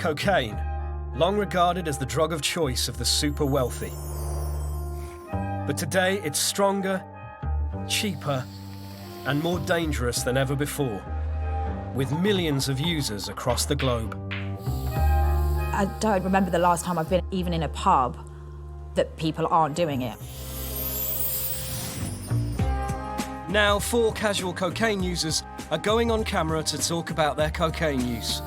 Cocaine, long regarded as the drug of choice of the super wealthy. But today it's stronger, cheaper, and more dangerous than ever before, with millions of users across the globe. I don't remember the last time I've been even in a pub that people aren't doing it. Now, 4 casual cocaine users are going on camera to talk about their cocaine use.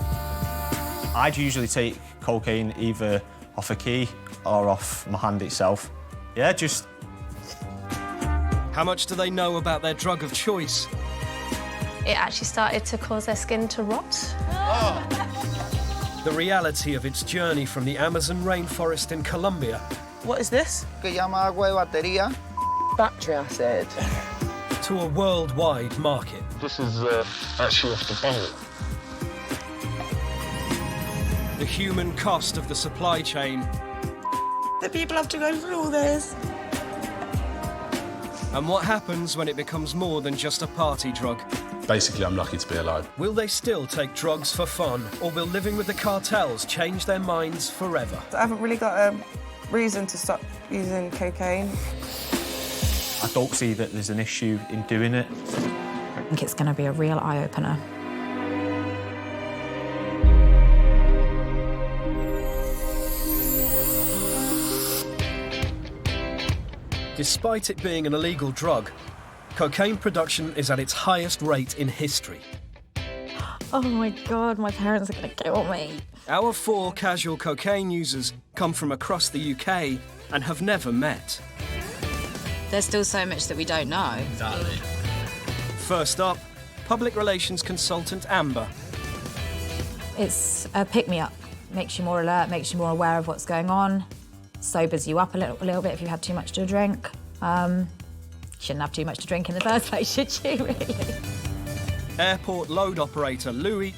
I'd usually take cocaine either off a key or off my hand itself. Yeah, just... How much do they know about their drug of choice? It actually started to cause their skin to rot. The reality of its journey from the Amazon rainforest in Colombia. What is this? Que llama agua de batería. Battery acid. To a worldwide market. This is actually off the boat. The human cost of the supply chain. The people have to go through all this. And what happens when it becomes more than just a party drug? Basically, I'm lucky to be alive. Will they still take drugs for fun, or will living with the cartels change their minds forever? I haven't really got a reason to stop using cocaine. I don't see that there's an issue in doing it. I think it's going to be a real eye-opener. Despite it being an illegal drug, cocaine production is at its highest rate in history. Oh my God, my parents are going to kill me. Our 4 casual cocaine users come from across the UK and have never met. There's still so much that we don't know. Exactly. First up, public relations consultant Amber. It's a pick-me-up. Makes you more alert, makes you more aware of what's going on, sobers you up a little bit if you've had too much to drink. Shouldn't have too much to drink in the first place, should you, really? Airport load operator Louis.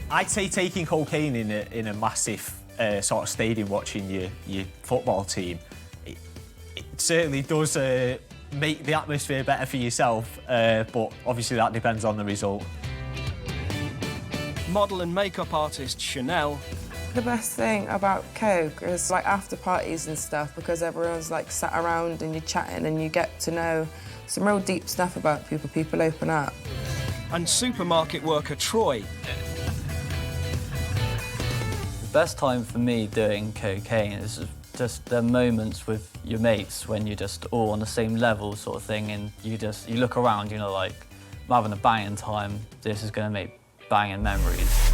I'd say taking cocaine in a massive sort of stadium watching your football team, it certainly does make the atmosphere better for yourself, but obviously that depends on the result. Model and makeup artist Chanel. The best thing about coke is like after parties and stuff, because everyone's like sat around and you're chatting and you get to know some real deep stuff about people. People open up. And supermarket worker Troy. The best time for me doing cocaine is just the moments with your mates when you're just all on the same level sort of thing, and you look around, you know, like, I'm having a banging time, this is going to make banging memories.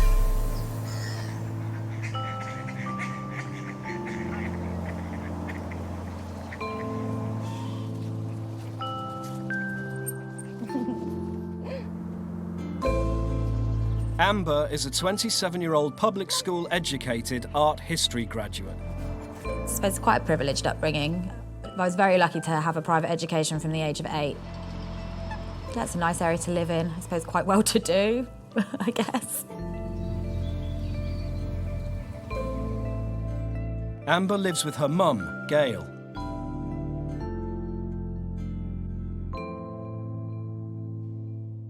Amber is a 27-year-old public school-educated art history graduate. I suppose it's quite a privileged upbringing. I was very lucky to have a private education from the age of 8. Yeah, it's a nice area to live in. I suppose quite well-to-do, I guess. Amber lives with her mum, Gail.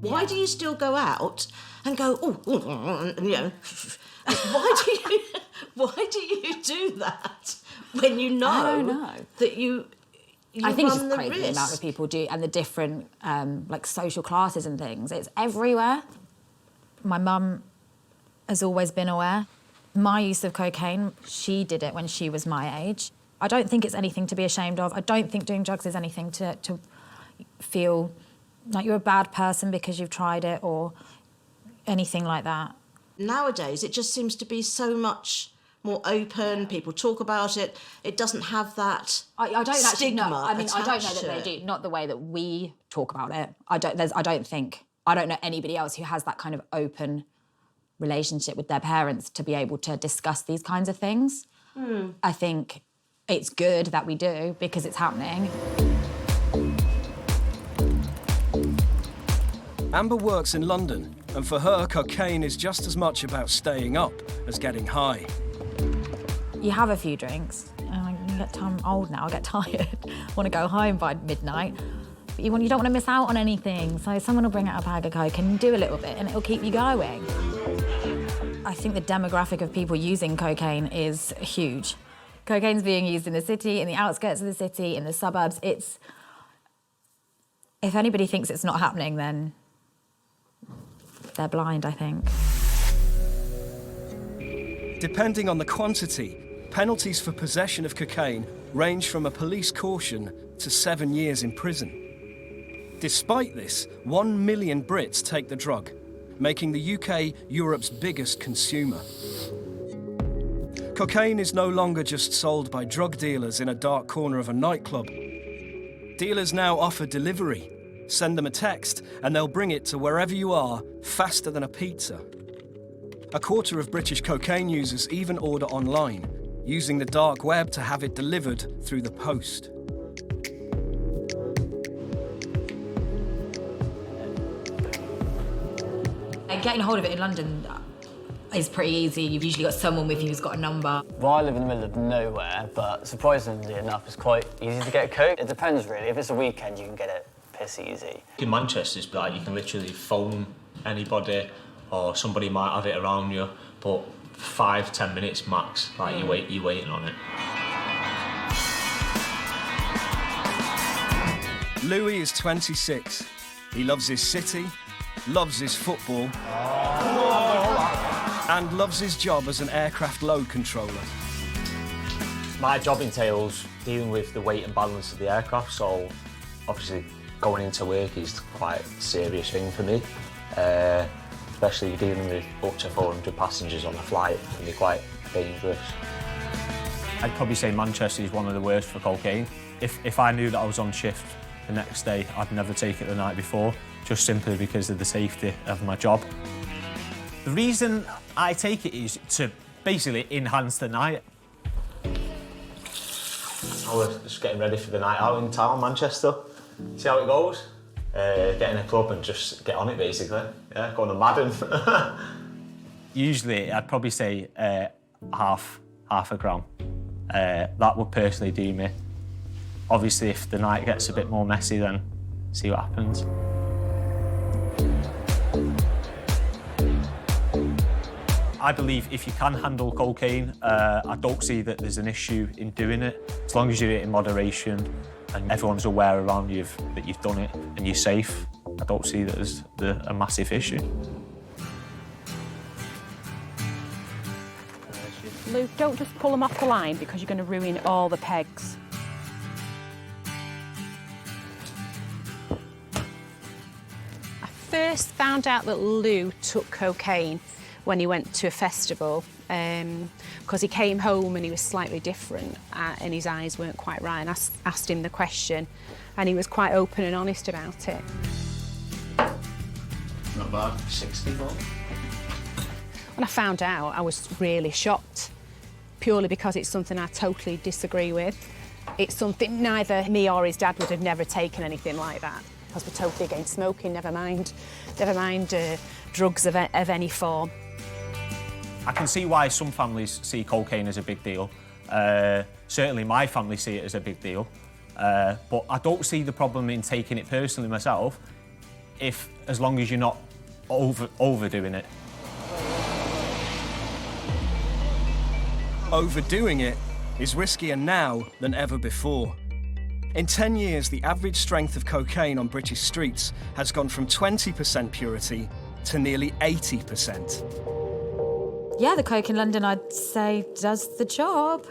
Why do you still go out and go, you know, why do you do that when you know, I don't know. That you I think it's run just the crazy the amount of people do, and the different like social classes and things. It's everywhere. My mum has always been aware. My use of cocaine, she did it when she was my age. I don't think it's anything to be ashamed of. I don't think doing drugs is anything to feel like you're a bad person because you've tried it or anything like that. Nowadays, it just seems to be so much more open. People talk about it. It doesn't have that I don't actually stigma know. I mean, I don't know attached that to they it. do. Not the way that we talk about it. I don't know anybody else who has that kind of open relationship with their parents to be able to discuss these kinds of things. I think it's good that we do because it's happening. Amber works in London, and for her, cocaine is just as much about staying up as getting high. You have a few drinks, and I'm old now, I get tired. I want to go home by midnight. But you don't want to miss out on anything, so someone will bring out a bag of coke and do a little bit, and it'll keep you going. I think the demographic of people using cocaine is huge. Cocaine's being used in the city, in the outskirts of the city, in the suburbs. If anybody thinks it's not happening, then they're blind, I think. Depending on the quantity, penalties for possession of cocaine range from a police caution to 7 years in prison. Despite this, 1 million Brits take the drug, making the UK Europe's biggest consumer. Cocaine is no longer just sold by drug dealers in a dark corner of a nightclub. Dealers now offer delivery. Send them a text and they'll bring it to wherever you are faster than a pizza. A quarter of British cocaine users even order online, using the dark web to have it delivered through the post. Getting hold of it in London is pretty easy. You've usually got someone with you who's got a number. Well, I live in the middle of nowhere, but surprisingly enough, it's quite easy to get coke. It depends, really. If it's a weekend, you can get it piss easy. In Manchester, it's like you can literally phone anybody or somebody might have it around you, but 5-10 minutes max, like you're waiting on it. Louis is 26. He loves his city, loves his football, and loves his job as an aircraft load controller. My job entails dealing with the weight and balance of the aircraft, so obviously going into work is quite a serious thing for me. Especially dealing with up to 400 passengers on a flight can be quite dangerous. I'd probably say Manchester is one of the worst for cocaine. If I knew that I was on shift the next day, I'd never take it the night before, just simply because of the safety of my job. The reason I take it is to basically enhance the night. I was just getting ready for the night out in town, Manchester. See how it goes? Get in a club and just get on it, basically. Yeah, go on a Madden. Usually, I'd probably say half a gram. That would personally do me. Obviously, if the night gets a bit more messy, then see what happens. I believe if you can handle cocaine, I don't see that there's an issue in doing it. As long as you do it in moderation and everyone's aware around you that you've done it and you're safe, I don't see that there's a massive issue. Luke, don't just pull them off the line because you're going to ruin all the pegs. I first found out that Lou took cocaine when he went to a festival because he came home and he was slightly different and his eyes weren't quite right, and I asked him the question and he was quite open and honest about it. Not bad, 64. When I found out, I was really shocked, purely because it's something I totally disagree with. It's something neither me or his dad would have never taken anything like that, because we're totally against smoking, never mind drugs of any form. I can see why some families see cocaine as a big deal. Certainly my family see it as a big deal. But I don't see the problem in taking it personally myself, as long as you're not overdoing it. Overdoing it is riskier now than ever before. In 10 years, the average strength of cocaine on British streets has gone from 20% purity to nearly 80%. Yeah, the coke in London, I'd say, does the job.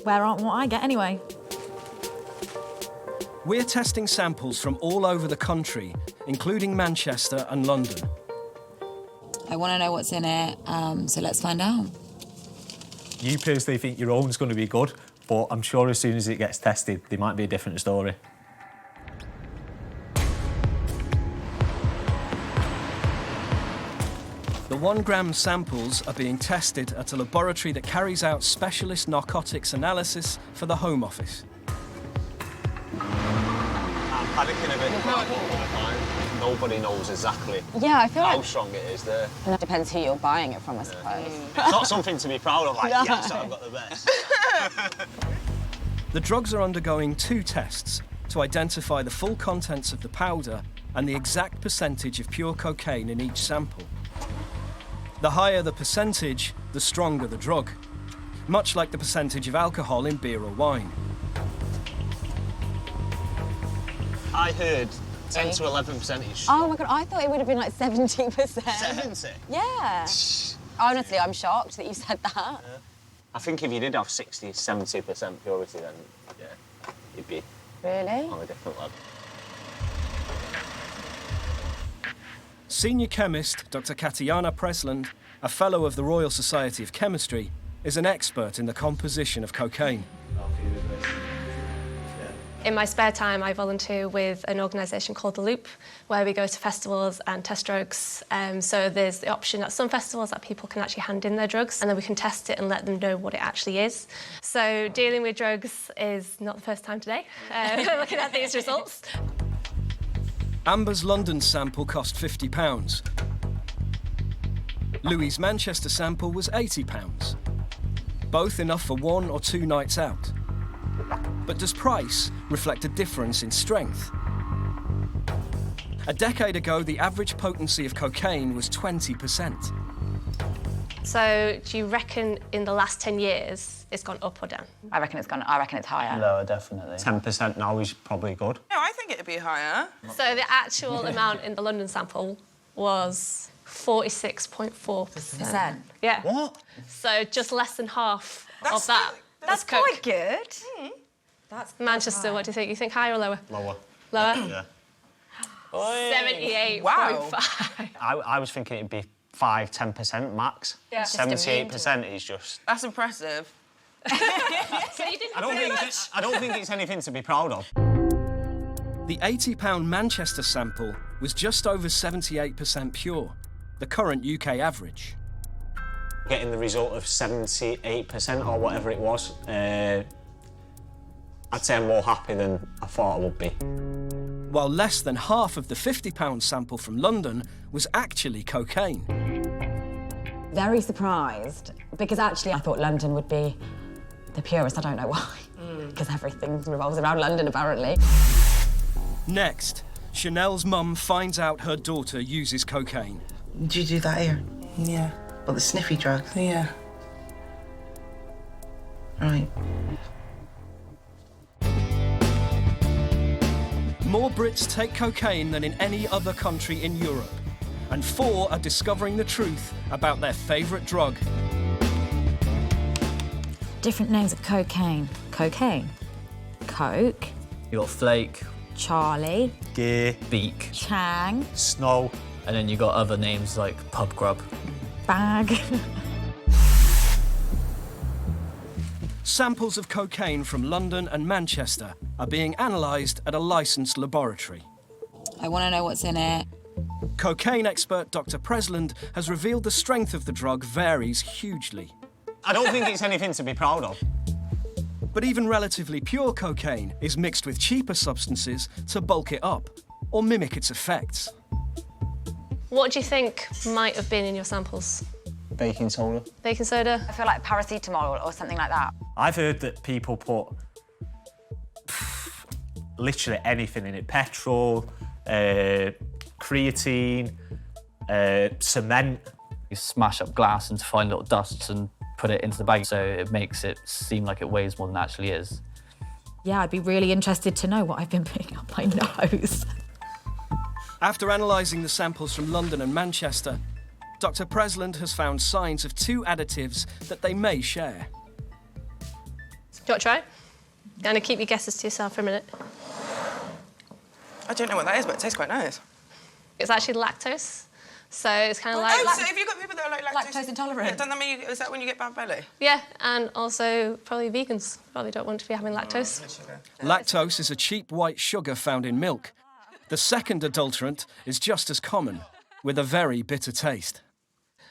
Where aren't what I get anyway. We're testing samples from all over the country, including Manchester and London. I want to know what's in it, so let's find out. You personally think your own's going to be good, but I'm sure as soon as it gets tested, there might be a different story. The 1 gram samples are being tested at a laboratory that carries out specialist narcotics analysis for the Home Office. I'm panicking a bit. Nobody knows exactly how strong it is there. And it depends who you're buying it from, I suppose. It's not something to be proud of, like, yes, I've got the best. The drugs are undergoing 2 tests to identify the full contents of the powder and the exact percentage of pure cocaine in each sample. The higher the percentage, the stronger the drug, much like the percentage of alcohol in beer or wine. I heard 10 to 11%. Oh my God, I thought it would have been like 70%. 70? Yeah. Honestly, I'm shocked that you said that. Yeah. I think if you did have 60, 70% purity, then yeah, you'd be really on a different level. Senior chemist Dr. Katiana Presland, a fellow of the Royal Society of Chemistry, is an expert in the composition of cocaine. In my spare time, I volunteer with an organisation called The Loop, where we go to festivals and test drugs. So there's the option at some festivals that people can actually hand in their drugs, and then we can test it and let them know what it actually is. So dealing with drugs is not the first time today, looking at these results. Amber's London sample cost £50. Louis' Manchester sample was £80. Both enough for 1 or 2 nights out. But does price reflect a difference in strength? A decade ago, the average potency of cocaine was 20%. So do you reckon in the last 10 years it's gone up or down? I reckon it's higher. Lower, definitely. 10% now is probably good. No, I think it'd be higher. So the actual amount in the London sample was 46.4%. Yeah. What? So just less than half of that. That's coke. quite good. That's Manchester, what do you think? You think higher or lower? Lower. Lower? Yeah. 78.5. Wow. I was thinking it'd be 5–10% max. Yeah. 78% is just... That's impressive. So you didn't I don't think it's anything to be proud of. The £80 Manchester sample was just over 78% pure, the current UK average. Getting the result of 78% or whatever it was, I'd say I'm more happy than I thought I would be. While less than half of the £50 sample from London was actually cocaine. Very surprised, because actually I thought London would be the purest. I don't know why, because everything revolves around London, apparently. Next, Chanel's mum finds out her daughter uses cocaine. Did you do that here? Yeah. Well, the sniffy drugs? Yeah. Right. More Brits take cocaine than in any other country in Europe, and 4 are discovering the truth about their favourite drug. Different names of cocaine. Cocaine. Coke. You got Flake, Charlie. Gear, Beak, Chang. Snow. and then you got other names like Pub Grub. Bag. Samples of cocaine from London and Manchester are being analysed at a licensed laboratory. I want to know what's in it. Cocaine expert Dr. Presland has revealed the strength of the drug varies hugely. I don't think it's anything to be proud of. But even relatively pure cocaine is mixed with cheaper substances to bulk it up or mimic its effects. What do you think might have been in your samples? Baking soda. Baking soda? I feel like paracetamol or something like that. I've heard that people put literally anything in it. Petrol, creatine, cement. You smash up glass and find little dusts and put it into the bag, so it makes it seem like it weighs more than it actually is. Yeah, I'd be really interested to know what I've been putting up my nose. After analysing the samples from London and Manchester, Dr. Presland has found signs of 2 additives that they may share. Do you want to try? And keep your guesses to yourself for a minute. I don't know what that is, but it tastes quite nice. It's actually lactose. So it's kind of like... Oh, so have you got people that are like lactose intolerant? Yeah, doesn't that mean is that when you get bad belly? Yeah, and also probably vegans probably don't want to be having lactose. Lactose is a cheap white sugar found in milk. The second adulterant is just as common, with a very bitter taste.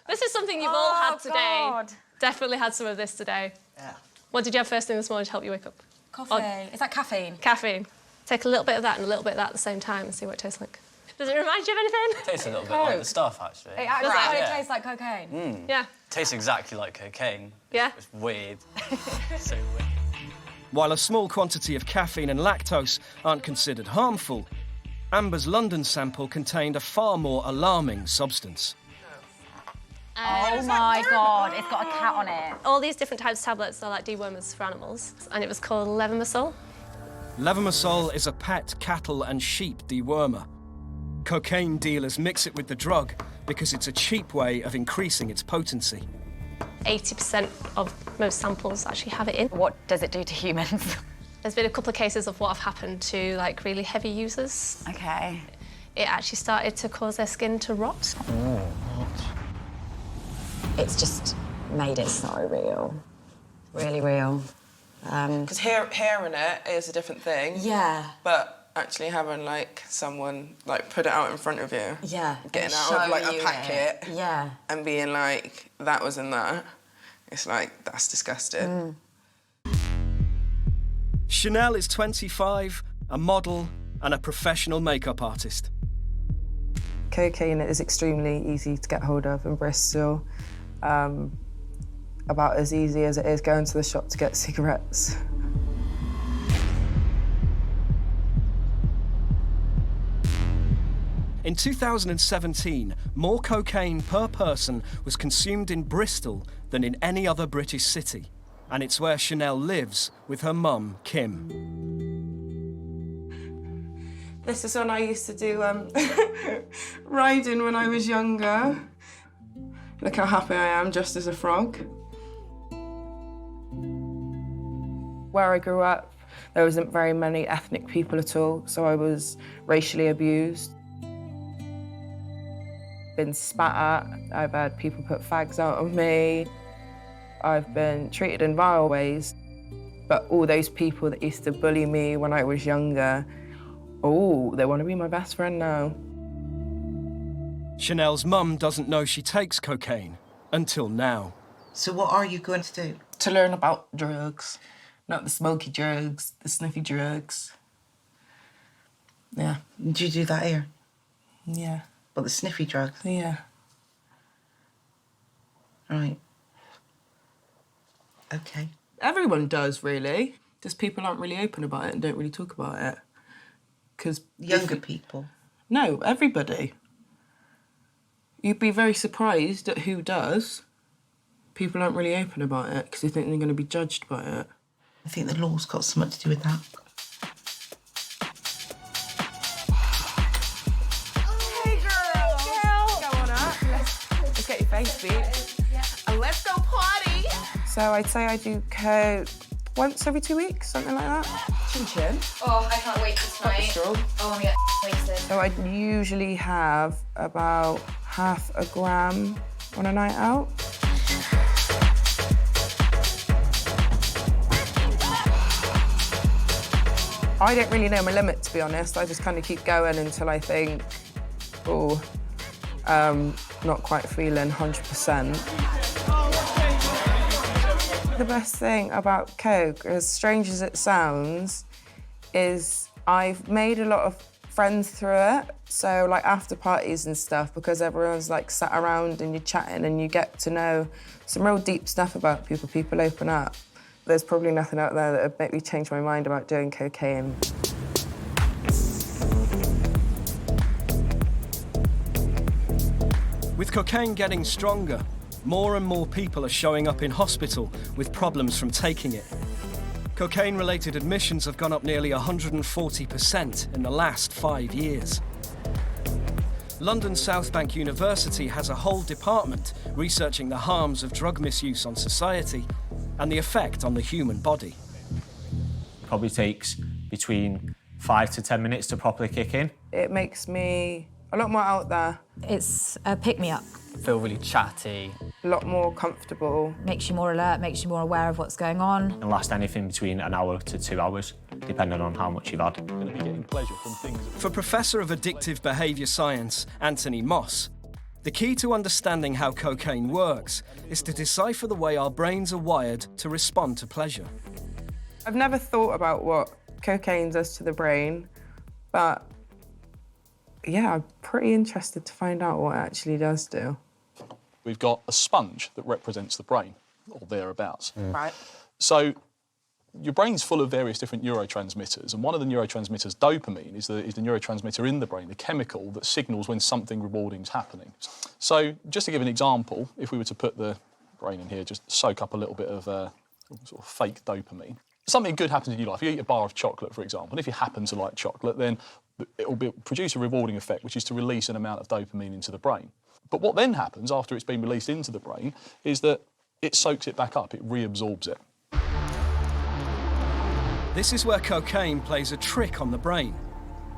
This is something you've all had today. God. Definitely had some of this today. Yeah. What did you have first thing this morning to help you wake up? Coffee. Is that caffeine? Caffeine. Take a little bit of that and a little bit of that at the same time and see what it tastes like. Does it remind you of anything? It tastes a little bit like the stuff, actually. It actually Yeah. tastes like cocaine. Yeah. Tastes exactly like cocaine. Yeah. It's weird. So weird. While a small quantity of caffeine and lactose aren't considered harmful, Amber's London sample contained a far more alarming substance. Oh my God, it's got a cat on it. All these different types of tablets are like dewormers for animals, and it was called levomersal. Levomersal is a pet cattle and sheep dewormer. Cocaine dealers mix it with the drug because it's a cheap way of increasing its potency. 80% of most samples actually have it in. What does it do to humans? There's been a couple of cases of what have happened to like really heavy users. Okay. It actually started to cause their skin to rot. It's just made it so real. Really real. Because hearing it is a different thing. Yeah. But actually having, like, someone, like, put it out in front of you. Yeah. Getting out of, like, a packet. Yeah. And being like, that was in that. It's like, that's disgusting. Chanel is 25, a model and a professional makeup artist. Cocaine is extremely easy to get hold of in Bristol. About as easy as it is going to the shop to get cigarettes. In 2017, more cocaine per person was consumed in Bristol than in any other British city. And it's where Chanel lives with her mum, Kim. This is when I used to do riding when I was younger. Look how happy I am just as a frog. Where I grew up, there wasn't very many ethnic people at all, so I was racially abused. Been spat at, I've had people put fags out of me. I've been treated in vile ways. But all those people that used to bully me when I was younger, oh, they want to be my best friend now. Chanel's mum doesn't know she takes cocaine until now. So what are you going to do? To learn about drugs. Not the smoky drugs, the sniffy drugs. Yeah. Do you do that here? Yeah. But the sniffy drugs? Yeah. Right. Okay. Everyone does, really. Just people aren't really open about it and don't really talk about it. Because Younger people? No, everybody. You'd be very surprised at who does. People aren't really open about it because they think they're going to be judged by it. I think the law's got something to do with that. Hey, girl! Go on up. Let's get your face beat. And let's go party! So I'd say I do coke once every 2 weeks, something like that. Chin chin. Oh, I can't wait for tonight. Oh, I want to get wasted. so I'd usually have about half a gram on a night out. I don't really know my limit, to be honest. I just kind of keep going until I think, oh, not quite feeling 100%. The best thing about coke, as strange as it sounds, is I've made a lot of friends through it. So, like, after parties and stuff, because everyone's, like, sat around and you're chatting and you get to know some real deep stuff about people. People open up. There's probably nothing out there that would make me change my mind about doing cocaine. With cocaine getting stronger, more and more people are showing up in hospital with problems from taking it. Cocaine-related admissions have gone up nearly 140% in the last 5 years. London South Bank University has a whole department researching the harms of drug misuse on society and the effect on the human body. Probably takes between 5 to 10 minutes to properly kick in. It makes me a lot more out there, It's a pick-me-up. Feel really chatty. a lot more comfortable. Makes you more alert, makes you more aware of what's going on. And last anything between an hour to 2 hours, depending on how much you've had. Going to be getting pleasure from things. For Professor of Addictive Behaviour Science, Anthony Moss, the key to understanding how cocaine works is to decipher the way our brains are wired to respond to pleasure. I've never thought about what cocaine does to the brain, but yeah, I'm pretty interested to find out what it actually does do. We've got a sponge that represents the brain, or thereabouts. Right. So Your brain's full of various different neurotransmitters, and one of the neurotransmitters, dopamine, is the neurotransmitter in the brain, the chemical that signals when something rewarding is happening. So, just to give an example, if we were to put the brain in here, just soak up a little bit of sort of fake dopamine. Something good happens in your life. You eat a bar of chocolate, for example, and if you happen to like chocolate, then it will produce a rewarding effect, which is to release an amount of dopamine into the brain. But what then happens after it's been released into the brain is that it soaks it back up, it reabsorbs it. This is where cocaine plays a trick on the brain.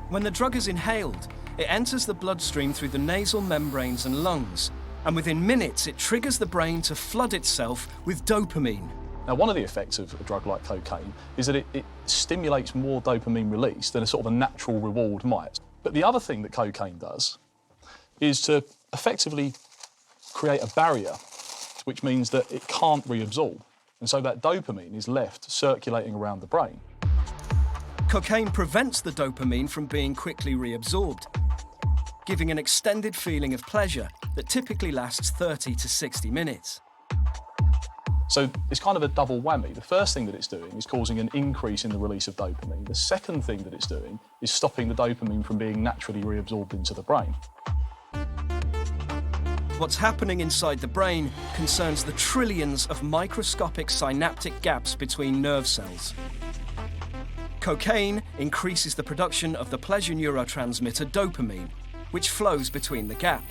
When the drug is inhaled, it enters the bloodstream through the nasal membranes and lungs, and within minutes it triggers the brain to flood itself with dopamine. Now, one of the effects of a drug like cocaine is that it stimulates more dopamine release than a sort of a natural reward might. But the other thing that cocaine does is to effectively create a barrier, which means that it can't reabsorb. And so that dopamine is left circulating around the brain. Cocaine prevents the dopamine from being quickly reabsorbed, giving an extended feeling of pleasure that typically lasts 30 to 60 minutes. So it's kind of a double whammy. The first thing that it's doing is causing an increase in the release of dopamine. The second thing that it's doing is stopping the dopamine from being naturally reabsorbed into the brain. What's happening inside the brain concerns the trillions of microscopic synaptic gaps between nerve cells. Cocaine increases the production of the pleasure neurotransmitter dopamine, which flows between the gap.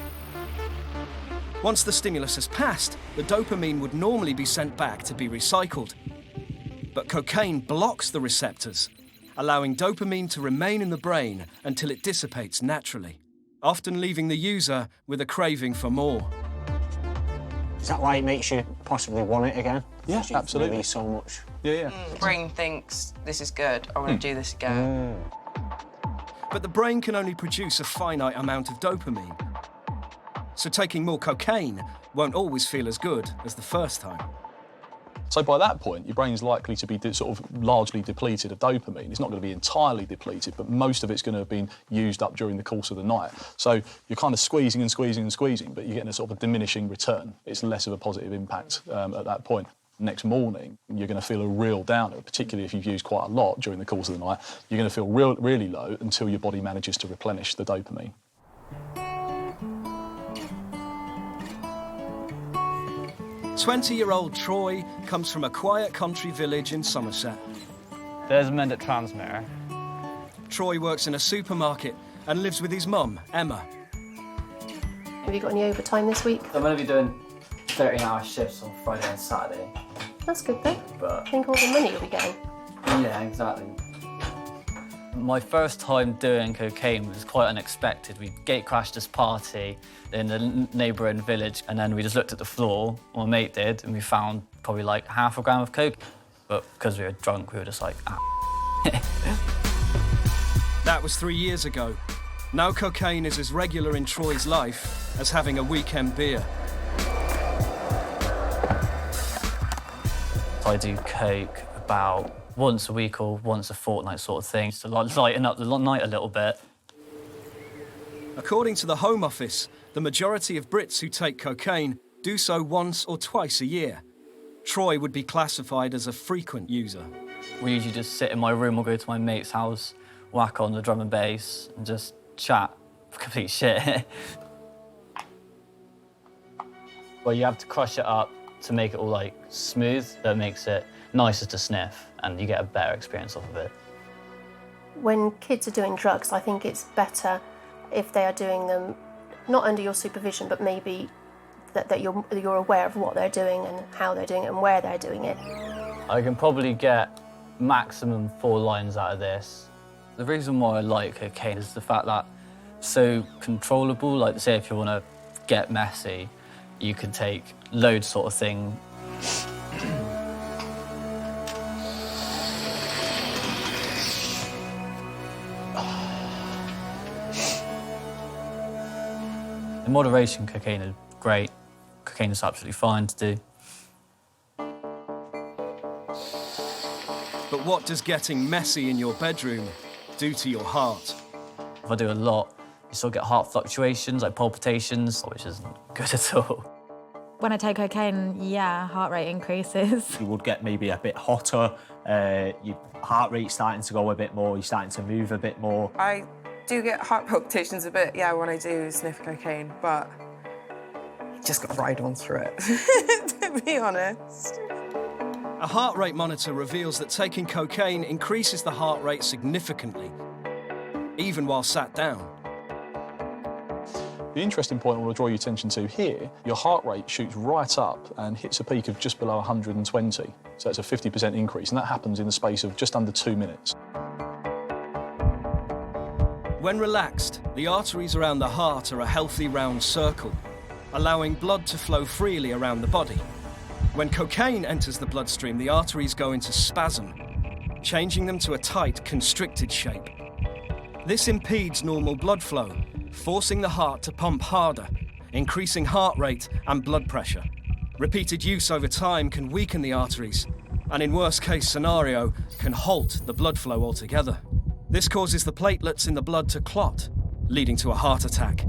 Once the stimulus has passed, the dopamine would normally be sent back to be recycled. But cocaine blocks the receptors, allowing dopamine to remain in the brain until it dissipates naturally, often leaving the user with a craving for more. Is that why it makes you possibly want it again? Yeah, absolutely. Release so much. Yeah. The brain thinks, this is good, I want to do this again. But the brain can only produce a finite amount of dopamine. So taking more cocaine won't always feel as good as the first time. So by that point, your brain's likely to be sort of largely depleted of dopamine. It's not going to be entirely depleted, but most of it's going to have been used up during the course of the night. So you're kind of squeezing and squeezing and squeezing, but you're getting a sort of a diminishing return. It's less of a positive impact at that point. Next morning, you're going to feel a real downer, particularly if you've used quite a lot during the course of the night. You're going to feel really low until your body manages to replenish the dopamine. "20-year-old Troy comes from a quiet country village in Somerset. There's a minute transmitter. Troy works in a supermarket and lives with his mum, Emma. Have you got any overtime this week? I'm going to be doing 13-hour shifts on Friday and Saturday. That's good though. But Think all the money you'll be getting. yeah, exactly. My first time doing cocaine was quite unexpected. We gate crashed this party in the neighbouring village, and then we just looked at the floor, my mate did, and we found probably like half a gram of coke. But because we were drunk, we were just like, ah. That was 3 years ago. Now cocaine is as regular in Troy's life as having a weekend beer. I do coke about once a week or once a fortnight sort of thing, just to lighten up the night a little bit. According to the Home Office, the majority of Brits who take cocaine do so once or twice a year. Troy would be classified as a frequent user. We usually just sit in my room or go to my mate's house, whack on the drum and bass, and just chat complete shit. Well, you have to crush it up to make it all like smooth. That makes it nicer to sniff, and you get a better experience off of it. When kids are doing drugs, I think it's better if they are doing them not under your supervision, but maybe that you're aware of what they're doing and how they're doing it and where they're doing it. I can probably get maximum 4 lines out of this. The reason why I like cocaine is the fact that it's so controllable. Like, say, if you want to get messy, you can take loads sort of thing. In moderation, cocaine is great. Cocaine is absolutely fine to do. But what does getting messy in your bedroom do to your heart? If I do a lot, you still get heart fluctuations, like palpitations, which isn't good at all. When I take cocaine, yeah, heart rate increases. You would get maybe a bit hotter, your heart rate's starting to go a bit more, you're starting to move a bit more. I do get heart palpitations a bit, yeah, when I do sniff cocaine, but you just got to ride on through it, to be honest. A heart rate monitor reveals that taking cocaine increases the heart rate significantly, even while sat down. The interesting point I want to draw your attention to here, your heart rate shoots right up and hits a peak of just below 120. So that's a 50% increase, and that happens in the space of just under 2 minutes. When relaxed, the arteries around the heart are a healthy round circle, allowing blood to flow freely around the body. When cocaine enters the bloodstream, the arteries go into spasm, changing them to a tight, constricted shape. This impedes normal blood flow, forcing the heart to pump harder, increasing heart rate and blood pressure. Repeated use over time can weaken the arteries, and in worst-case scenario, can halt the blood flow altogether. This causes the platelets in the blood to clot, leading to a heart attack.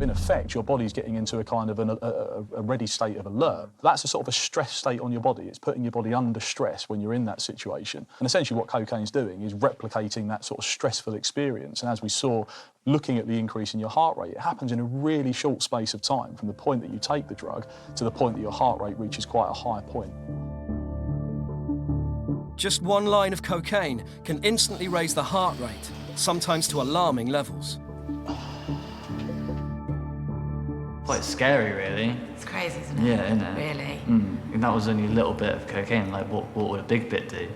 In effect, your body's getting into a kind of a ready state of alert. That's a sort of a stress state on your body. It's putting your body under stress when you're in that situation. And essentially what cocaine's doing is replicating that sort of stressful experience. And as we saw, looking at the increase in your heart rate, it happens in a really short space of time, from the point that you take the drug to the point that your heart rate reaches quite a high point. Just one line of cocaine can instantly raise the heart rate, sometimes to alarming levels. Quite scary, really. It's crazy, isn't it? Yeah, isn't it? Really. And that was only a little bit of cocaine. Like, what would a big bit do?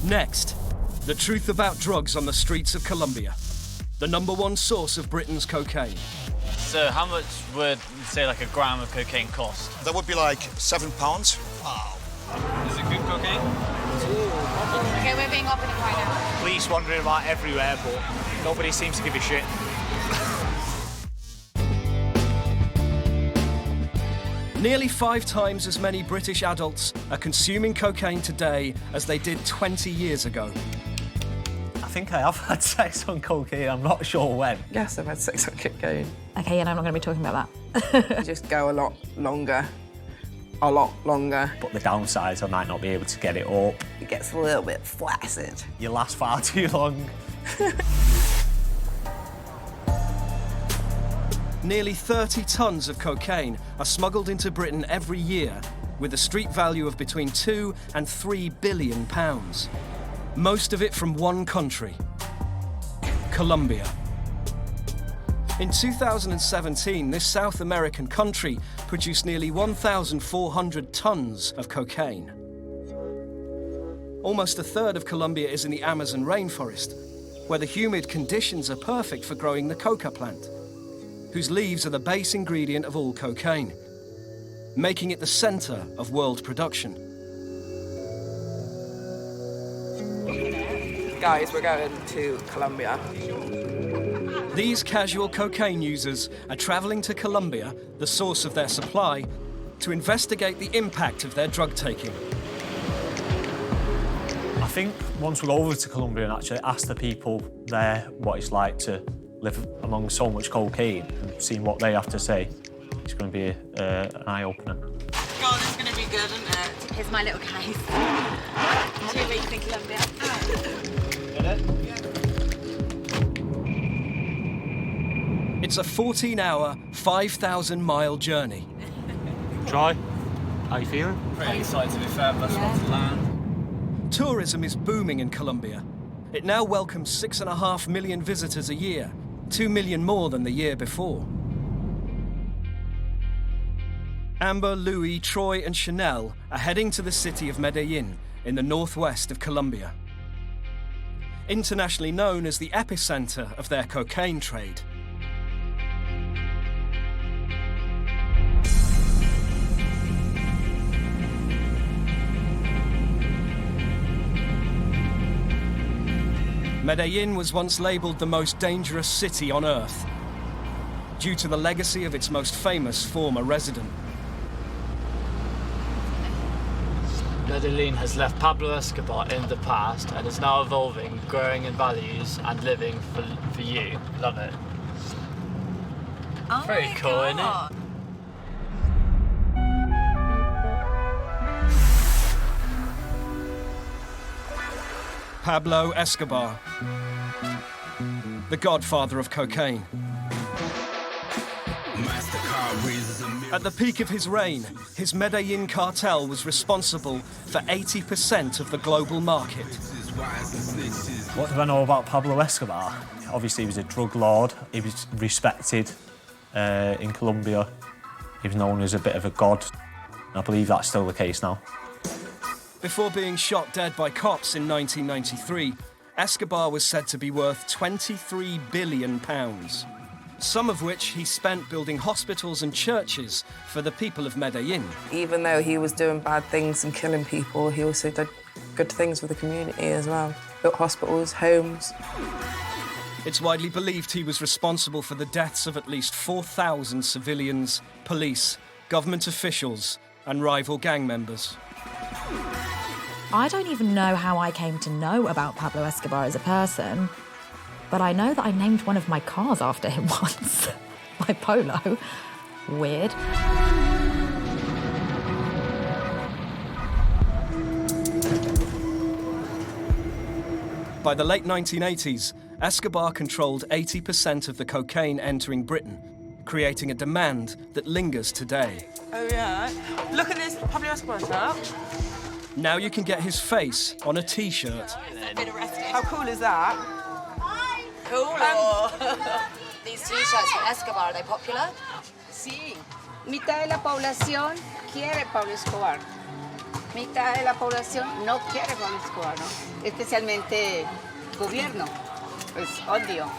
Next, the truth about drugs on the streets of Colombia, the #1 source of Britain's cocaine. So how much would, say, like a gram of cocaine cost? That would be like £7. Wow. Is it good cocaine? Okay, we're being offered it right now. Police wandering about everywhere, but nobody seems to give a shit. Nearly 5 times as many British adults are consuming cocaine today as they did 20 years ago. I think I have had sex on cocaine, I'm not sure when. Yes, I've had sex on cocaine. Okay, yeah, no, I'm not going to be talking about that. You just go a lot longer. A lot longer. But the downside, I might not be able to get it up. It gets a little bit flaccid. You last far too long. Nearly 30 tons of cocaine are smuggled into Britain every year, with a street value of between £2 and £3 billion. Most of it from one country, Colombia. In 2017, this South American country produced nearly 1,400 tons of cocaine. Almost a third of Colombia is in the Amazon rainforest, where the humid conditions are perfect for growing the coca plant, whose leaves are the base ingredient of all cocaine, making it the centre of world production. Guys, we're going to Colombia. These casual cocaine users are travelling to Colombia, the source of their supply, to investigate the impact of their drug taking. I think once we go over to Colombia and actually ask the people there what it's like to live among so much cocaine and seeing what they have to say, it's going to be an eye-opener. God, it's going to be good, isn't it? Here's my little case. 2 weeks in Colombia. It's a 14-hour, 5,000-mile journey. Try. How you feeling? Pretty excited to be fair, but that's to land. Tourism is booming in Colombia. It now welcomes 6.5 million visitors a year, 2 million more than the year before. Amber, Louis, Troy and Chanel are heading to the city of Medellin in the northwest of Colombia. Internationally known as the epicenter of their cocaine trade. Medellin was once labelled the most dangerous city on earth, due to the legacy of its most famous former resident. Medellin has left Pablo Escobar in the past and is now evolving, growing in values and living for you. Love it. Oh Pretty my cool, isn't it? God. Pablo Escobar, the godfather of cocaine. At the peak of his reign, his Medellin cartel was responsible for 80% of the global market. What do I know about Pablo Escobar? Obviously, he was a drug lord. He was respected in Colombia. He was known as a bit of a god. I believe that's still the case now. Before being shot dead by cops in 1993, Escobar was said to be worth £23 billion, some of which he spent building hospitals and churches for the people of Medellin. Even though he was doing bad things and killing people, he also did good things for the community as well. Built hospitals, homes. It's widely believed he was responsible for the deaths of at least 4,000 civilians, police, government officials, and rival gang members. I don't even know how I came to know about Pablo Escobar as a person, but I know that I named one of my cars after him once. My Polo. Weird. By the late 1980s, Escobar controlled 80% of the cocaine entering Britain, creating a demand that lingers today. Oh yeah, look at this Pablo Escobar shirt. Now you can get his face on a T-shirt. How cool is that? Cool. These T-shirts from Escobar, are they popular? Sí. Mitad de la población quiere Pablo Escobar. Mitad de la población no quiere Pablo Escobar, ¿no? Especialmente gobierno. Pues odio.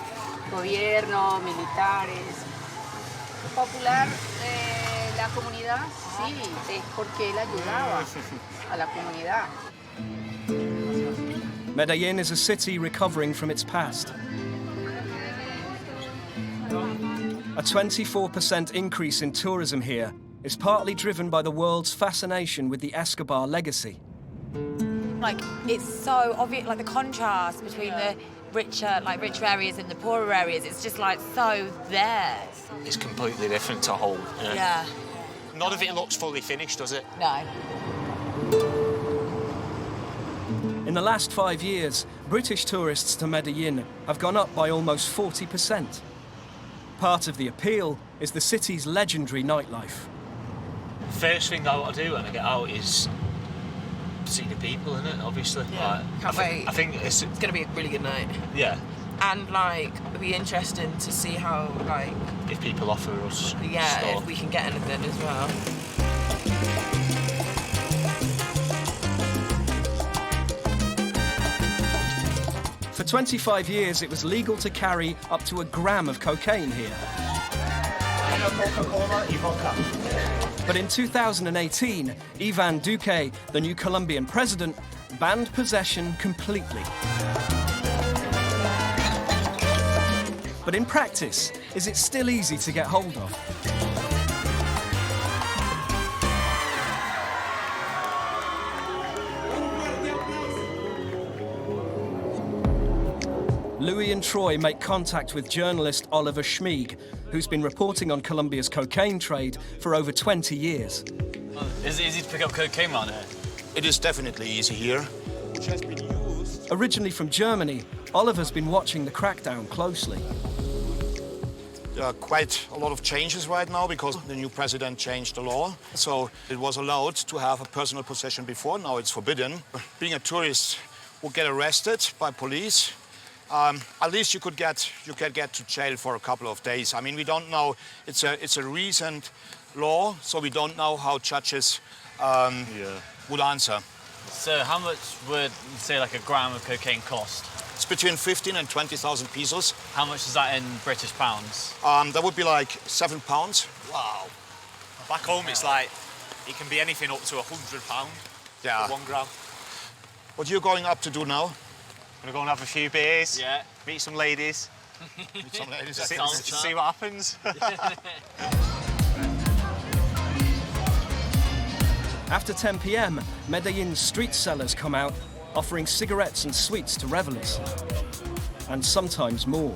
Gobierno, militares. Popular, la comunidad, sí, es porque él ayudaba a la comunidad. Medellin is a city recovering from its past. A 24% increase in tourism here is partly driven by the world's fascination with the Escobar legacy. Like, it's so obvious, like the contrast between the richer areas and the poorer areas, it's just like so there. It's completely different to whole. Yeah. None of it looks fully finished, does it? No. In the last 5 years, British tourists to Medellin have gone up by almost 40%. Part of the appeal is the city's legendary nightlife. First thing I want to do when I get out is see the people, innit? Obviously. Yeah, can't wait. I think it's It's gonna be a really good night. Yeah. And like, it'll be interesting to see how like, If people offer us stuff. if we can get anything as well. For 25 years, it was legal to carry up to a gram of cocaine here. But in 2018, Ivan Duque, the new Colombian president, banned possession completely. But in practice, is it still easy to get hold of? Louis and Troy make contact with journalist Oliver Schmeig, who's been reporting on Colombia's cocaine trade for over 20 years. Is it easy to pick up cocaine around here? It is definitely easy here. Which has been used. Originally from Germany, Oliver's been watching the crackdown closely. There are quite a lot of changes right now because the new president changed the law. So it was allowed to have a personal possession before, now it's forbidden. Being a tourist would get arrested by police. At least you could get to jail for a couple of days. I mean, we don't know. It's a recent law, so we don't know how judges would answer. So how much would, say, like a gram of cocaine cost? It's between 15 and 20,000 pesos. How much is that in British pounds? That would be like £7. Wow. Back home, it's like, it can be anything up to £100 Yeah. for 1 gram. What are you going up to do now? I'm gonna go and have a few beers, Yeah. meet some ladies, Meet some ladies. see what happens. After 10 p.m, Medellin's street sellers come out, offering cigarettes and sweets to revelers. And sometimes more.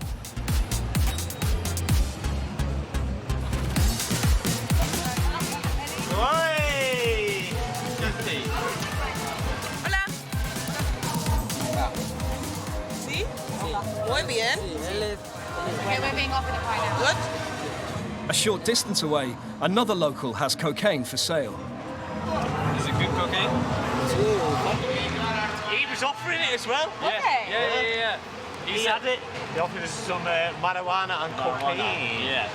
we're being offered a pineapple. A short distance away, another local has cocaine for sale. Is it good cocaine? He was offering it as well. Yeah. He had it. They offered us some marijuana and cocaine. Yeah.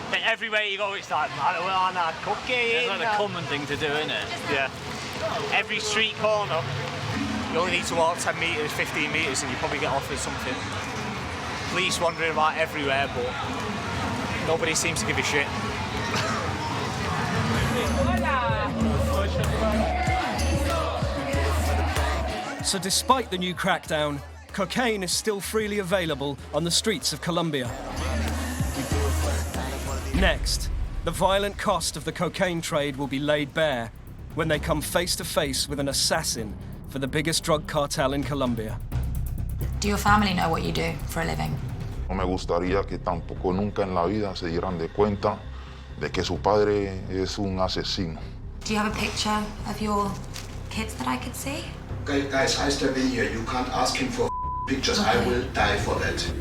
But everywhere you go, it's like marijuana, cocaine. It's like a common thing to do, isn't it? Yeah. Every street corner, you only need to walk 10 metres, 15 metres, and you probably get offered something. Police wandering about everywhere, but nobody seems to give a shit. So despite the new crackdown, cocaine is still freely available on the streets of Colombia. Next, the violent cost of the cocaine trade will be laid bare when they come face to face with an assassin for the biggest drug cartel in Colombia. Do your family know what you do for a living? No me gustaría que tampoco nunca en la vida se dieran de cuenta de que su padre es un asesino. Do you have a picture of your kids that I could see? Okay, guys, I step in here. You can't ask him for pictures. Okay. I will die for that.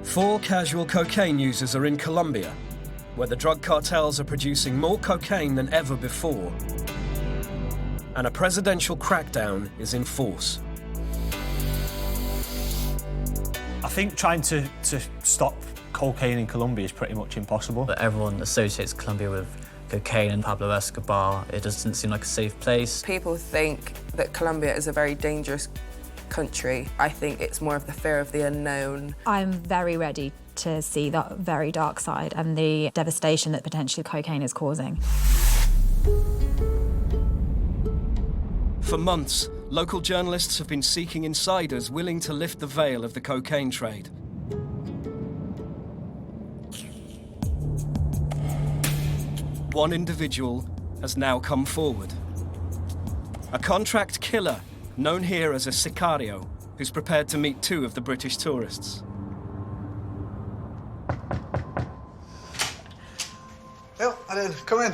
Four casual cocaine users are in Colombia, where the drug cartels are producing more cocaine than ever before. And a presidential crackdown is in force. I think trying to stop cocaine in Colombia is pretty much impossible. But everyone associates Colombia with cocaine and Pablo Escobar. It doesn't seem like a safe place. People think that Colombia is a very dangerous country. I think it's more of the fear of the unknown. I'm very ready to see that very dark side and the devastation that potentially cocaine is causing. For months, local journalists have been seeking insiders willing to lift the veil of the cocaine trade. One individual has now come forward. A contract killer known here as a sicario, who's prepared to meet two of the British tourists. Come in.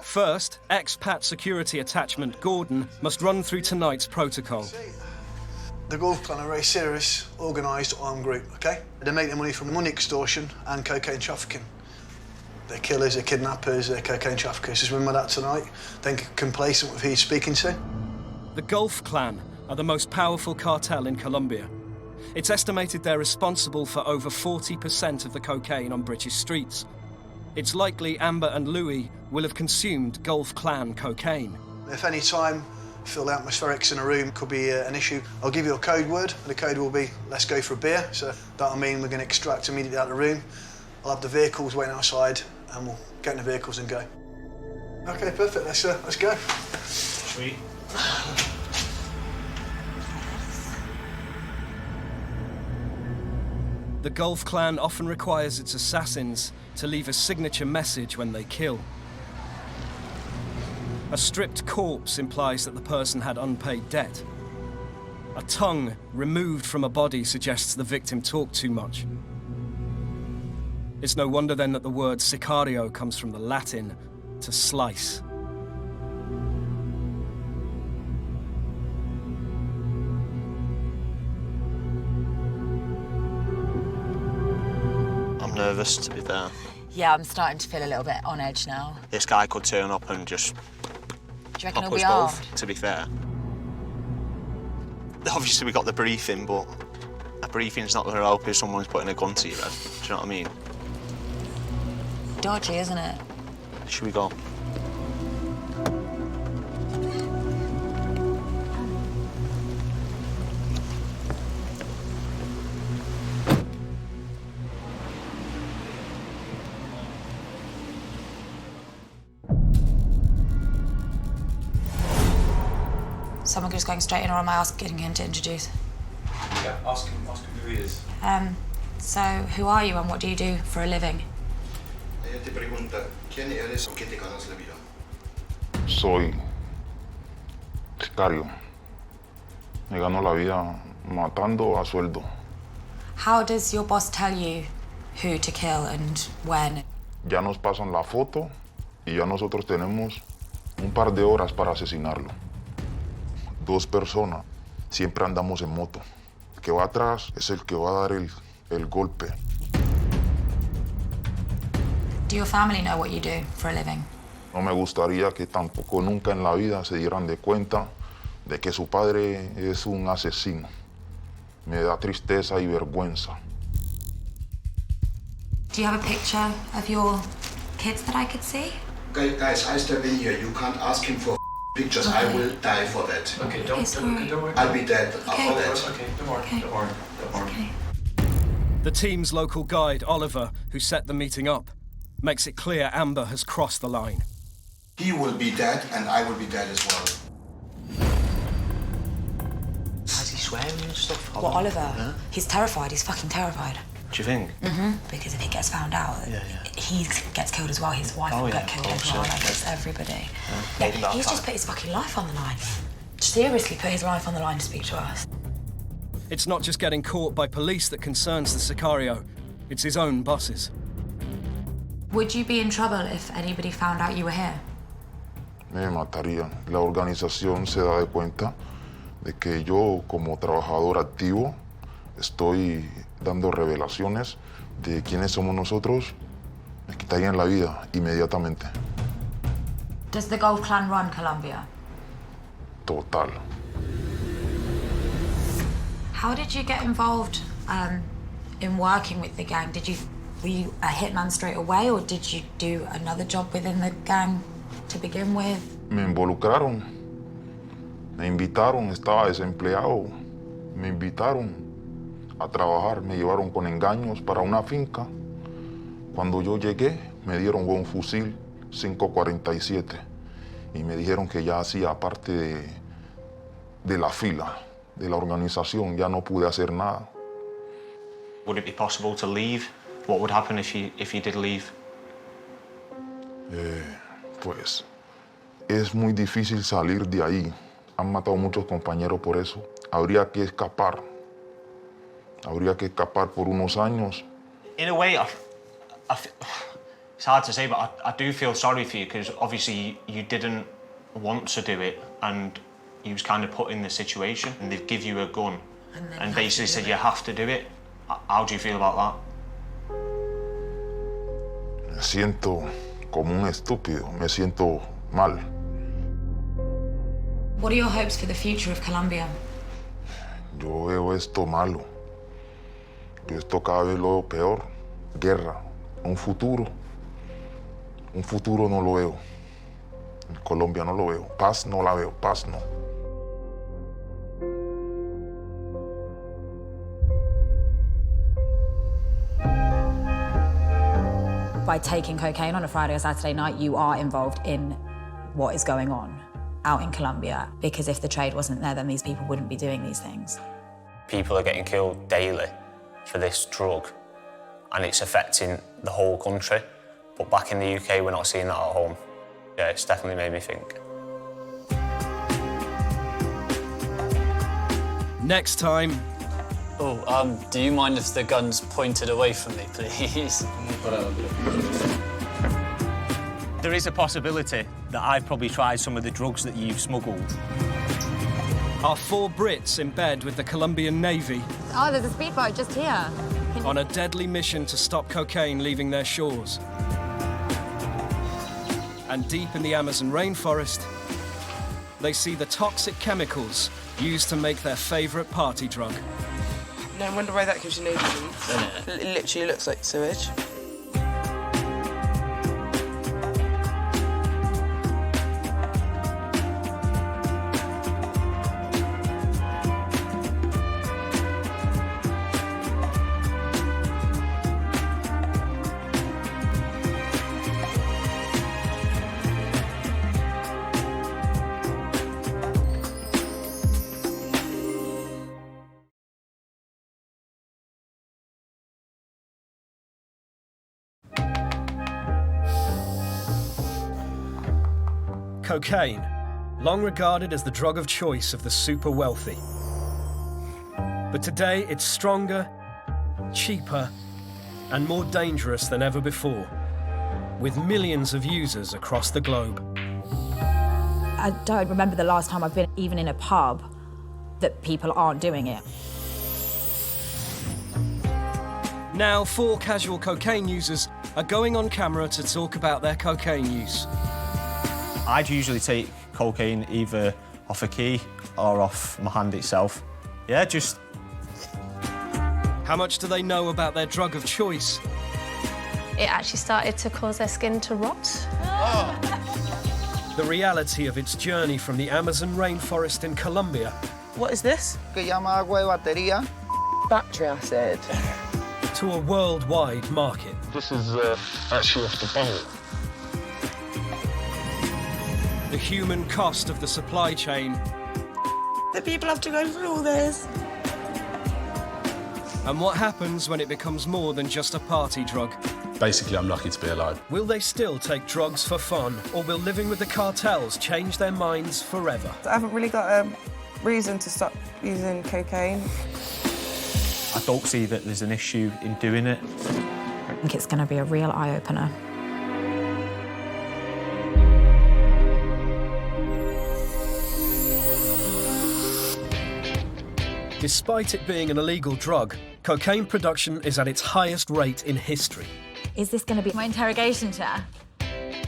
First, expat security attachment Gordon must run through tonight's protocol. The Gulf Clan are a very serious, organised armed group, OK? They make their money from money extortion and cocaine trafficking. They're killers, they're kidnappers, they're cocaine traffickers. Just remember that tonight. Don't get complacent with who you're speaking to. The Gulf Clan are the most powerful cartel in Colombia. It's estimated they're responsible for over 40% of the cocaine on British streets. It's likely Amber and Louis will have consumed Gulf Clan cocaine. If any time you feel the atmospherics in a room could be an issue, I'll give you a code word. The code will be, let's go for a beer. So that'll mean we're going to extract immediately out of the room. I'll have the vehicles waiting outside and we'll get in the vehicles and go. OK, perfect. Let's go. Sweet. The Gulf Clan often requires its assassins to leave a signature message when they kill. A stripped corpse implies that the person had unpaid debt. A tongue removed from a body suggests the victim talked too much. It's no wonder then that the word sicario comes from the Latin to slice. I'm nervous, to be fair. Yeah, I'm starting to feel a little bit on edge now. This guy could turn up and just Do you reckon pop he'll us be both, armed? to be fair. Obviously, we got the briefing, but a briefing's not going to help if someone's putting a gun to your head. Do you know what I mean? Dodgy, isn't it? Should we go? Someone just going straight in, or am I asking him to introduce? Yeah, ask him who he is. So, who are you and what do you do for a living? Ella te pregunta, ¿quién eres o qué te ganas la vida? Soy sicario. Me gano la vida matando a sueldo. How does your boss tell you who to kill and when? Ya nos pasan la foto y ya nosotros tenemos un par de horas para asesinarlo. 2 personas, siempre andamos en moto. El que va atrás es el que va a dar el golpe. Do your family know what you do for a living? No me gustaría que tampoco nunca en la vida se dieran de cuenta de que su padre es un asesino. Me da tristeza y vergüenza. Do you have a picture of your kids that I could see? Okay, guys, I step in here. You can't ask him for pictures. I will die for that. Okay, don't worry. I'll be dead for that. Okay, don't worry. The team's local guide, Oliver, who set the meeting up, makes it clear Amber has crossed the line. He will be dead, and I will be dead as well. Is he swearing and stuff? What, Oliver? Yeah. He's terrified. He's fucking terrified. Do you think? Because if he gets found out, he gets killed as well. His wife will get killed as well. Like, it's everybody. He's just put his fucking life on the line. Seriously put his life on the line to speak to us. It's not just getting caught by police that concerns the Sicario, it's his own bosses. Would you be in trouble if anybody found out you were here? Me matarían. La organización se da de cuenta de que yo, como trabajador activo, estoy dando revelaciones de quiénes somos nosotros. Me quitarían la vida inmediatamente. Does the Gold Clan run Colombia? Total. How did you get involved in working with the gang? Were you a hitman straight away, or did you do another job within the gang to begin with? Me involucraron. Me invitaron, estaba desempleado. Me invitaron a trabajar, me llevaron con engaños para una finca. Cuando yo llegué, me dieron un fusil 5.47 y me dijeron que ya hacía parte de la fila, de la organización, ya no pude hacer nada. Would it be possible to leave? What would happen if you did leave? Pues es muy difícil salir de ahí. Han matado muchos compañeros por eso. Habría que escapar. Habría que escapar por unos años. In a way, it's hard to say, but I do feel sorry for you because obviously you didn't want to do it and you was kind of put in the situation and they've give you a gun and basically said you have to do it. How do you feel about that? Me siento como un estúpido. Me siento mal. What are your hopes for the future of Colombia? Yo veo esto malo. Yo esto cada vez lo veo peor. Guerra. Un futuro. Un futuro no lo veo. En Colombia no lo veo. Paz no la veo. Paz no. By taking cocaine on a Friday or Saturday night, you are involved in what is going on out in Colombia. Because if the trade wasn't there, then these people wouldn't be doing these things. People are getting killed daily for this drug, and it's affecting the whole country. But back in the UK, we're not seeing that at home. Yeah, it's definitely made me think. Next time. Oh, do you mind if the gun's pointed away from me, please? There is a possibility that I've probably tried some of the drugs that you've smuggled. Are 4 Brits in bed with the Colombian Navy Oh, there's a speedboat just here. on a deadly mission to stop cocaine leaving their shores. And deep in the Amazon rainforest, they see the toxic chemicals used to make their favourite party drug. No wonder why that gives you nosebleeds. It literally looks like sewage. Cocaine, long regarded as the drug of choice of the super wealthy. But today it's stronger, cheaper, and more dangerous than ever before, with millions of users across the globe. I don't remember the last time I've been even in a pub that people aren't doing it. Now, 4 casual cocaine users are going on camera to talk about their cocaine use. I'd usually take cocaine either off a key or off my hand itself. Yeah, just... How much do they know about their drug of choice? It actually started to cause their skin to rot. The reality of its journey from the Amazon rainforest in Colombia. What is this? Que llama agua de batería. Battery acid. To a worldwide market. This is actually off the boat. The human cost of the supply chain. The people have to go through all this. And what happens when it becomes more than just a party drug? Basically, I'm lucky to be alive. Will they still take drugs for fun, or will living with the cartels change their minds forever? I haven't really got a reason to stop using cocaine. I don't see that there's an issue in doing it. I think it's going to be a real eye-opener. Despite it being an illegal drug, cocaine production is at its highest rate in history. Is this going to be my interrogation chair?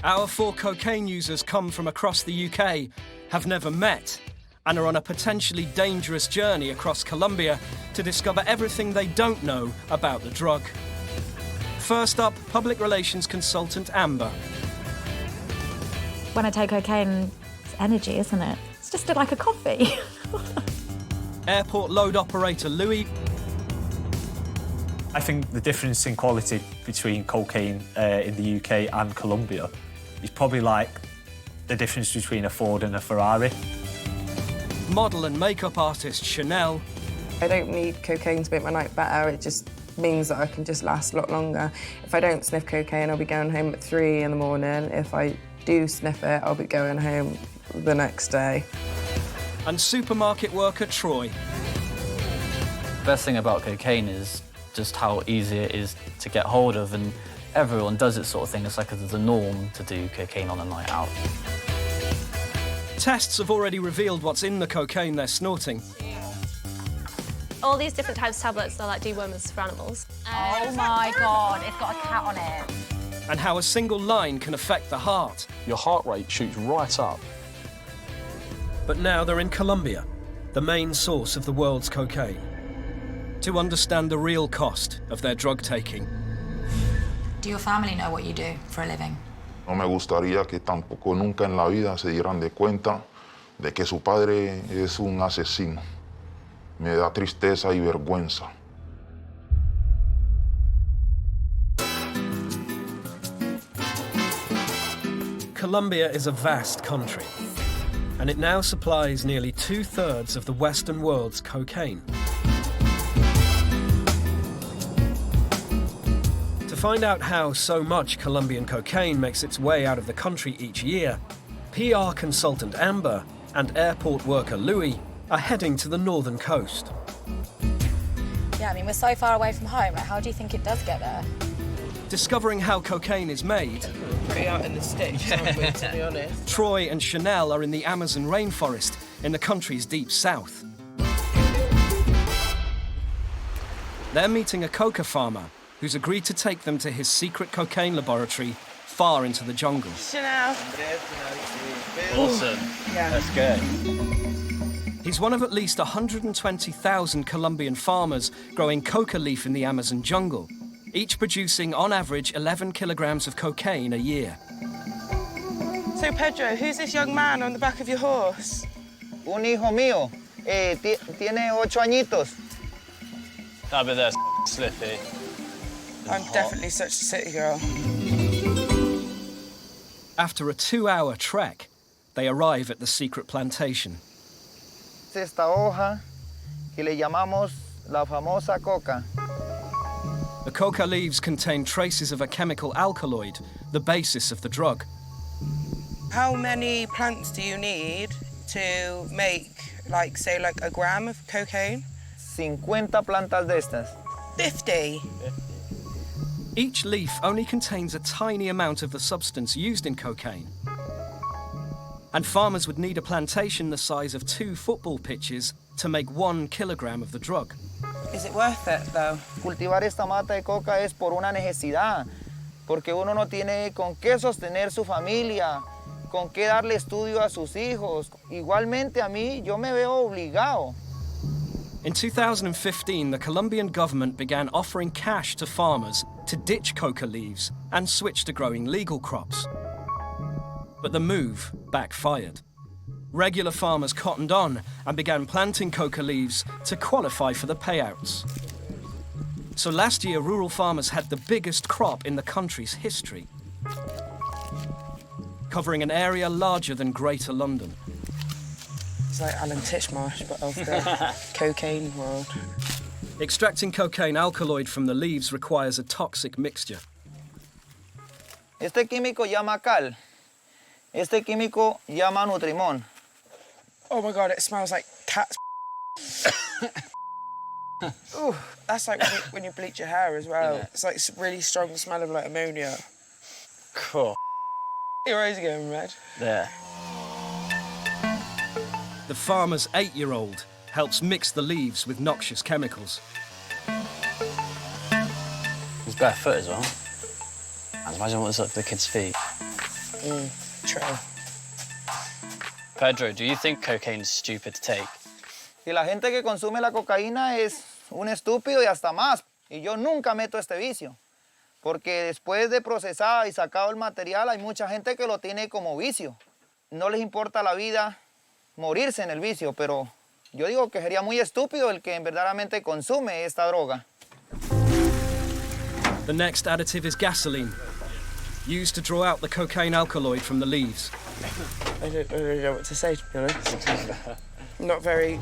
Our 4 cocaine users come from across the UK, have never met, and are on a potentially dangerous journey across Colombia to discover everything they don't know about the drug. First up, public relations consultant Amber. When I take cocaine, it's energy, isn't it? It's just like a coffee. Airport load operator Louis. I think the difference in quality between cocaine in the UK and Colombia is probably like the difference between a Ford and a Ferrari. Model and makeup artist Chanel. I don't need cocaine to make my night better, it just means that I can just last a lot longer. If I don't sniff cocaine, I'll be going home at 3 in the morning. If I do sniff it, I'll be going home the next day. And supermarket worker Troy. The best thing about cocaine is just how easy it is to get hold of, and everyone does it sort of thing. It's like the norm to do cocaine on a night out. Tests have already revealed what's in the cocaine they're snorting. All these different types of tablets are like dewormers for animals. Oh my God, it's got a cat on it. And how a single line can affect the heart. Your heart rate shoots right up. But now they're in Colombia, the main source of the world's cocaine. To understand the real cost of their drug taking. Do your family know what you do for a living? No me gustaría que tampoco nunca en la vida se dieran de cuenta de que su padre es un asesino. Me da tristeza y vergüenza. Colombia is a vast country, and it now supplies nearly 2/3 of the Western world's cocaine. To find out how so much Colombian cocaine makes its way out of the country each year, PR consultant Amber and airport worker Louis are heading to the northern coast. Yeah, I mean, we're so far away from home. How do you think it does get there? Discovering how cocaine is made, Pretty out in the sticks, aren't we, to be honest? Troy and Chanel are in the Amazon rainforest in the country's deep south. They're meeting a coca farmer who's agreed to take them to his secret cocaine laboratory far into the jungle. Chanel. Awesome. Yeah. That's good. He's one of at least 120,000 Colombian farmers growing coca leaf in the Amazon jungle, each producing on average 11 kilograms of cocaine a year. So, Pedro, who's this young man on the back of your horse? Un hijo mío. Tiene 8 añitos. I bet that's slippy. I'm definitely such a city girl. After a 2-hour trek, they arrive at the secret plantation. Esta hoja que le llamamos la famosa coca. The coca leaves contain traces of a chemical alkaloid, the basis of the drug. How many plants do you need to make, like, say, like a gram of cocaine? 50 plantas de estas. 50? Each leaf only contains a tiny amount of the substance used in cocaine. And farmers would need a plantation the size of 2 football pitches to make 1 kilogram of the drug. Is it worth it, though? Cultivar esta mata de coca es por una necesidad, porque uno no tiene con qué sostener su familia, con qué darle estudio a sus hijos. Igualmente a mí, yo me veo obligado. In 2015, the Colombian government began offering cash to farmers to ditch coca leaves and switch to growing legal crops. But the move backfired. Regular farmers cottoned on and began planting coca leaves to qualify for the payouts. So last year, rural farmers had the biggest crop in the country's history, covering an area larger than Greater London. It's like Alan Titchmarsh, but of the cocaine world. Extracting cocaine alkaloid from the leaves requires a toxic mixture. Este químico llama cal. Este químico llama nutrimón. Oh my God, it smells like cat's Ooh, that's like when you bleach your hair as well. Yeah. It's like really strong smell of like ammonia. Cool. Your eyes are going red. Yeah. The farmer's 8-year-old helps mix the leaves with noxious chemicals. He's barefoot as well. I imagine what's up the kid's feet. True. Pedro, do you think cocaine's stupid to take? Y la gente que consume la cocaína es un estúpido y hasta más. Y yo nunca meto este vicio. Porque después de procesado y sacado el material, hay mucha gente que lo tiene como vicio. No les importa la vida, morirse en el vicio, pero yo digo que sería muy estúpido el que verdaderamente consume esta droga. The next additive is gasoline, used to draw out the cocaine alkaloid from the leaves. I don't know what to say, to be honest. Not very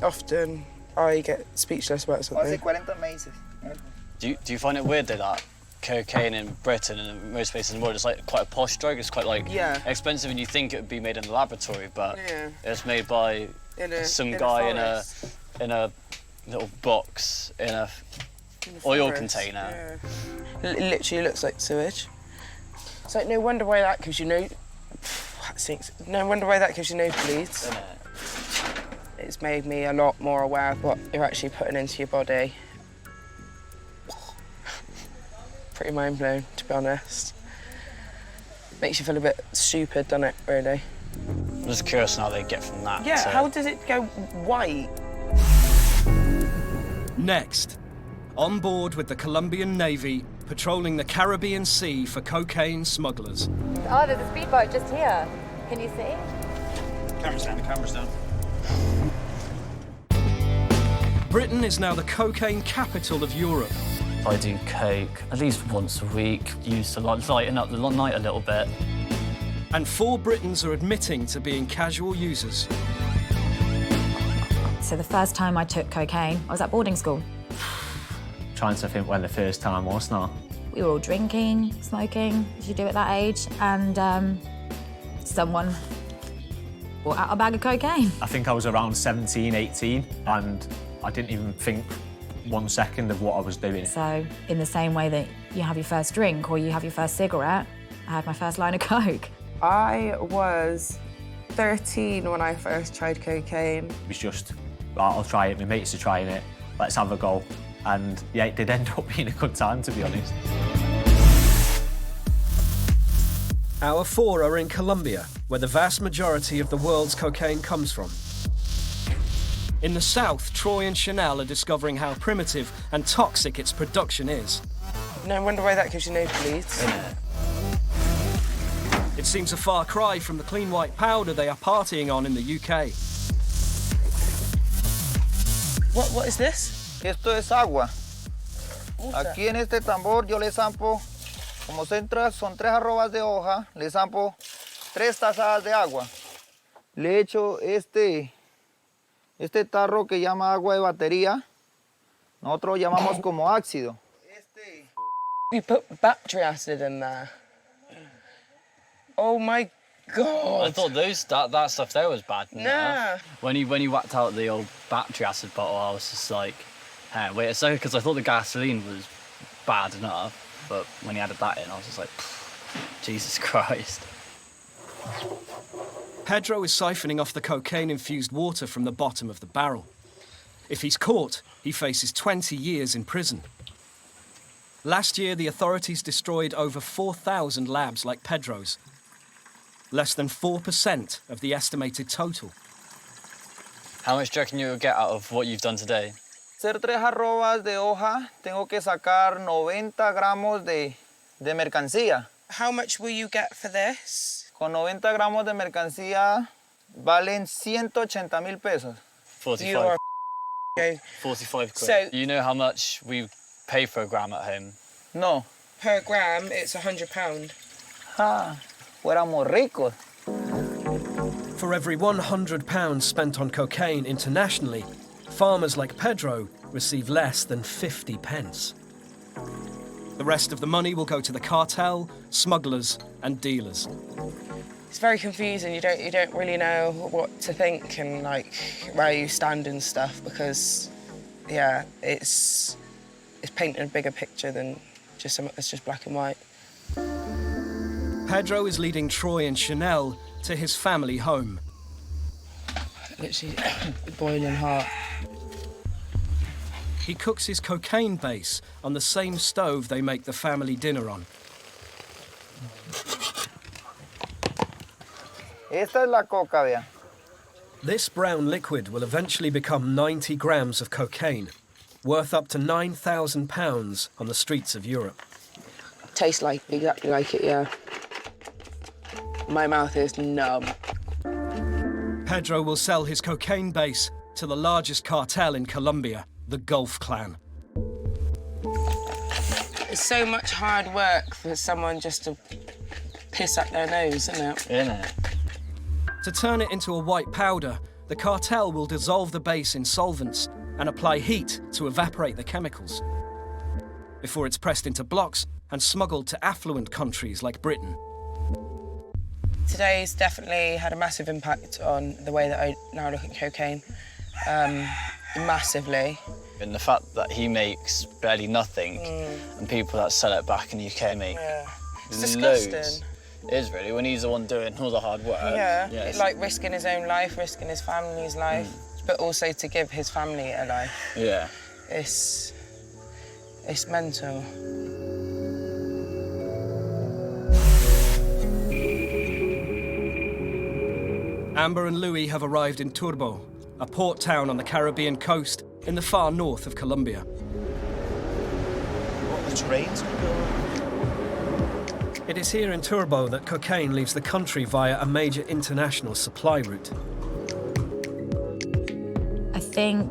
often I get speechless about something. Do you find it weird though that cocaine in Britain and in most places in the world is like quite a posh drug? It's quite like expensive, and you think it would be made in the laboratory, but it's made by some guy in a little box in a oil container. Yeah. It literally looks like sewage. It's like no wonder why that gives you no. No wonder why that gives you nosebleeds. It's made me a lot more aware of what you're actually putting into your body. Pretty mind blown, to be honest. Makes you feel a bit stupid, doesn't it, really? I'm just curious how they get from that. Yeah, how does it go white? Next, on board with the Colombian Navy, patrolling the Caribbean Sea for cocaine smugglers. Oh, there's a speedboat just here. Can you see? Camera's down, the camera's down. Britain is now the cocaine capital of Europe. I do coke at least once a week, used to lighten up the night a little bit. And 4 Britons are admitting to being casual users. So the first time I took cocaine, I was at boarding school. Trying to think when the first time was now. We were all drinking, smoking, as you do at that age, and someone brought out a bag of cocaine. I think I was around 17, 18, and I didn't even think 1 second of what I was doing. So in the same way that you have your first drink or you have your first cigarette, I had my first line of coke. I was 13 when I first tried cocaine. It was just, I'll try it, my mates are trying it, let's have a go. And yeah, it did end up being a good time, to be honest. Our 4 are in Colombia, where the vast majority of the world's cocaine comes from. In the south, Troy and Chanel are discovering how primitive and toxic its production is. No wonder why that gives you nosebleeds. It seems a far cry from the clean white powder they are partying on in the UK. What is this? Esto es agua. Aquí en este tambor yo le zampo, como son 3 arrobas de hoja, le zampo 3 tazadas de agua. Le echo este tarro que llama agua de batería. Nosotros llamamos como ácido. You put battery acid in there. Oh my God. I thought that stuff there was bad. Nah. When you whacked out the old battery acid bottle, I was just like, hey, wait a second, because I thought the gasoline was bad enough, but when he added that in, I was just like, Jesus Christ. Pedro is siphoning off the cocaine-infused water from the bottom of the barrel. If he's caught, he faces 20 years in prison. Last year, the authorities destroyed over 4,000 labs like Pedro's. Less than 4% of the estimated total. How much do you reckon you'll get out of what you've done today? Hacer 3 arrobas de hoja, tengo que sacar 90 gramos de mercancía. How much will you get for this? Con 90 gramos de mercancía valen 180,000 pesos. 45. You are 45 quid. So- you know how much we pay for a gram at home? No. Per gram, it's £100. Ah, fuéramos ricos. For every £100 spent on cocaine internationally, farmers like Pedro receive less than 50 pence. The rest of the money will go to the cartel, smugglers and dealers. It's very confusing. You don't really know what to think and like where you stand and stuff because, yeah, it's painting a bigger picture than just something that's just black and white. Pedro is leading Troy and Chanel to his family home. Literally boiling hot. He cooks his cocaine base on the same stove they make the family dinner on. Esta es la coca, vea. This brown liquid will eventually become 90 grams of cocaine, worth up to £9,000 on the streets of Europe. Tastes like exactly like it, yeah. My mouth is numb. Pedro will sell his cocaine base to the largest cartel in Colombia, the Gulf Clan. It's so much hard work for someone just to piss up their nose, isn't it? Innit? To turn it into a white powder, the cartel will dissolve the base in solvents and apply heat to evaporate the chemicals, before it's pressed into blocks and smuggled to affluent countries like Britain. Today's definitely had a massive impact on the way that I now look at cocaine. Massively. And the fact that he makes barely nothing and people that sell it back in the UK make It's loads. disgusting. It is really, when he's the one doing all the hard work. Yeah, like risking his own life, risking his family's life, but also to give his family a life. Yeah. It's mental. Amber and Louis have arrived in Turbo, a port town on the Caribbean coast in the far north of Colombia. What, the trains? It is here in Turbo that cocaine leaves the country via a major international supply route. I think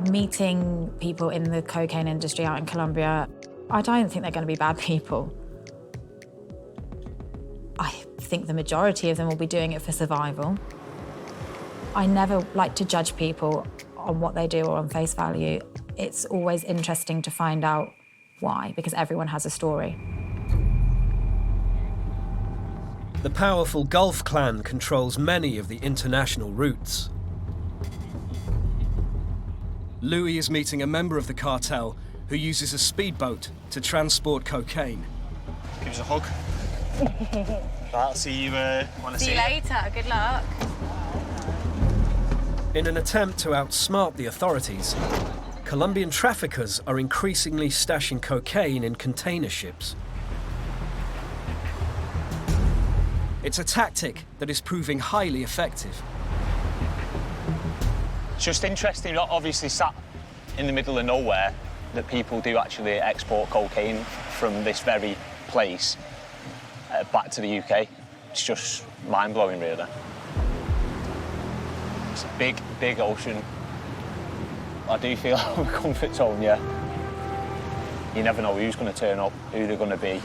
meeting people in the cocaine industry out in Colombia, I don't think they're going to be bad people. I think the majority of them will be doing it for survival. I never like to judge people on what they do or on face value. It's always interesting to find out why, because everyone has a story. The powerful Gulf Clan controls many of the international routes. Louis is meeting a member of the cartel who uses a speedboat to transport cocaine. Give us a hug. I'll see you when I see you. later. Good luck. In an attempt to outsmart the authorities, Colombian traffickers are increasingly stashing cocaine in container ships. It's a tactic that is proving highly effective. It's just interesting, obviously sat in the middle of nowhere, that people do actually export cocaine from this very place back to the UK. It's just mind-blowing, really. It's a big, big ocean. I do feel a comfort zone, yeah. You never know who's going to turn up, who they're going to be.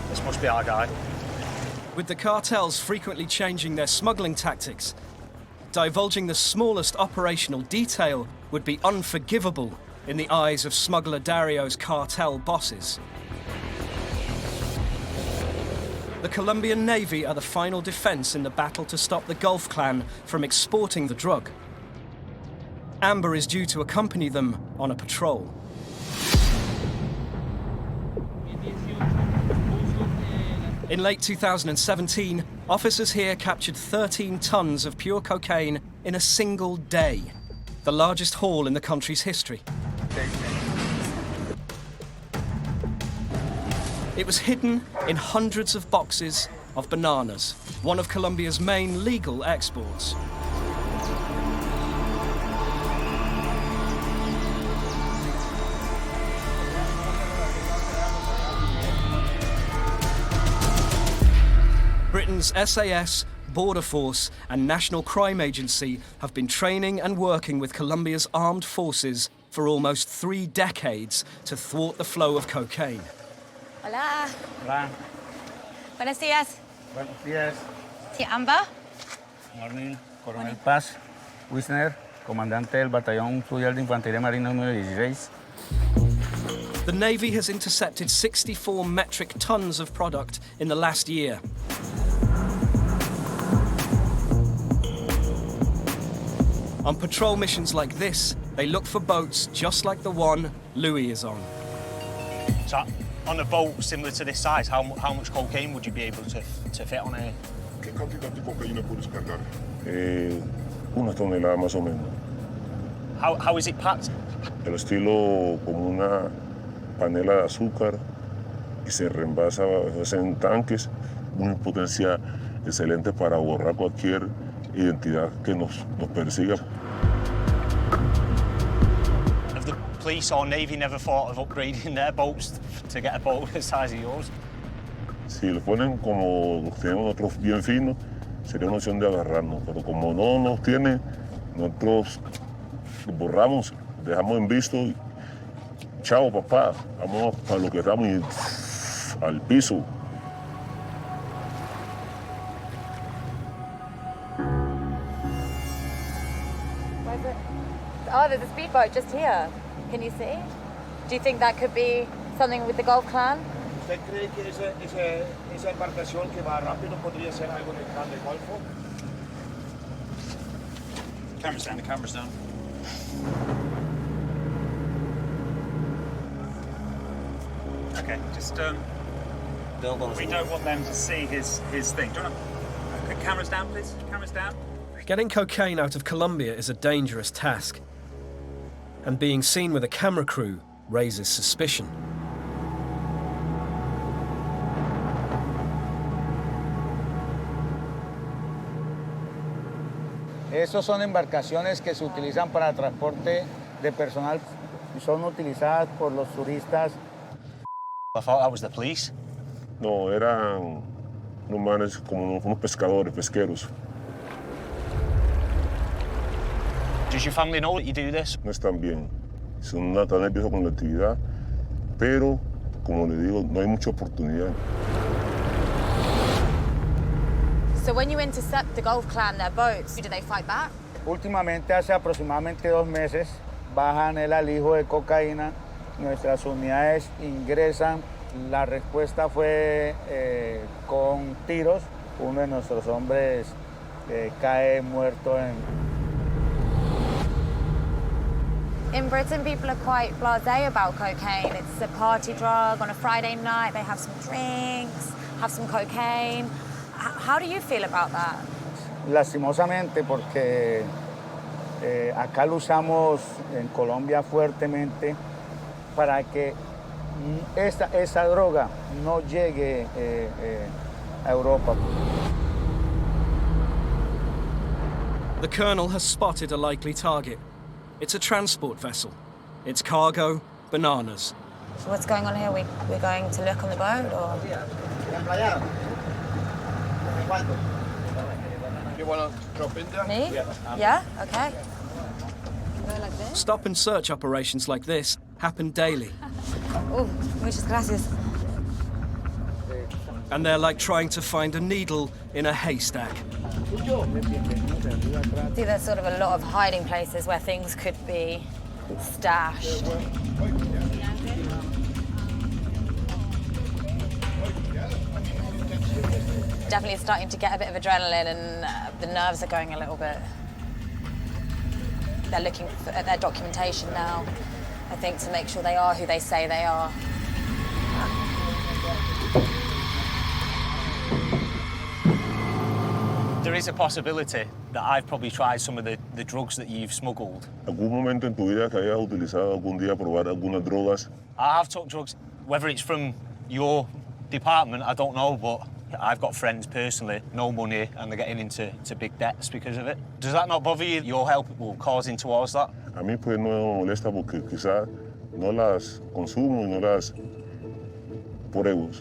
This must be our guy. With the cartels frequently changing their smuggling tactics, divulging the smallest operational detail would be unforgivable in the eyes of smuggler Dario's cartel bosses. The Colombian Navy are the final defense in the battle to stop the Gulf Clan from exporting the drug. Amber is due to accompany them on a patrol. In late 2017, officers here captured 13 tons of pure cocaine in a single day, the largest haul in the country's history. It was hidden in hundreds of boxes of bananas, one of Colombia's main legal exports. Britain's SAS, Border Force and National Crime Agency have been training and working with Colombia's armed forces for almost 3 decades to thwart the flow of cocaine. Hola. Hola. Buenos días. Buenos días. Sí, Amber? Morning. Coronel Paz Wisner, comandante del Batallón Fluvial de Infantería Marina número 16. The Navy has intercepted 64 metric tons of product in the last year. On patrol missions like this, they look for boats just like the one Louis is on. So, on a boat similar to this size, how much cocaine would you be able to fit on a... ¿Qué cantidad de cocaína puedes cargar? Una tonelada más o menos. How is it packed? El estilo como una panela de azúcar y se reembasa en tanques, una potencia excelente para borrar cualquier identidad que nos persiga. Have the police or Navy never thought of upgrading their boats to get a boat the size of yours? Si lo ponen como los tenemos nosotros bien finos, sería una opción de agarrarnos, pero como no nos tiene, nosotros los borramos, dejamos en visto, y, chao papá, vamos para lo que estamos y al piso. Oh, there's a speedboat just here. Can you see? Do you think that could be something with the Gulf clan? ¿Usted cree que esa embarcación que va rápido podría ser algo del clan del Golfo? Camera's down, the camera's down. Okay, just we don't want them to see his thing. Do you want to... Cameras down, please. Cameras down. Getting cocaine out of Colombia is a dangerous task, and being seen with a camera crew raises suspicion. Esas son embarcaciones que se utilizan para transporte de personal y son utilizadas por los turistas. I thought that was the police. No, eran unos manes como unos pescadores, pesqueros. Does your family know that you do this? No están bien. Son tan nerviosos con la actividad, pero, como le digo, no hay mucha oportunidad. So when you intercept the Gulf clan, their boats, do they fight back? Últimamente, hace aproximadamente 2 meses, bajan el alijo de cocaína, nuestras unidades ingresan. La respuesta fue con tiros. Uno de nuestros hombres cae muerto en... In Britain, people are quite blasé about cocaine. It's a party drug. On a Friday night, they have some drinks, have some cocaine. How do you feel about that? Lastimosamente, porque acá lo usamos en Colombia fuertemente para que esa droga no llegue a Europa. The colonel has spotted a likely target. It's a transport vessel. Its cargo, bananas. So what's going on here? We're going to look on the boat, or? You want to drop in there? Me? Yeah? Okay. Stop and search operations like this happen daily. Oh, muchas gracias. And they're like trying to find a needle in a haystack. I think there's sort of a lot of hiding places where things could be stashed. Definitely starting to get a bit of adrenaline and the nerves are going a little bit. They're looking at their documentation now, I think, to make sure they are who they say they are. There is a possibility that I've probably tried some of the drugs that you've smuggled. ¿Algún momento en tu vida que hayas utilizado algún día probar algunas drogas? I have took drugs, whether it's from your department, I don't know, but I've got friends personally, no money, and they're getting into big debts because of it. Does that not bother you, your help causing towards that? A mí pues no me molesta porque quizás no las consumo y no las pruebo.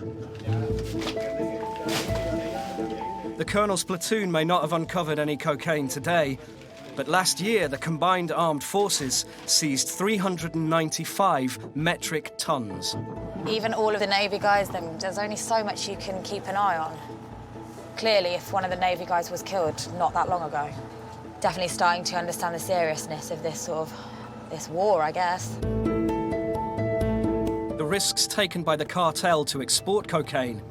The Colonel's platoon may not have uncovered any cocaine today, but last year the combined armed forces seized 395 metric tons. Even all of the Navy guys, there's only so much you can keep an eye on. Clearly, if one of the Navy guys was killed not that long ago, definitely starting to understand the seriousness of this war, I guess. The risks taken by the cartel to export cocaine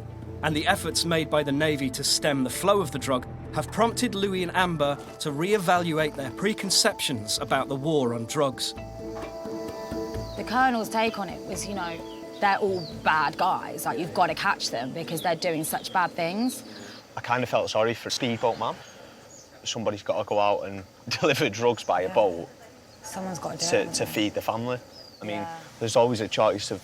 and the efforts made by the Navy to stem the flow of the drug have prompted Louis and Amber to re-evaluate their preconceptions about the war on drugs. The Colonel's take on it was, they're all bad guys. Like, you've got to catch them because they're doing such bad things. I kind of felt sorry for Speedboat Man. Somebody's got to go out and deliver drugs by a boat. Someone's got to do it. To feed the family. I mean, there's always a choice of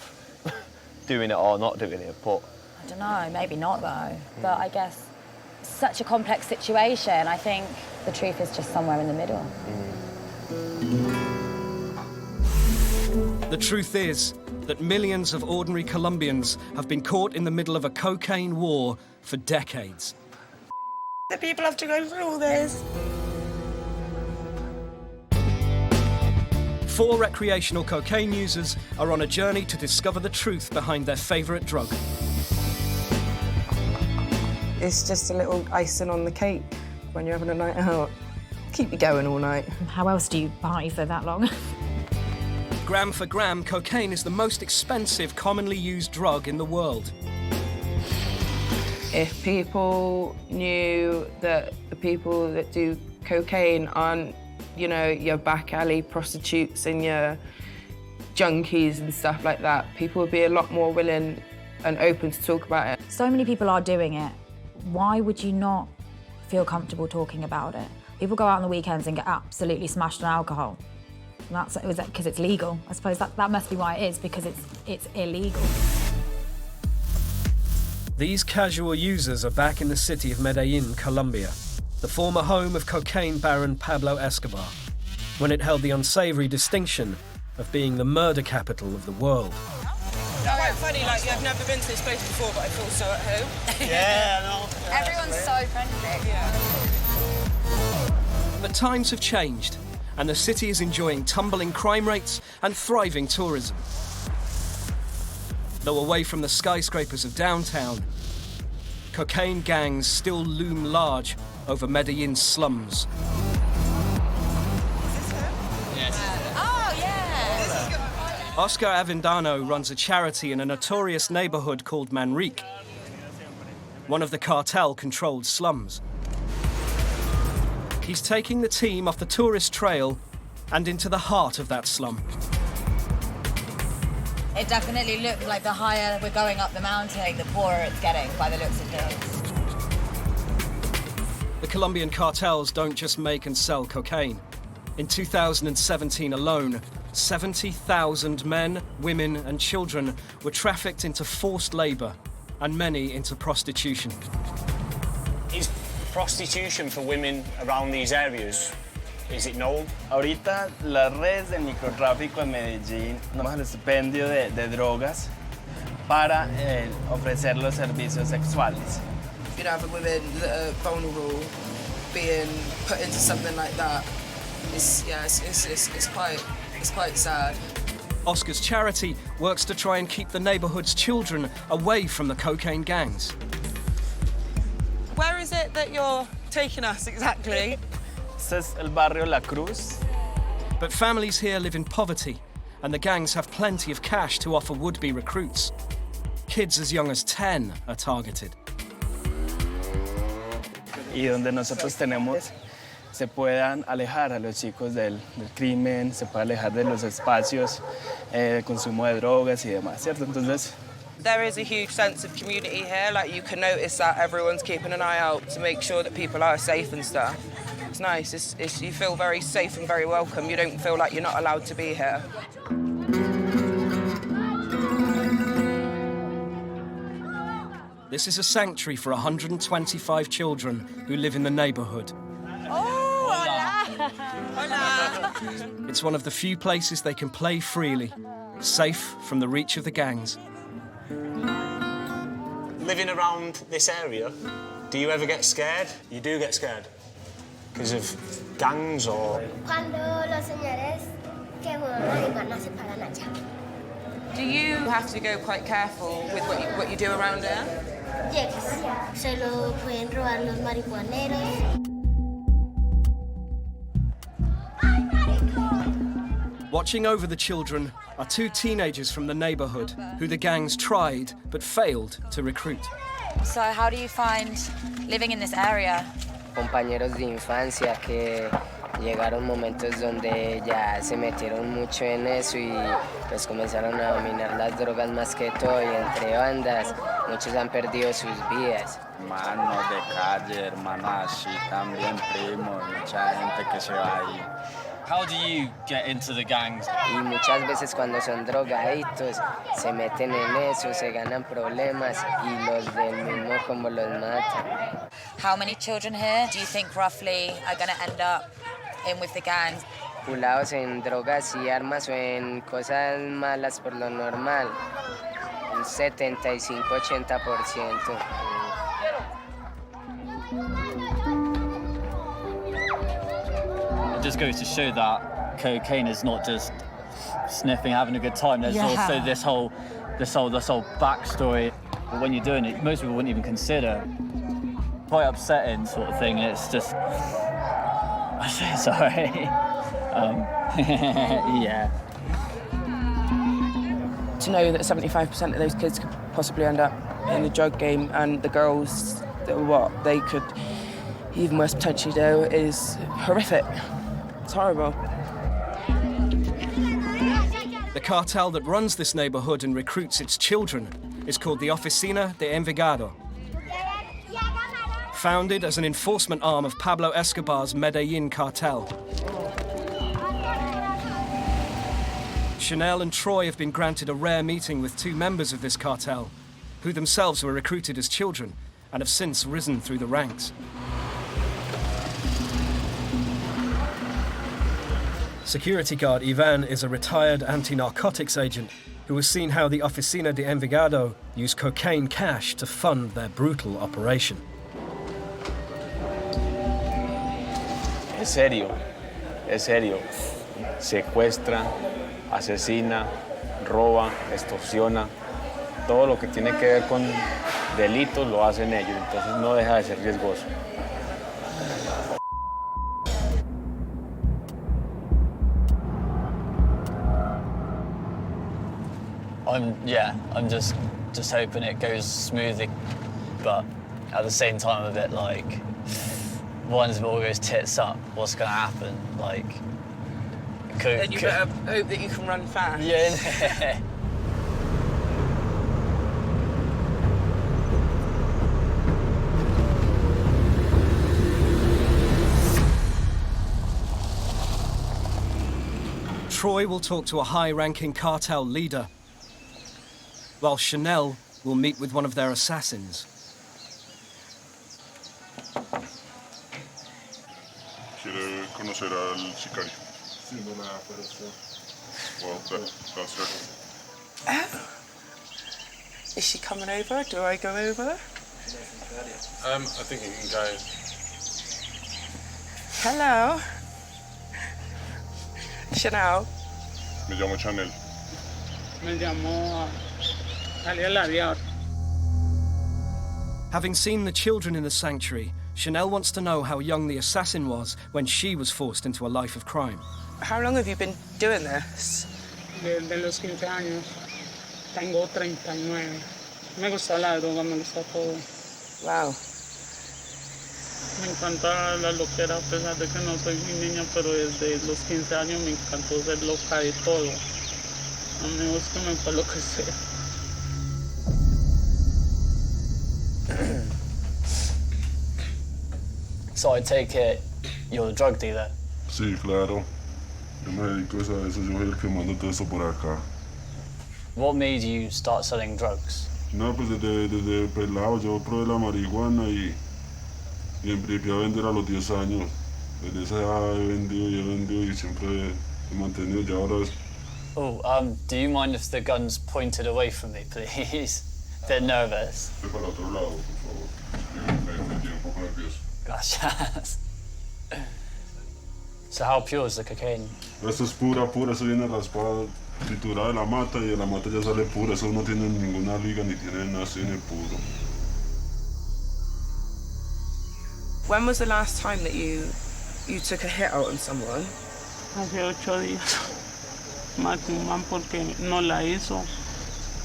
doing it or not doing it, but... I don't know, maybe not though. But I guess such a complex situation, I think the truth is just somewhere in the middle. The truth is that millions of ordinary Colombians have been caught in the middle of a cocaine war for decades. The people have to go through all this. 4 recreational cocaine users are on a journey to discover the truth behind their favourite drug. It's just a little icing on the cake when you're having a night out. Keep you going all night. How else do you buy for that long? Gram for gram, cocaine is the most expensive commonly used drug in the world. If people knew that the people that do cocaine aren't, your back alley prostitutes and your junkies and stuff like that, people would be a lot more willing and open to talk about it. So many people are doing it. Why would you not feel comfortable talking about it? People go out on the weekends and get absolutely smashed on alcohol. And is that because it's legal? I suppose that must be why it is, because it's illegal. These casual users are back in the city of Medellin, Colombia, the former home of cocaine baron Pablo Escobar, when it held the unsavory distinction of being the murder capital of the world. It's quite funny, I've never been to this place before, but I feel so at home. Yeah, I know. Everyone's so friendly. Yeah. But times have changed, and the city is enjoying tumbling crime rates and thriving tourism. Though away from the skyscrapers of downtown, cocaine gangs still loom large over Medellin's slums. Oh, yeah! Oscar Avendano runs a charity in a notorious neighborhood called Manrique, one of the cartel-controlled slums. He's taking the team off the tourist trail and into the heart of that slum. It definitely looks like the higher we're going up the mountain, the poorer it's getting by the looks of things. The Colombian cartels don't just make and sell cocaine. In 2017 alone, 70,000 men, women and children were trafficked into forced labour and many into prostitution. Is prostitution for women around these areas, is it known? Ahorita las redes de microtráfico en Medellín nomás el expendio de drogas para ofrecer los servicios sexuales. Having women that are vulnerable being put into something like that it's quite sad. Oscar's charity works to try and keep the neighbourhood's children away from the cocaine gangs. Where is it that you're taking us exactly? Este es el barrio La Cruz. But families here live in poverty, and the gangs have plenty of cash to offer would-be recruits. Kids as young as 10 are targeted. Y donde nosotros tenemos se puedan alejar a los chicos del crimen, se puedan alejar de los espacios de consumo de drogas y demás, ¿cierto? Entonces, there is a huge sense of community here. Like, you can notice that everyone's keeping an eye out to make sure that people are safe and stuff. It's nice. You feel very safe and very welcome. You don't feel like you're not allowed to be here. This is a sanctuary for 125 children who live in the neighbourhood. Oh, hola! Hola! It's one of the few places they can play freely, safe from the reach of the gangs. Living around this area, do you ever get scared? You do get scared? Because of gangs or... Cuando los señores que juegan marihuana no se paran allá. Do you have to go quite careful with what you do around here? Yes. Se lo pueden robar los marihuaneros. Watching over the children are two teenagers from the neighbourhood who the gangs tried but failed to recruit. So how do you find living in this area? Compañeros de infancia que llegaron momentos donde ya se metieron mucho en eso y pues comenzaron a dominar las drogas más que todo y entre bandas muchos han perdido sus vidas. Hermanos de calle, hermanas así también, primos, mucha gente que se va ahí. How do you get into the gangs? Y muchas veces cuando son drogadictos se meten en eso, se ganan problemas y los del mismo como los matan. How many children here do you think roughly are going to end up in with the gangs? Pulados en drogas y armas o en cosas malas por lo normal, un 75-80%. It just goes to show that cocaine is not just sniffing, having a good time. There's also this whole backstory. When you're doing it, most people wouldn't even consider. Quite upsetting sort of thing. It's just, sorry. Yeah. To know that 75% of those kids could possibly end up in the drug game, and the girls, what they could even worse potentially do, is horrific. It's horrible. The cartel that runs this neighbourhood and recruits its children is called the Oficina de Envigado. Founded as an enforcement arm of Pablo Escobar's Medellin cartel. Chanel and Troy have been granted a rare meeting with two members of this cartel, who themselves were recruited as children and have since risen through the ranks. Security guard Ivan is a retired anti-narcotics agent who has seen how the Oficina de Envigado use cocaine cash to fund their brutal operation. es serio. Secuestra, asesina, roba, extorsiona. Todo lo que tiene que ver con delitos lo hacen ellos, entonces no deja de ser riesgoso. I'm just hoping it goes smoothly, but at the same time a bit like, once it all goes tits up, what's going to happen? Like, then you better hope that you can run fast. Yeah. Troy will talk to a high-ranking cartel leader, while Chanel will meet with one of their assassins. ¿Quiere conocer al sicario? Sí, no me acuerdo. Well, that's right. Is she coming over? Do I go over? I think you can go. Hello. Chanel. Me llamo Chanel. Me llamo Ariel. Having seen the children in the sanctuary, Chanel wants to know how young the assassin was when she was forced into a life of crime. How long have you been doing this? Desde los 15 años. Tengo 39. Me gusta la droga, me gusta todo. Wow. Me encanta la loquera, a pesar de que no soy muy niña, pero desde los 15 años me encantó ser loca de todo. A mí búsqueme para lo que sea. So I take it you're a drug dealer? Sí, claro. Yo me dedico a eso, yo soy el que mando todo eso por acá. What made you start selling drugs? No, pues desde pelado yo probé la marihuana y empecé a vender a los 10 años. Desde esa edad he vendido y siempre he mantenido. Ya ahora es... Oh, do you mind if the gun's pointed away from me, please? Bit nervous. Para otro lado, por favor. Me tiene un poco nervioso. Gracias. So how pure is the cocaine? Esto es pura, eso viene raspado, triturado de la mata y de la mata ya sale pura. Eso no tiene ninguna liga ni tiene nada, tiene puro. When was the last time that you took a hit out on someone? Hace 8 días. Maté un man porque no la hizo.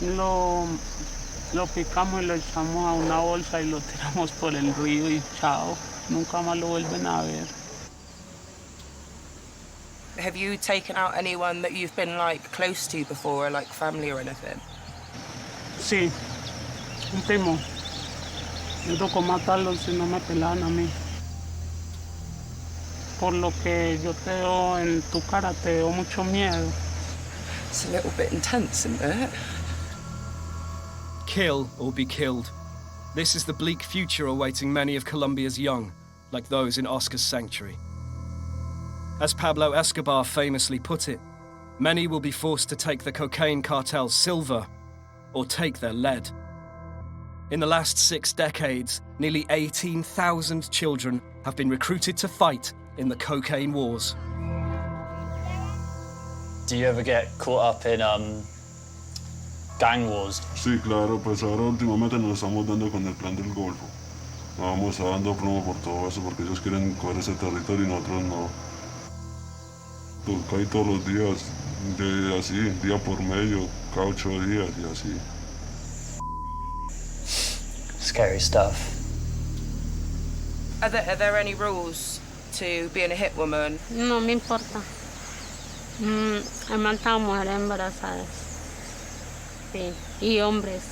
Lo picamos y lo echamos a una bolsa y lo tiramos por el río y chao. Nunca más lo vuelven a ver. Have you taken out anyone that you've been like close to before, or like family or anything? Sí, un primo. Me tocó matarlo si no me pelaban a mí. Por lo que yo te veo en tu cara, te veo mucho miedo. It's a little bit intense, isn't it? Kill or be killed. This is the bleak future awaiting many of Colombia's young, like those in Oscar's sanctuary. As Pablo Escobar famously put it, many will be forced to take the cocaine cartel's silver or take their lead. In the last 6 decades, nearly 18,000 children have been recruited to fight in the cocaine wars. Do you ever get caught up in gang wars? Sí, claro, pues ahora últimamente nos estamos dando con el plan del Golfo. Nos vamos dando plomo por todo eso porque ellos quieren coger ese territorio y nosotros no. Cae todos los días, así, día por medio, cada 8 días y así. Scary stuff. Are there any rules to being a hit woman? No me importa. He matado mujeres embarazadas. Sí, y hombres.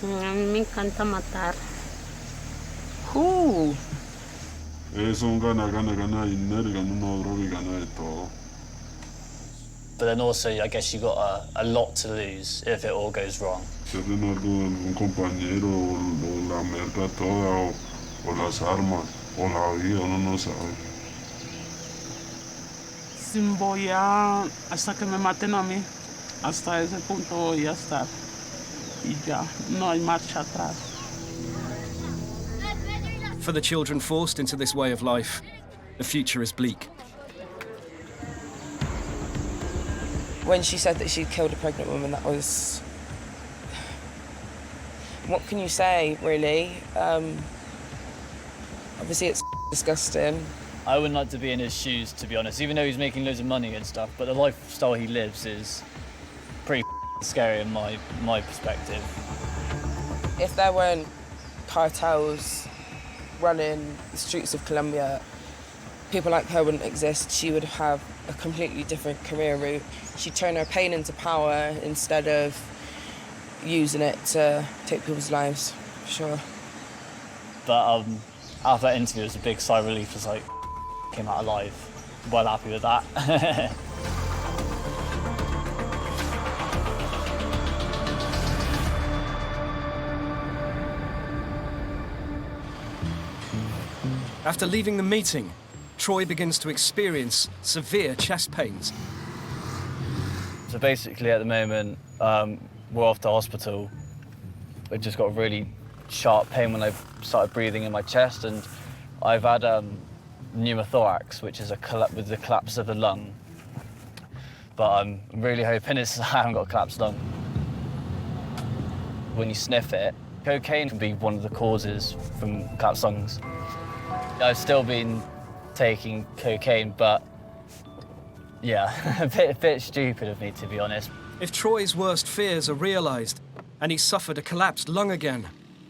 A mí me encanta matar. Es un gana dinero y gana una droga y gana de todo. But then also, I guess you got a lot to lose if it all goes wrong. Pierden algo, un compañero, o la merda toda, o las armas, o la vida, uno no sabe. Voy hasta que me maten a mí. Hasta ese punto voy a estar. Y ya, no hay marcha atrás. For the children forced into this way of life, the future is bleak. When she said that she'd killed a pregnant woman, that was... What can you say, really? Obviously, it's disgusting. I wouldn't like to be in his shoes, to be honest, even though he's making loads of money and stuff, but the lifestyle he lives is pretty scary in my perspective. If there weren't cartels running the streets of Colombia, people like her wouldn't exist. She would have a completely different career route. She'd turn her pain into power instead of using it to take people's lives, for sure. But after that interview, it was a big sigh of relief. It was like, came out alive. Well happy with that. After leaving the meeting, Troy begins to experience severe chest pains. So basically, at the moment, we're off to hospital. I just got really sharp pain when I started breathing in my chest, and I've had pneumothorax, which is with the collapse of the lung. But I'm really hoping I haven't got a collapsed lung. When you sniff it, cocaine can be one of the causes from collapsed lungs. I've still been taking cocaine, but yeah, a bit stupid of me, to be honest. If Troy's worst fears are realised and he's suffered a collapsed lung again,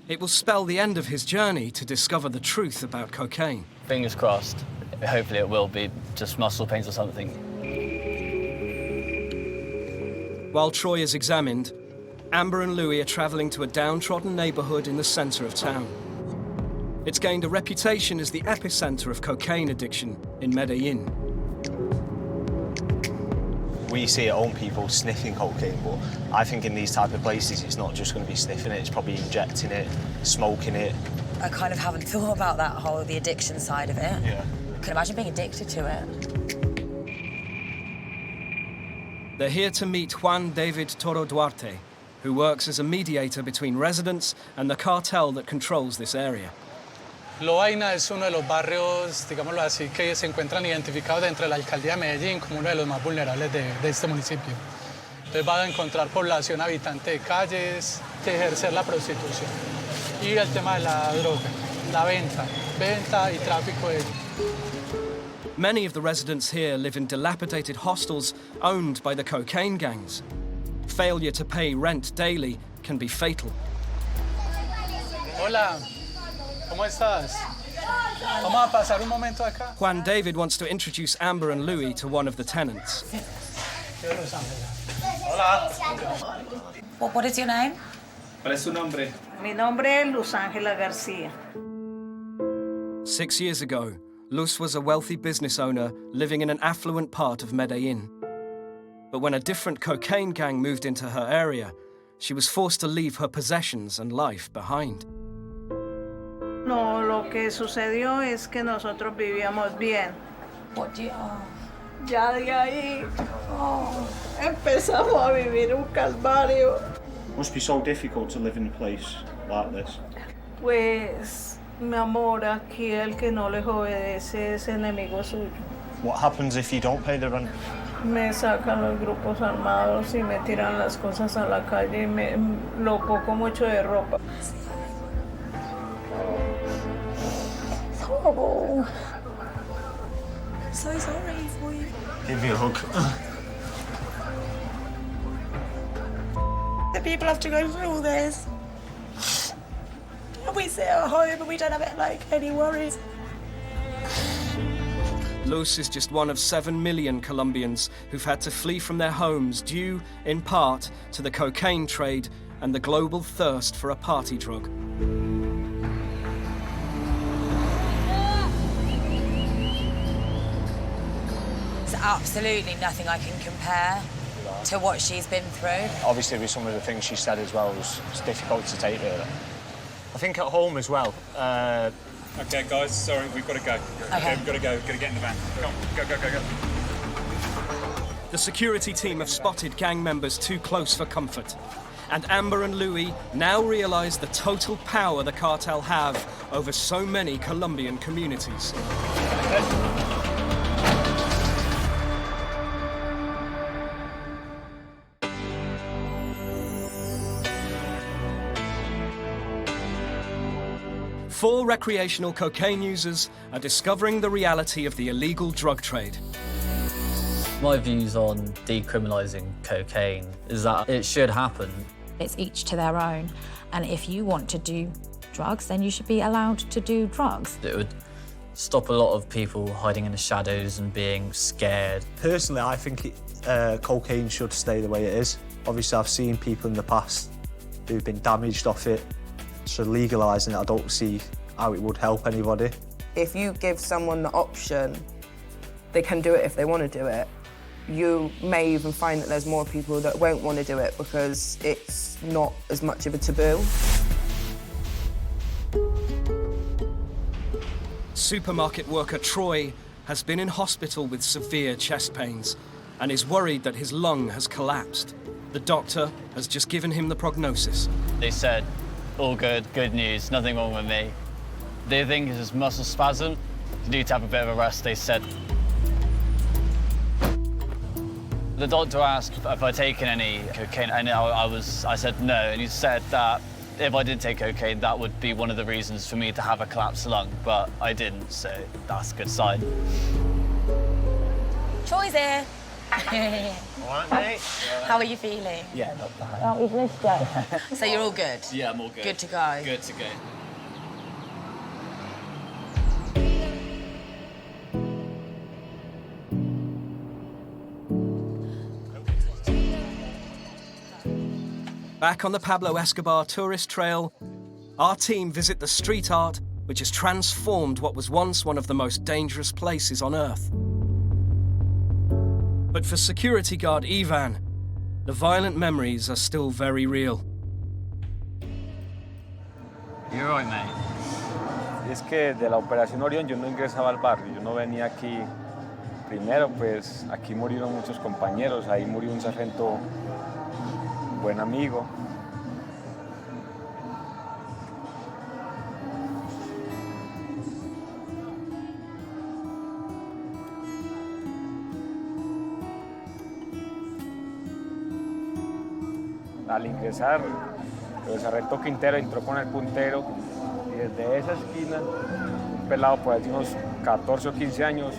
It will spell the end of his journey to discover the truth about cocaine. Fingers crossed. Hopefully it will be just muscle pains or something. While Troy is examined, Amber and Louis are travelling to a downtrodden neighbourhood in the centre of town. It's gained a reputation as the epicentre of cocaine addiction in Medellin. We see at home people sniffing cocaine, but I think in these type of places it's not just going to be sniffing it, it's probably injecting it, smoking it. I kind of haven't thought about that whole, the addiction side of it. Yeah. I can imagine being addicted to it. They're here to meet Juan David Toro Duarte, who works as a mediator between residents and the cartel that controls this area. Loaina es uno de los barrios, digámoslo así, que se encuentran identificados dentro de la alcaldía de Medellín como uno de los más vulnerables de este municipio. Entonces va a encontrar población habitante de calles, que ejercer la prostitución. Y el tema de la droga, la venta y tráfico de... Many of the residents here live in dilapidated hostels owned by the cocaine gangs. Failure to pay rent daily can be fatal. Hola, ¿cómo estás? Vamos a pasar un momento acá. Juan David wants to introduce Amber and Louis to one of the tenants. Hola. What is your name? ¿Cuál es su nombre? Mi nombre es Luz Ángela García. 6 years ago, Luz was a wealthy business owner living in an affluent part of Medellin. But when a different cocaine gang moved into her area, she was forced to leave her possessions and life behind. No, lo que sucedió es que nosotros vivíamos bien. Ya de ahí empezamos a vivir un calvario. Must be so difficult to live in a place like this. Pues, mi amor, aquí el que no les obedece es enemigo suyo. What happens if you don't pay the rent? Me sacan los grupos armados y me tiran las cosas a la calle y lo poco mucho de ropa. It's horrible. So sorry for you. Give me a hug. The people have to go through all this. And we sit at home and we don't have any worries. Luz is just one of 7 million Colombians who've had to flee from their homes due, in part, to the cocaine trade and the global thirst for a party drug. It's absolutely nothing I can compare to what she's been through. Obviously, with some of the things she said as well, it's difficult to take really. I think at home as well. Okay, guys, sorry, we've got to go. Okay, we've got to go. Got to get in the van. Come on, go. The security team have spotted gang members too close for comfort. And Amber and Louis now realise the total power the cartel have over so many Colombian communities. Four recreational cocaine users are discovering the reality of the illegal drug trade. My views on decriminalising cocaine is that it should happen. It's each to their own. And if you want to do drugs, then you should be allowed to do drugs. It would stop a lot of people hiding in the shadows and being scared. Personally, I think cocaine should stay the way it is. Obviously, I've seen people in the past who've been damaged off it. So legalising it, I don't see how it would help anybody. If you give someone the option, they can do it if they want to do it. You may even find that there's more people that won't want to do it because it's not as much of a taboo. Supermarket worker Troy has been in hospital with severe chest pains and is worried that his lung has collapsed. The doctor has just given him the prognosis. They said, all good, good news, nothing wrong with me. They think it's just muscle spasm. You need to have a bit of a rest, they said. The doctor asked if I'd taken any cocaine, and I said no, and he said that if I did take cocaine, that would be one of the reasons for me to have a collapsed lung, but I didn't, so that's a good sign. Troy's here. All right, mate. How are you feeling? Yeah, not bad. Oh, we've missed you. So you're all good? Yeah, I'm all good. Good to go? Good to go. Back on the Pablo Escobar tourist trail, our team visit the street art which has transformed what was once one of the most dangerous places on Earth. But for security guard Ivan, the violent memories are still very real. You're right, mate. Es que de la Operación Orión yo no ingresaba al barrio, yo no venía aquí. Primero, pues aquí murieron muchos compañeros, ahí murió un sargento, buen amigo. Al ingresar, el sargento Quintero entró con el puntero y desde esa esquina, un pelado por allí unos 14 o 15 años,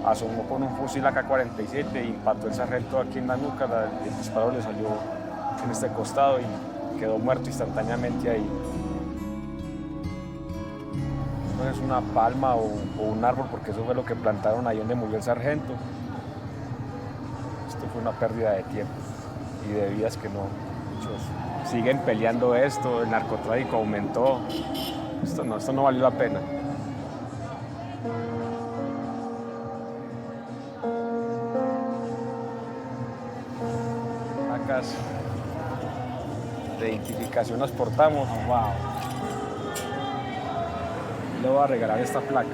asomó con un fusil AK-47 e impactó el sargento aquí en la nuca, el disparo le salió en este costado y quedó muerto instantáneamente ahí. No es una palma o un árbol porque eso fue lo que plantaron ahí donde murió el sargento. Esto fue una pérdida de tiempo y de vidas que no. Muchos siguen peleando esto, el narcotráfico aumentó. Esto no valió la pena. Placas de identificación nos portamos. Wow. Le voy a regalar esta placa.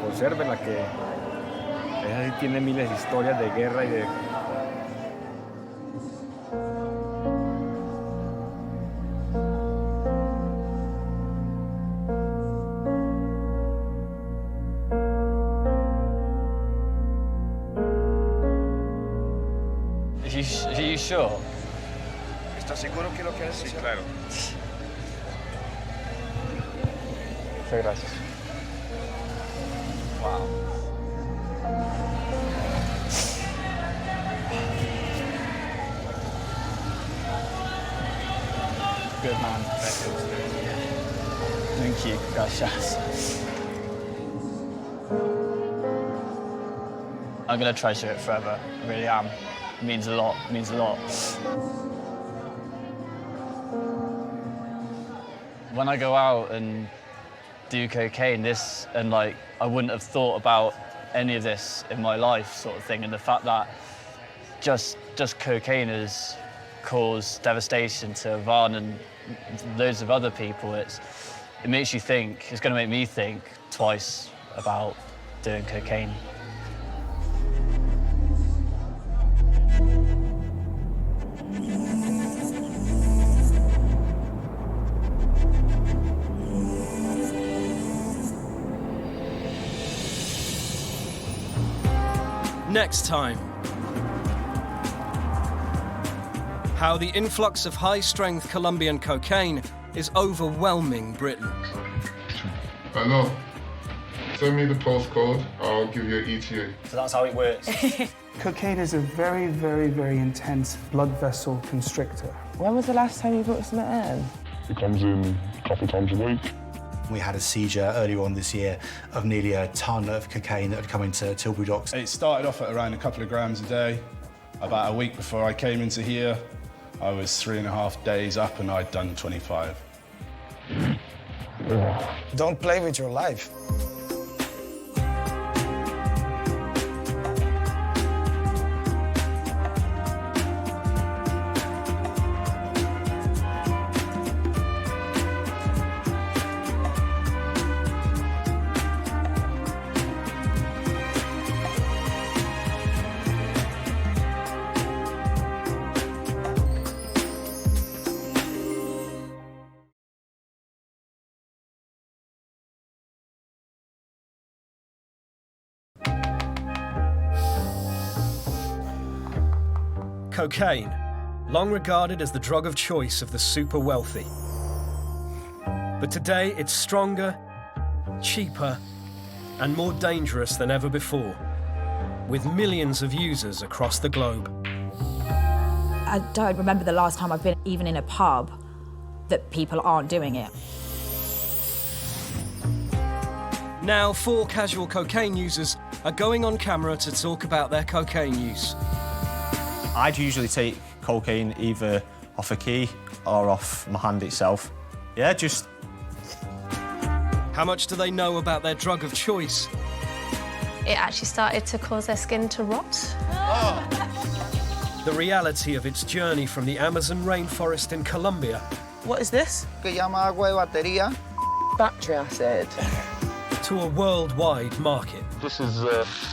Consérvenla, que esa sí tiene miles de historias de guerra y de. Are you sure? ¿Estás seguro que lo quieres hacer? Sí, claro. Muchas gracias. Wow. Good man. Thank you. Gracias. I'm gonna treasure it forever. I really am. It means a lot. It means a lot. When I go out and do cocaine, I wouldn't have thought about any of this in my life, sort of thing. And the fact that just cocaine has caused devastation to Ivan and loads of other people, it makes you think. It's going to make me think twice about doing cocaine. Next time, how the influx of high-strength Colombian cocaine is overwhelming Britain. Hello. Send me the postcode, I'll give you an ETA. So that's how it works. Cocaine is a very, very, very intense blood vessel constrictor. When was the last time you brought some in? It comes in a couple times a week. We had a seizure earlier on this year of nearly a tonne of cocaine that had come into Tilbury docks. It started off at around a couple of grams a day. About a week before I came into here, I was 3.5 days up and I'd done 25. Don't play with your life. Cocaine, long regarded as the drug of choice of the super wealthy. But today it's stronger, cheaper, and more dangerous than ever before. with millions of users across the globe. I don't remember the last time I've been even in a pub that people aren't doing it. Now, 4 casual cocaine users are going on camera to talk about their cocaine use. I'd usually take cocaine either off a key or off my hand itself. Yeah, just... How much do they know about their drug of choice? It actually started to cause their skin to rot. The reality of its journey from the Amazon rainforest in Colombia. What is this? Que llama agua de batería. Battery acid. To a worldwide market. This is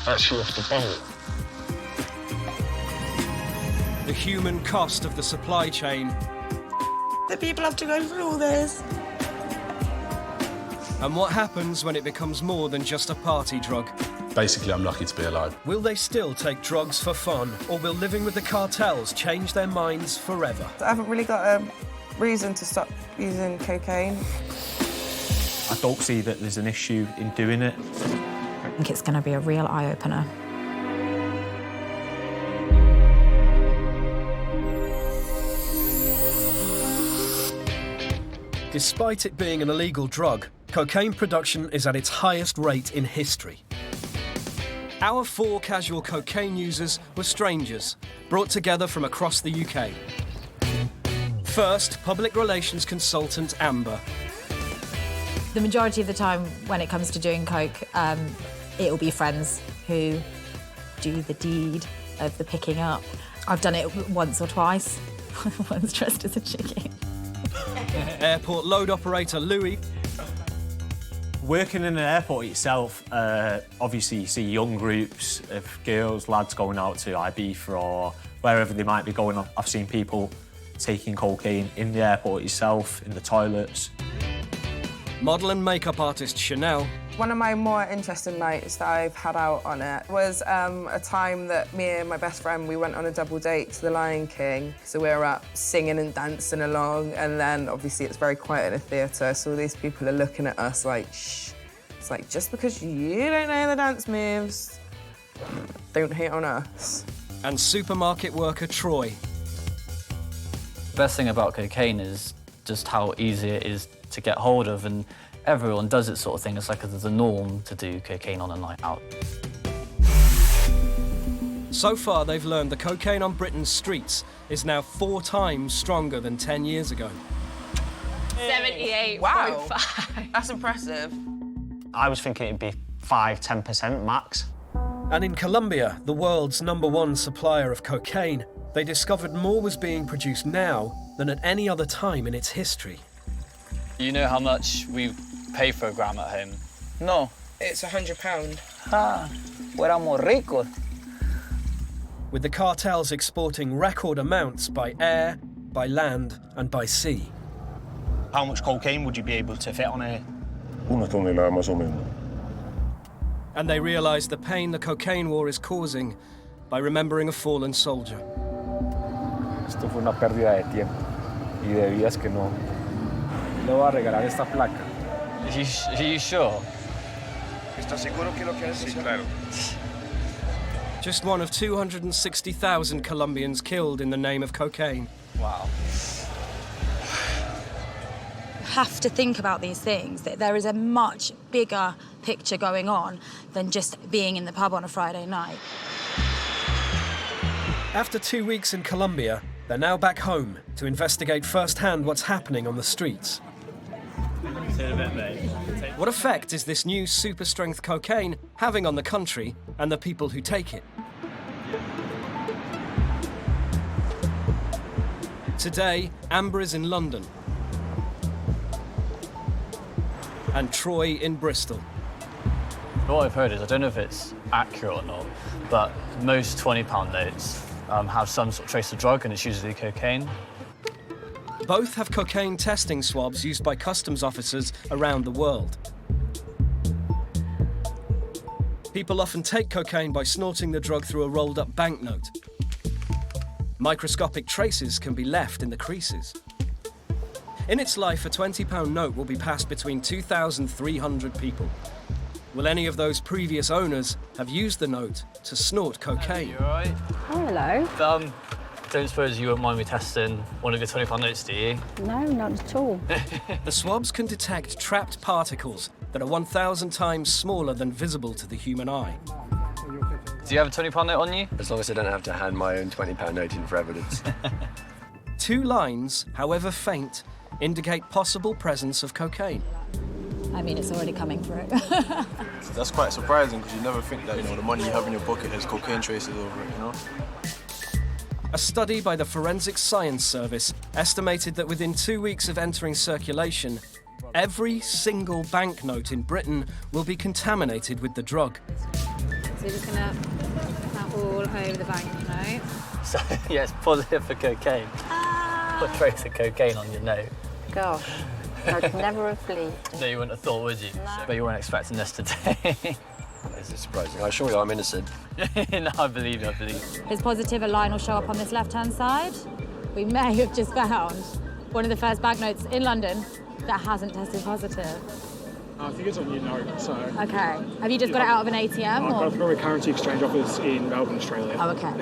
actually off the boat. The human cost of the supply chain. The people have to go through all this. And what happens when it becomes more than just a party drug? Basically, I'm lucky to be alive. Will they still take drugs for fun, or will living with the cartels change their minds forever? I haven't really got a reason to stop using cocaine. I don't see that there's an issue in doing it. I think it's going to be a real eye-opener. Despite it being an illegal drug, cocaine production is at its highest rate in history. Our 4 casual cocaine users were strangers, brought together from across the UK. First, public relations consultant Amber. The majority of the time when it comes to doing coke, it'll be friends who do the deed of the picking up. I've done it once or twice. Once dressed as a chicken. Airport load operator Louis. Working in an airport itself, obviously you see young groups of girls, lads going out to Ibiza or wherever they might be going. I've seen people taking cocaine in the airport itself, in the toilets. Model and makeup artist Chanel. One of my more interesting nights that I've had out on it was a time that me and my best friend, we went on a double date to the Lion King. So we were up singing and dancing along, and then obviously it's very quiet in a theatre, so all these people are looking at us like, shh. It's like, just because you don't know the dance moves, don't hate on us. And supermarket worker Troy. The best thing about cocaine is just how easy it is to get hold of, and everyone does it sort of thing. It's like the norm to do cocaine on a night out. So far, they've learned the cocaine on Britain's streets is now 4 times stronger than 10 years ago. 78.5. Wow, that's impressive. I was thinking it'd be 5–10% max. And in Colombia, the world's #1 supplier of cocaine, they discovered more was being produced now than at any other time in its history. You know how much we pay for a gram at home? No, it's £100. Ah, éramos ricos. With the cartels exporting record amounts by air, by land, and by sea. How much cocaine would you be able to fit on a... Una tonelada más o menos. And they realised the pain the cocaine war is causing by remembering a fallen soldier. Esto fue una pérdida de tiempo y de vidas que no le voy a regalar esta placa. Are you sure? ¿Estás seguro que lo quieres hacer? Sí, claro. Just one of 260,000 Colombians killed in the name of cocaine. Wow. Have to think about these things, that there is a much bigger picture going on than just being in the pub on a Friday night. After 2 weeks in Colombia, they're now back home to investigate firsthand what's happening on the streets. What effect is this new super-strength cocaine having on the country and the people who take it? Today, Amber is in London and Troy in Bristol. What I've heard is, I don't know if it's accurate or not, but most £20 notes have some sort of trace of drug, and it's usually cocaine. Both have cocaine testing swabs used by customs officers around the world. People often take cocaine by snorting the drug through a rolled-up banknote. Microscopic traces can be left in the creases. In its life, a £20 note will be passed between 2,300 people. Will any of those previous owners have used the note to snort cocaine? You all right? Oh, hello. Don't suppose you wouldn't mind me testing one of your £20 notes, do you? No, not at all. The swabs can detect trapped particles that are 1,000 times smaller than visible to the human eye. Do you have a £20 note on you? As long as I don't have to hand my own £20 note in for evidence. 2 lines, however faint, indicate possible presence of cocaine. I mean, it's already coming through. That's quite surprising because you never think that, the money you have in your pocket has cocaine traces over it, A study by the Forensic Science Service estimated that within 2 weeks of entering circulation, every single banknote in Britain will be contaminated with the drug. So we're just going to put that all over the banknote. So, yeah, it's positive for cocaine. Put trace of cocaine on your note. Gosh, I'd never have believed. No, you wouldn't have thought, would you? No. But you weren't expecting this today. Is it surprising? I assure you I'm innocent. No, I believe you, I believe you. If it's positive, a line will show up on this left-hand side. We may have just found one of the first banknotes in London that hasn't tested positive. I think it's on your note, so... OK. Have you just got it out of an ATM, or...? I've got a currency exchange office in Melbourne, Australia. Oh, OK.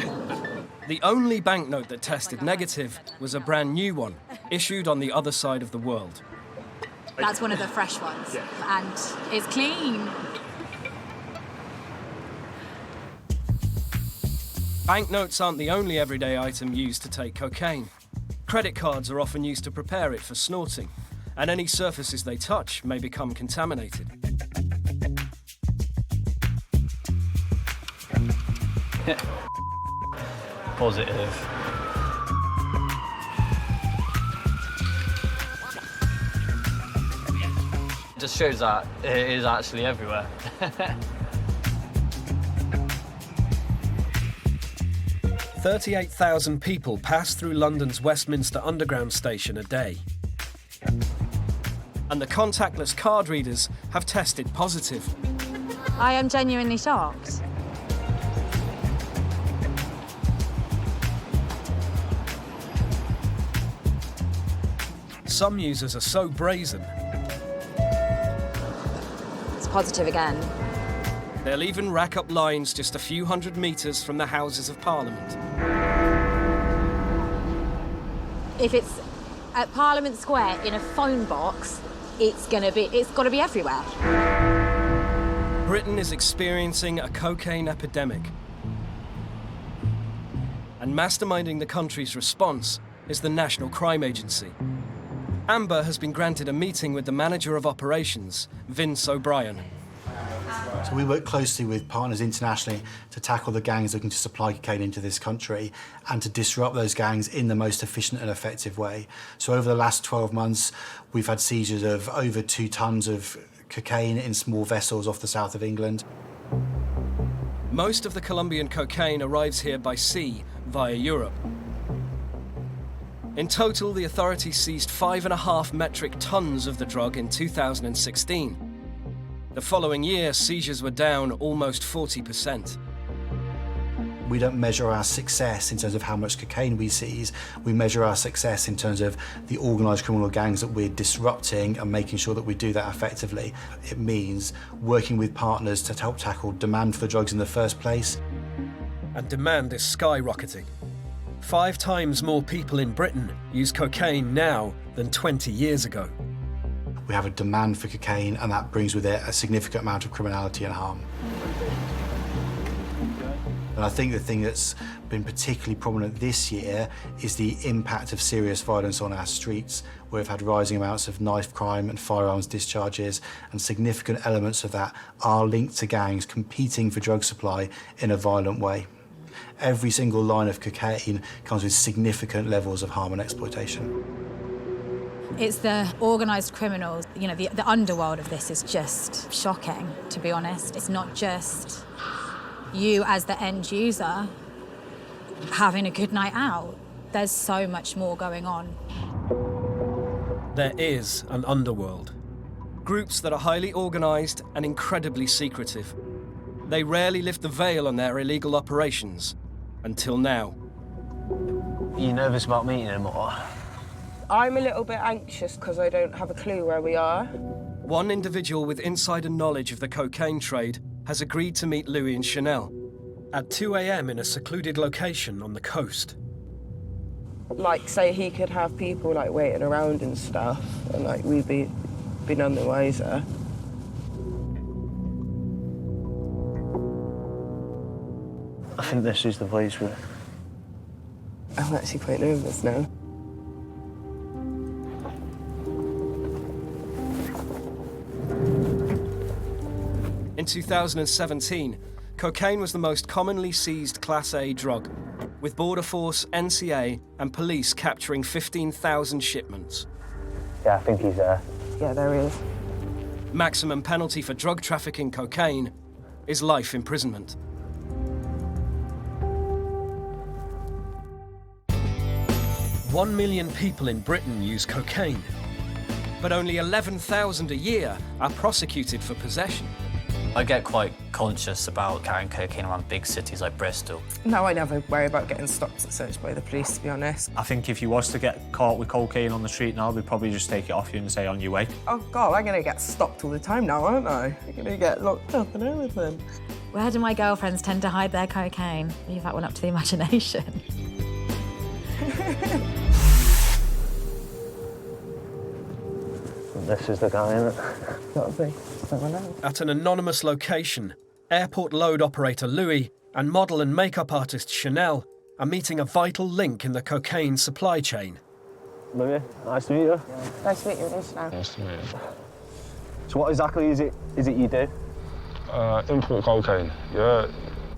The only banknote that tested negative was a brand new one, issued on the other side of the world. That's one of the fresh ones. Yeah. And it's clean. Banknotes aren't the only everyday item used to take cocaine. Credit cards are often used to prepare it for snorting, and any surfaces they touch may become contaminated. Positive. It just shows that it is actually everywhere. 38,000 people pass through London's Westminster Underground station a day. And the contactless card readers have tested positive. I am genuinely shocked. Some users are so brazen, It's positive again. they'll even rack up lines just a few hundred metres from the Houses of Parliament. If it's at Parliament Square in a phone box, it's got to be everywhere. Britain is experiencing a cocaine epidemic. And masterminding the country's response is the National Crime Agency. Amber has been granted a meeting with the manager of operations, Vince O'Brien. So we work closely with partners internationally to tackle the gangs looking to supply cocaine into this country and to disrupt those gangs in the most efficient and effective way. So over the last 12 months, we've had seizures of over 2 tons of cocaine in small vessels off the south of England. Most of the Colombian cocaine arrives here by sea via Europe. In total, the authorities seized 5.5 metric tons of the drug in 2016. The following year, seizures were down almost 40%. We don't measure our success in terms of how much cocaine we seize. We measure our success in terms of the organised criminal gangs that we're disrupting and making sure that we do that effectively. It means working with partners to help tackle demand for the drugs in the first place. And demand is skyrocketing. 5 times more people in Britain use cocaine now than 20 years ago. We have a demand for cocaine, and that brings with it a significant amount of criminality and harm. And I think the thing that's been particularly prominent this year is the impact of serious violence on our streets, where we've had rising amounts of knife crime and firearms discharges, and significant elements of that are linked to gangs competing for drug supply in a violent way. Every single line of cocaine comes with significant levels of harm and exploitation. It's the organised criminals, the underworld of this is just shocking, to be honest. It's not just you as the end user having a good night out. There's so much more going on. There is an underworld. Groups that are highly organised and incredibly secretive. They rarely lift the veil on their illegal operations, until now. Are you nervous about meeting him, or...? I'm a little bit anxious because I don't have a clue where we are. One individual with insider knowledge of the cocaine trade has agreed to meet Louis and Chanel at 2 a.m. in a secluded location on the coast. Like, say he could have people like waiting around and stuff, and like we'd be none the wiser. I think this is the place where... I'm actually quite nervous now. In 2017, cocaine was the most commonly seized Class A drug, with Border Force, NCA and police capturing 15,000 shipments. Yeah, I think he's there. Yeah, there he is. Maximum penalty for drug trafficking cocaine is life imprisonment. One million people in Britain use cocaine, but only 11,000 a year are prosecuted for possession. I get quite conscious about carrying cocaine around big cities like Bristol. No, I never worry about getting stopped and searched by the police, to be honest. I think if you was to get caught with cocaine on the street now, they'd probably just take it off you and say on your way. Oh God, I'm gonna get stopped all the time now, aren't I? I'm gonna get locked up and everything. Where do my girlfriends tend to hide their cocaine? Leave that one up to the imagination. This is the guy, isn't it? Gotta be. Someone else. At an anonymous location, airport load operator Louis and model and makeup artist Chanel are meeting a vital link in the cocaine supply chain. Louis, nice to meet you. Nice to meet you, Chanel. Nice to meet you. So what exactly is it you do? Import cocaine, yeah.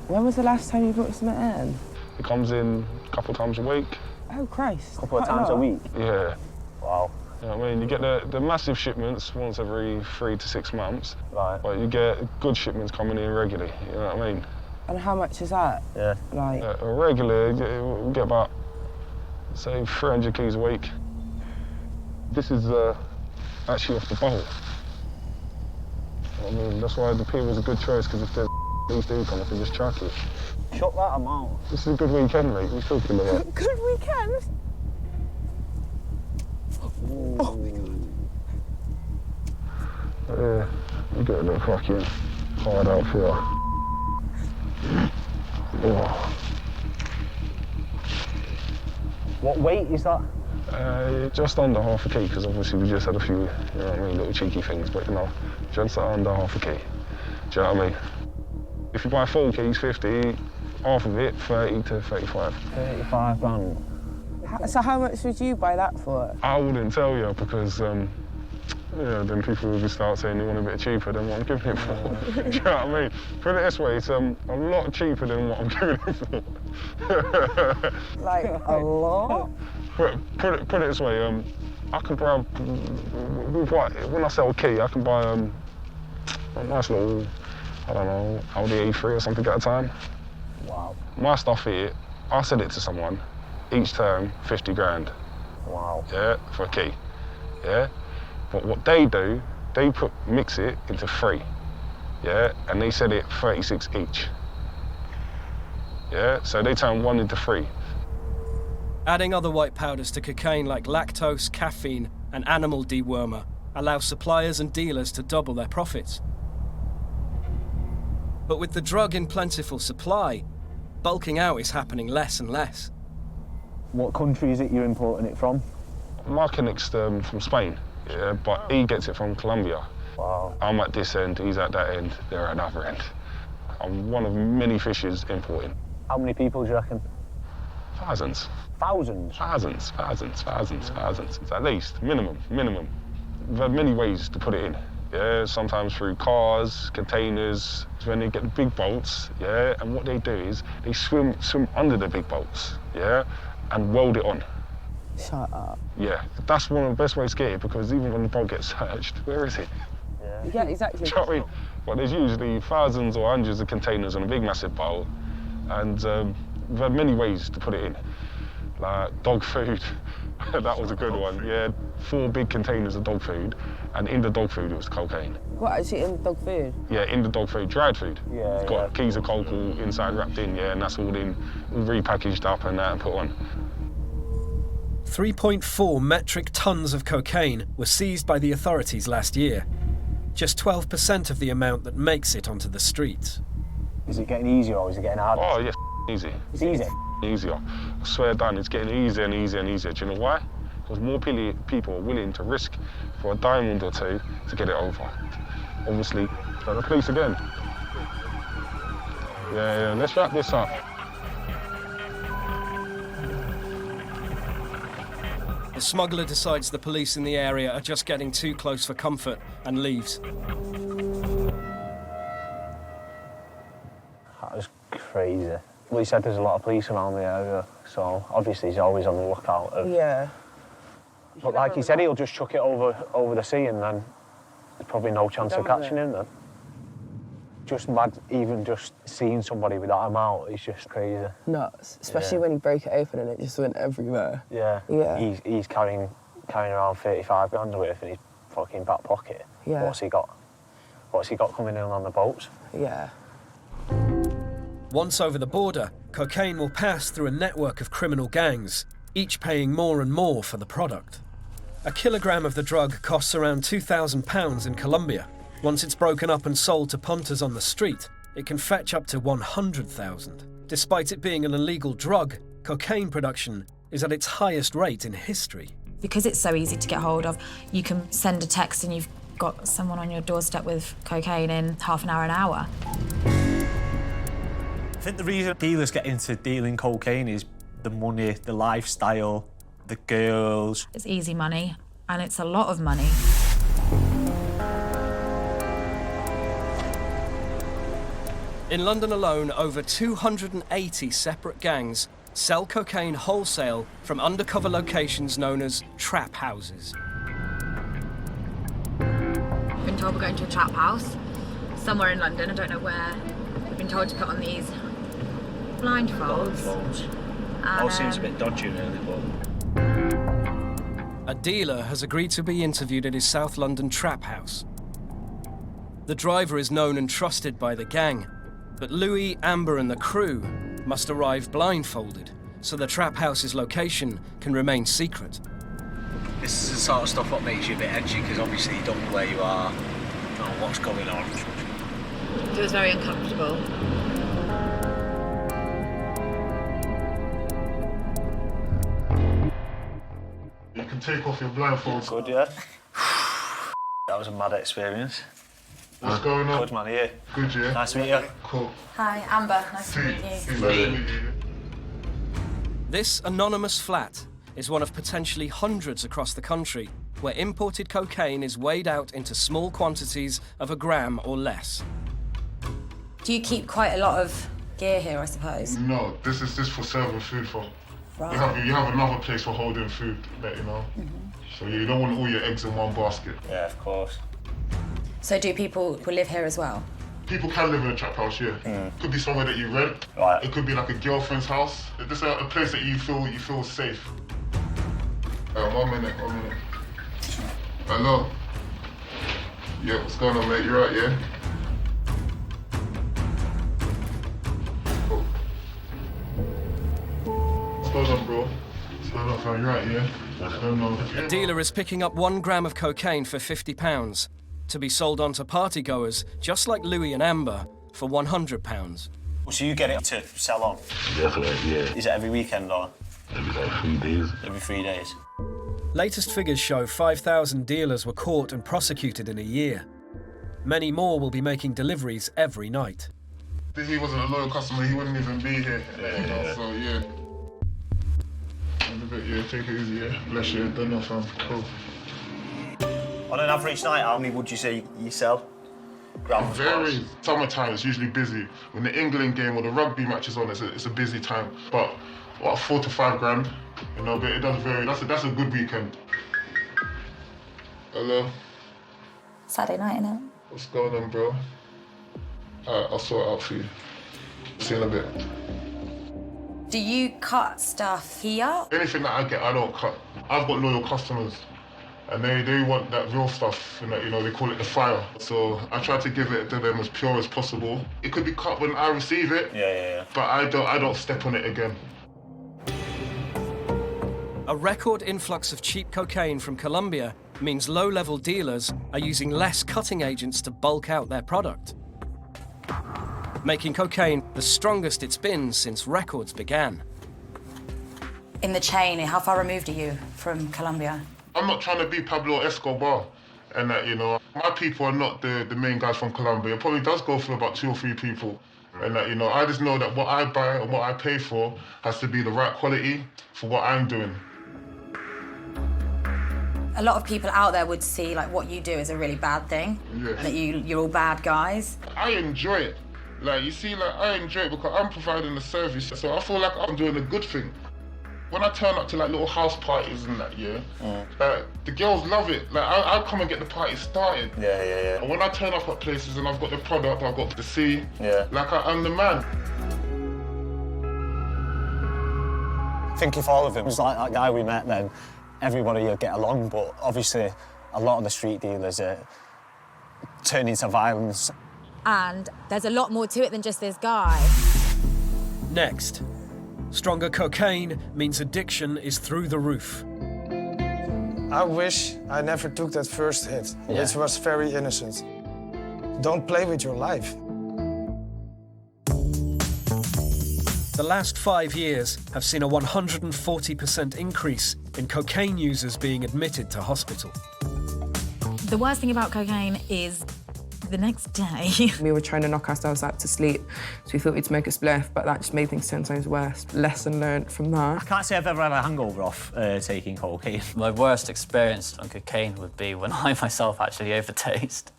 When was the last time you brought some in? It comes in a couple of times a week. Oh, Christ. A couple of times a week? Yeah. Wow. You know what I mean? You get the massive shipments once every 3 to 6 months. Right. But you get good shipments coming in regularly, you know what I mean? And how much is that? Yeah. Like... Regular, we get about, say, 300 keys a week. This is actually off the boat. I mean, that's why the pier was a good choice, because if these do come, I can just track it. Shut that amount. This is a good weekend, mate. We're talking about. Good weekend? Oh my God. Yeah, you get a little fucking hard out here. Oh. What weight is that? Just under half a key, because obviously we just had a few, you know what I mean, little cheeky things, but you know, just under half a key. Do you know what I mean? If you buy 4 keys, 50, half of it, 30 to 35. 35 grand. So how much would you buy that for? I wouldn't tell you, because yeah, then people would start saying they want a bit cheaper than what I'm giving it for. Do you know what I mean? Put it this way, it's a lot cheaper than what I'm giving it for. Like a lot? Put it this way, I can buy, when I sell a key, I can buy a nice little, I don't know, Audi A3 or something at a time. Wow. My stuff here, I sell it to someone, each term, 50 grand. Wow. Yeah, for a key, yeah? But what they do, they mix it into 3, yeah? And they sell it 36 each, yeah? So they turn 1 into 3. Adding other white powders to cocaine like lactose, caffeine, and animal dewormer allows suppliers and dealers to double their profits. But with the drug in plentiful supply, bulking out is happening less and less. What country is it you're importing it from? My connect's from Spain, yeah, but he gets it from Colombia. Wow. I'm at this end, he's at that end, they're at another end. I'm one of many fishers importing. How many people do you reckon? Thousands. Thousands? Thousands. At least, minimum. We've had many ways to put it in. Yeah, sometimes through cars, containers. When they get the big boats, yeah, and what they do is they swim under the big boats, yeah, and weld it on. Shut up. Yeah, that's one of the best ways to get it, because even when the boat gets searched, where is it? Yeah, exactly. Do you know what I mean? But there's usually thousands or hundreds of containers on a big, massive boat, and we've had many ways to put it in. Like dog food, that was a good one. Yeah, 4 big containers of dog food, and in the dog food it was cocaine. What, actually in dog food? Yeah, in the dog food, dried food. Yeah, it's got keys of coke all inside wrapped in, yeah, and that's all repackaged up and that and put on. 3.4 metric tons of cocaine were seized by the authorities last year. just 12% of the amount that makes it onto the streets. Is it getting easier or is it getting harder? Oh, yes, easy. It's easy? Easier. I swear down, it's getting easier and easier and easier. Do you know why? Because more people are willing to risk for a diamond or two to get it over. Obviously, so the police again. Yeah, let's wrap this up. The smuggler decides the police in the area are just getting too close for comfort and leaves. That was crazy. Well, he said there's a lot of police around the area, so obviously he's always on the lookout. Yeah. But like he said, he'll just chuck it over the sea and then there's probably no chance of catching him then. Just mad, even just seeing somebody with that amount is just crazy. Nuts, especially when he broke it open and it just went everywhere. Yeah. Yeah. He's carrying around 35 grand worth in his fucking back pocket. Yeah. What's he got? What's he got coming in on the boats? Yeah. Once over the border, cocaine will pass through a network of criminal gangs, each paying more and more for the product. A kilogram of the drug costs around £2,000 in Colombia. Once it's broken up and sold to punters on the street, it can fetch up to 100,000. Despite it being an illegal drug, cocaine production is at its highest rate in history. Because it's so easy to get hold of, you can send a text and you've got someone on your doorstep with cocaine in half an hour. I think the reason dealers get into dealing cocaine is the money, the lifestyle, the girls. It's easy money, and it's a lot of money. In London alone, over 280 separate gangs sell cocaine wholesale from undercover locations known as trap houses. We've been told we're going to a trap house somewhere in London, I don't know where. We've been told to put on these blindfolds. All seems a bit dodgy, really, but... A dealer has agreed to be interviewed at his South London trap house. The driver is known and trusted by the gang, but Louis, Amber and the crew must arrive blindfolded, so the trap house's location can remain secret. This is the sort of stuff that makes you a bit edgy, because obviously you don't know where you are, don't know what's going on. It was very uncomfortable. You can take off your blindfolds. Good, yeah. That was a mad experience. What's going on? Good, man, yeah. Good, yeah? Nice to meet you. Cool. Hi, Amber. Nice to meet you. Nice to meet you. This anonymous flat is one of potentially hundreds across the country where imported cocaine is weighed out into small quantities of a gram or less. Do you keep quite a lot of gear here, I suppose? No, this is just for serving food for. Right. You have another place for holding food, that you know. So you don't want all your eggs in one basket. Yeah, of course. So do people who live here as well? People can live in a trap house, yeah. Could be somewhere that you rent. Right. It could be like a girlfriend's house. It's just a place that you feel safe. 1 minute. Hello. Yeah, what's going on, mate? You right, yeah? Cool. What's going on, bro? What's going on, fam? You right, yeah? What's going on? A dealer is picking up 1 gram of cocaine for £50 to be sold on to partygoers, just like Louis and Amber, for £100. So you get it to sell on? Definitely, yeah. Is it every weekend or? Every like 3 days. Every 3 days. Latest figures show 5,000 dealers were caught and prosecuted in a year. Many more will be making deliveries every night. If he wasn't a loyal customer, he wouldn't even be here. Yeah. So, yeah. Yeah, take it easy, yeah. Bless you, done enough, fam. Cool. On an average night, how many would you say you sell? It varies. Summertime, it's usually busy. When the England game or the rugby match is on, it's a busy time. But, what, 4 to 5 grand? You know, but it does vary. That's a good weekend. Hello? Saturday night, innit? What's going on, bro? Alright, I'll sort it out for you. See you in a bit. Do you cut stuff here? Anything that I get, I don't cut. I've got loyal customers. And they want that real stuff, and you know, they call it the fire. So I try to give it to them as pure as possible. It could be cut when I receive it, but I don't step on it again. A record influx of cheap cocaine from Colombia means low-level dealers are using less cutting agents to bulk out their product, making cocaine the strongest it's been since records began. In the chain, how far removed are you from Colombia? I'm not trying to be Pablo Escobar, and that, you know, my people are not the main guys from Colombia. It probably does go for about 2 or 3 people. And that, you know, I just know that what I buy and what I pay for has to be the right quality for what I'm doing. A lot of people out there would see like what you do as a really bad thing. Yeah. That you're all bad guys. I enjoy it. Like, you see, like, I enjoy it because I'm providing a service, so I feel like I'm doing a good thing. When I turn up to like little house parties and that, the girls love it. Like, I come and get the party started. Yeah. And when I turn up at places and I've got the product, I've got the C, like, I'm the man. I think if all of them was like that guy we met, then everybody would get along, but obviously a lot of the street dealers are turning to violence. And there's a lot more to it than just this guy. Next, stronger cocaine means addiction is through the roof. I wish I never took that first hit, which was very innocent. Don't play with your life. The last 5 years have seen a 140% increase in cocaine users being admitted to hospital. The worst thing about cocaine is the next day. We were trying to knock ourselves out to sleep, so we thought we'd smoke a spliff, but that just made things 10 times worse. Lesson learned from that. I can't say I've ever had a hangover off taking cocaine. My worst experience on cocaine would be when I myself actually overdosed.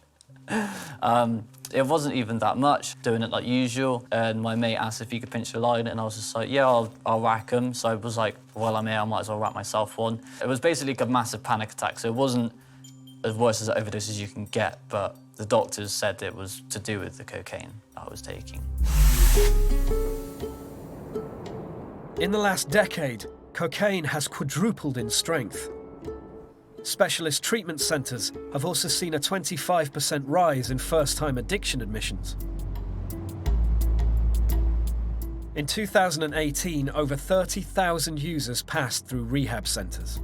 It wasn't even that much, doing it like usual, and my mate asked if he could pinch a line, and I was just like, yeah, I'll rack him. So I was like, well, I'm here, I might as well rack myself one. It was basically like a massive panic attack, so it wasn't as worse as an overdose as you can get, but the doctors said it was to do with the cocaine I was taking. In the last decade, cocaine has quadrupled in strength. Specialist treatment centres have also seen a 25% rise in first-time addiction admissions. In 2018, over 30,000 users passed through rehab centres.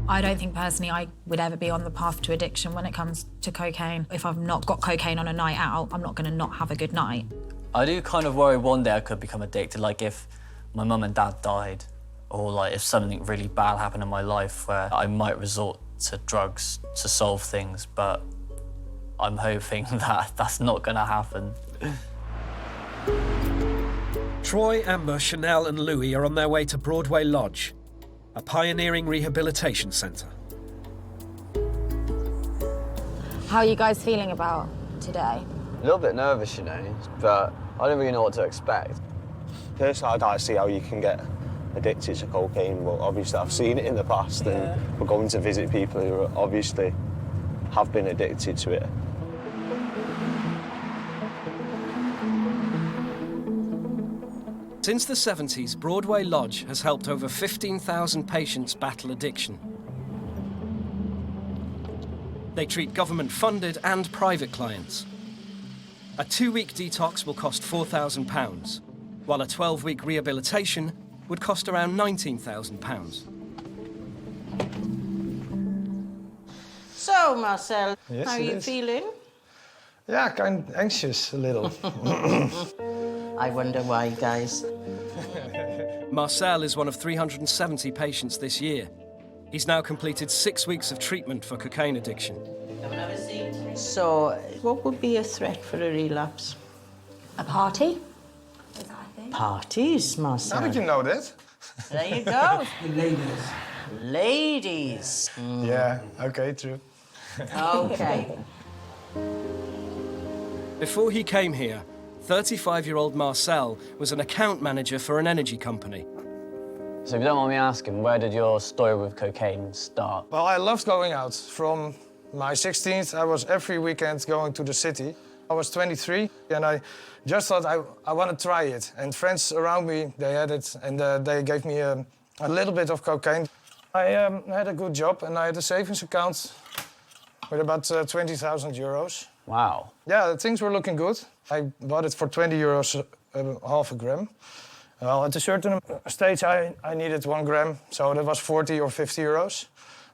I don't think personally I would ever be on the path to addiction when it comes to cocaine. If I've not got cocaine on a night out, I'm not going to not have a good night. I do kind of worry one day I could become addicted, like if my mum and dad died, or like if something really bad happened in my life where I might resort to drugs to solve things, but I'm hoping that that's not going to happen. Troy, Amber, Chanel and Louis are on their way to Broadway Lodge, a pioneering rehabilitation centre. How are you guys feeling about today? A little bit nervous, you know, but I don't really know what to expect. Personally, I don't see how you can get addicted to cocaine, but obviously I've seen it in the past, and we're going to visit people who obviously have been addicted to it. Since the 70s, Broadway Lodge has helped over 15,000 patients battle addiction. They treat government-funded and private clients. A 2-week detox will cost £4,000, while a 12-week rehabilitation would cost around £19,000. So, Marcel, Yes, how are it you is. feeling? Yeah, kind of anxious a little. I wonder why, guys. Marcel is one of 370 patients this year. He's now completed 6 weeks of treatment for cocaine addiction. So, what would be a threat for a relapse? A party? Parties, Marcel. How did you know that? There you go. Ladies. Ladies. Yeah, okay, true. Okay. Before he came here, 35-year-old Marcel was an account manager for an energy company. So if you don't mind me asking, where did your story with cocaine start? Well, I loved going out. From my 16th, I was every weekend going to the city. I was 23, and I just thought I want to try it. And friends around me, they had it, and they gave me a little bit of cocaine. I had a good job, and I had a savings account with about 20,000 euros. Wow. Yeah, things were looking good. I bought it for 20 euros, half a gram. Well, at a certain stage, I needed 1 gram, so that was 40 or 50 euros.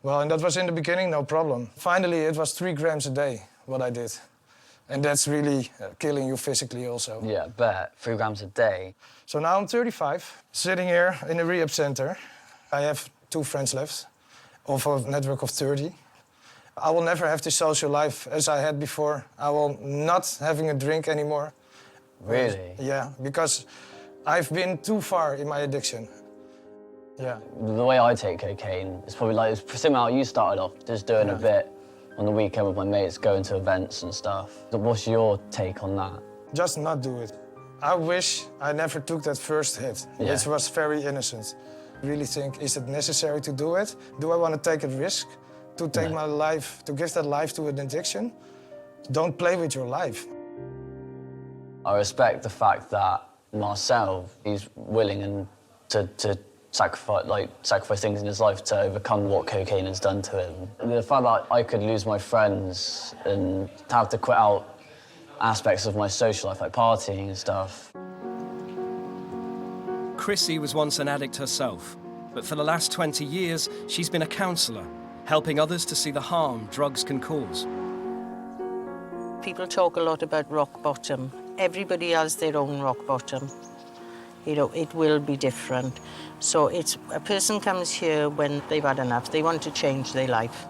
Well, and that was in the beginning, no problem. Finally, it was 3 grams a day, what I did. And that's really killing you physically also. Yeah, bet. 3 grams a day. So now I'm 35, sitting here in a rehab center. I have 2 friends left, of a network of 30. I will never have the social life as I had before. I will not having a drink anymore. Really? Yeah, because I've been too far in my addiction. Yeah. The way I take cocaine is probably like it's similar how you started off, just doing a bit on the weekend with my mates, going to events and stuff. What's your take on that? Just not do it. I wish I never took that first hit, which was very innocent. Really think, is it necessary to do it? Do I want to take a risk to take my life, to give that life to an addiction? Don't play with your life. I respect the fact that Marcel, he's willing and to sacrifice things in his life to overcome what cocaine has done to him. The fact that I could lose my friends and have to quit out aspects of my social life, like partying and stuff. Chrissy was once an addict herself, but for the last 20 years, she's been a counsellor, helping others to see the harm drugs can cause. People talk a lot about rock bottom. Everybody has their own rock bottom. You know, it will be different. So it's a person comes here when they've had enough. They want to change their life.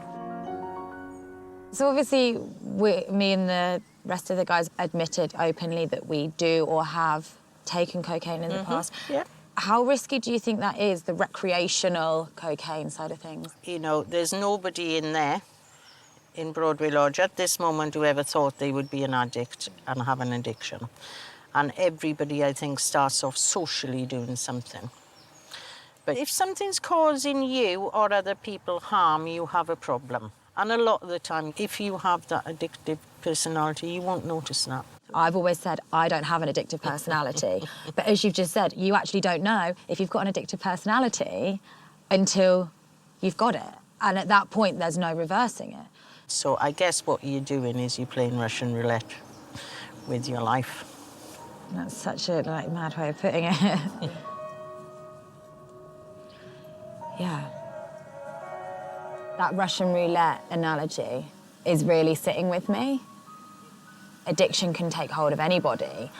So obviously, me and the rest of the guys admitted openly that we do or have taken cocaine in the past. Yeah. How risky do you think that is, the recreational cocaine side of things? You know, there's nobody in there, in Broadway Lodge at this moment, who ever thought they would be an addict and have an addiction. And everybody, I think, starts off socially doing something. But if something's causing you or other people harm, you have a problem. And a lot of the time, if you have that addictive personality, you won't notice that. I've always said I don't have an addictive personality. But as you've just said, you actually don't know if you've got an addictive personality until you've got it. And at that point, there's no reversing it. So I guess what you're doing is you're playing Russian roulette with your life. That's such a mad way of putting it. Yeah. That Russian roulette analogy is really sitting with me. Addiction can take hold of anybody.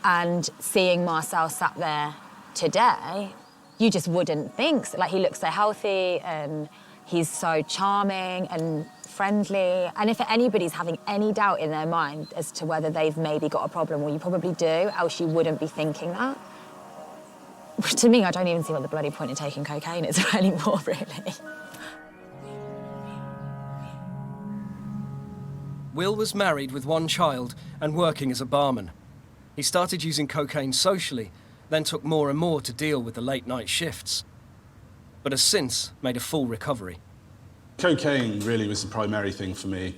And seeing Marcel sat there today, you just wouldn't think. So, like, he looks so healthy and he's so charming and friendly. And if anybody's having any doubt in their mind as to whether they've maybe got a problem, well, you probably do, else you wouldn't be thinking that. To me, I don't even see what the bloody point of taking cocaine is anymore, really. Will was married with 1 child and working as a barman. He started using cocaine socially, then took more and more to deal with the late-night shifts, but has since made a full recovery. Cocaine really was the primary thing for me.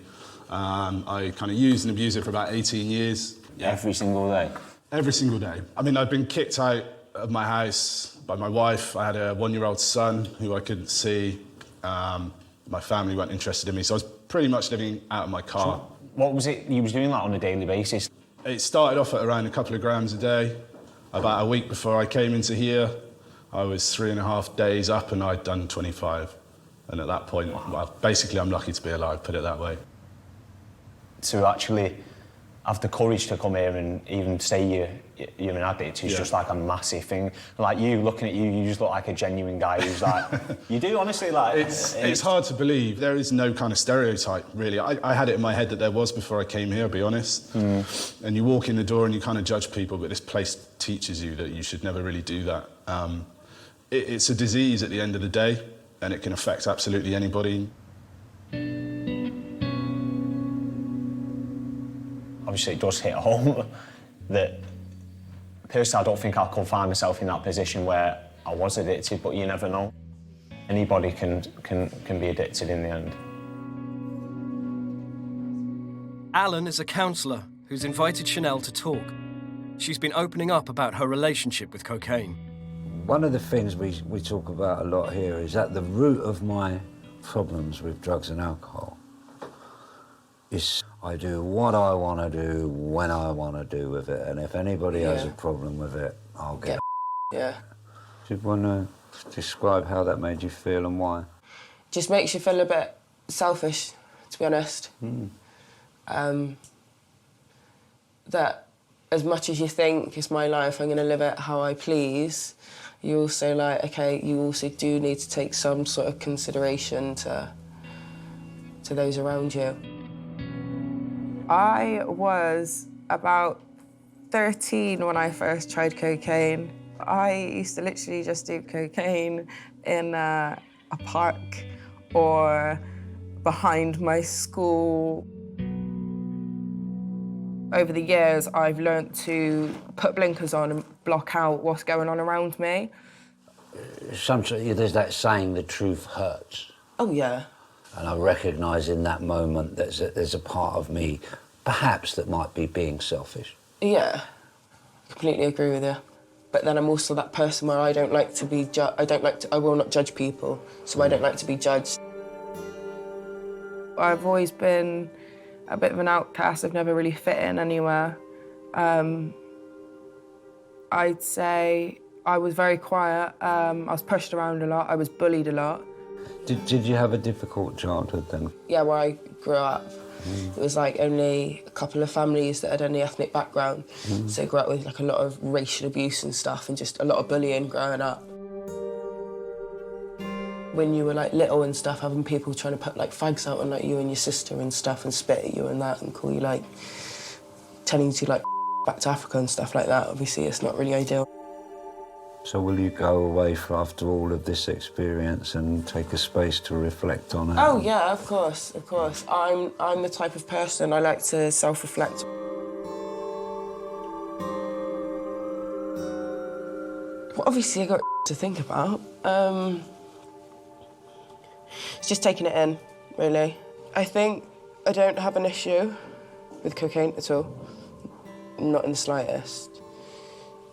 I kind of used and abused it for about 18 years. Every single day? Every single day. I mean, I'd been kicked out of my house by my wife. I had a 1-year-old son who I couldn't see. My family weren't interested in me, so I was pretty much living out of my car. So what was it you was doing that on a daily basis? It started off at around a couple of grams a day. About a week before I came into here, I was 3.5 days up and I'd done 25. And at that point, well, basically I'm lucky to be alive, put it that way. To actually have the courage to come here and even say you're an addict is just like a massive thing. Like you, looking at you, you just look like a genuine guy who's like, you do honestly like... It's hard to believe. There is no kind of stereotype, really. I had it in my head that there was before I came here, I'll be honest. And you walk in the door and you kind of judge people, but this place teaches you that you should never really do that. It's a disease at the end of the day, and it can affect absolutely anybody. Obviously, it does hit home that personally, I don't think I could find myself in that position where I was addicted, but you never know. Anybody can be addicted in the end. Alan is a counsellor who's invited Chanel to talk. She's been opening up about her relationship with cocaine. One of the things we talk about a lot here is at the root of my problems with drugs and alcohol is I do what I want to do when I want to do with it, and if anybody has a problem with it, I'll get Yeah. Do you want to describe how that made you feel and why? just makes you feel a bit selfish, to be honest. That as much as you think it's my life, I'm going to live it how I please, you also like, okay, you also do need to take some sort of consideration to those around you. I was about 13 when I first tried cocaine. I used to literally just do cocaine in a park or behind my school. Over the years, I've learnt to put blinkers on and block out what's going on around me. There's that saying, the truth hurts. Oh, yeah. And I recognise in that moment there's a part of me, perhaps, that might be being selfish. Yeah, completely agree with you. But then I'm also that person where I don't like to be I will not judge people, so I don't like to be judged. I've always been a bit of an outcast. I've never really fit in anywhere. I'd say I was very quiet. I was pushed around a lot. I was bullied a lot. Did you have a difficult childhood then? Yeah, where I grew up, it was like only a couple of families that had any ethnic background. So I grew up with like a lot of racial abuse and stuff and just a lot of bullying growing up. When you were like little and stuff, having people trying to put like fags out on like you and your sister and stuff and spit at you and that and call you like, telling you to like back to Africa and stuff like that, obviously it's not really ideal. So will you go away after all of this experience and take a space to reflect on it? Oh yeah, of course, of course. I'm the type of person, I like to self-reflect. Well, obviously I got to think about. It's just taking it in, really. I think I don't have an issue with cocaine at all. Not in the slightest.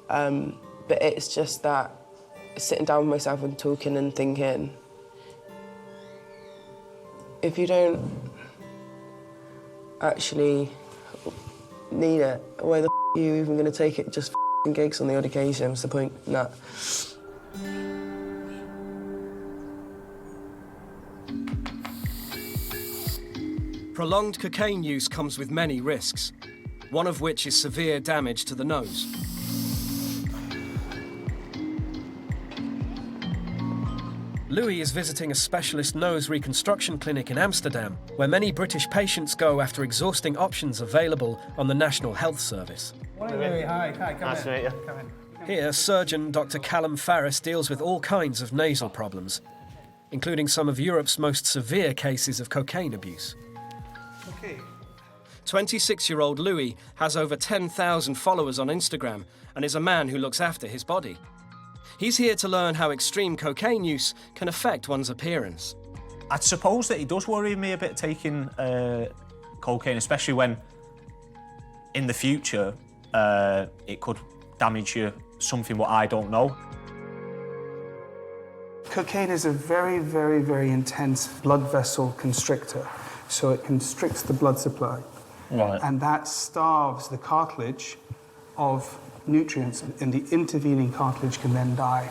But it's just that sitting down with myself and talking and thinking, if you don't actually need it, why the are you even going to take it just gigs on the odd occasion? What's the point in that? Prolonged cocaine use comes with many risks, one of which is severe damage to the nose. Louis is visiting a specialist nose reconstruction clinic in Amsterdam, where many British patients go after exhausting options available on the National Health Service. Morning, Louis. Hi, come Nice to meet you. Come in. Here, surgeon Dr. Callum Farris deals with all kinds of nasal problems, including some of Europe's most severe cases of cocaine abuse. Okay. 26-year-old Louis has over 10,000 followers on Instagram and is a man who looks after his body. He's here to learn how extreme cocaine use can affect one's appearance. I'd suppose that it does worry me a bit taking cocaine, especially when in the future it could damage you, something what I don't know. Cocaine is a very, very, very intense blood vessel constrictor. So it constricts the blood supply. Right. And that starves the cartilage of nutrients, and the intervening cartilage can then die.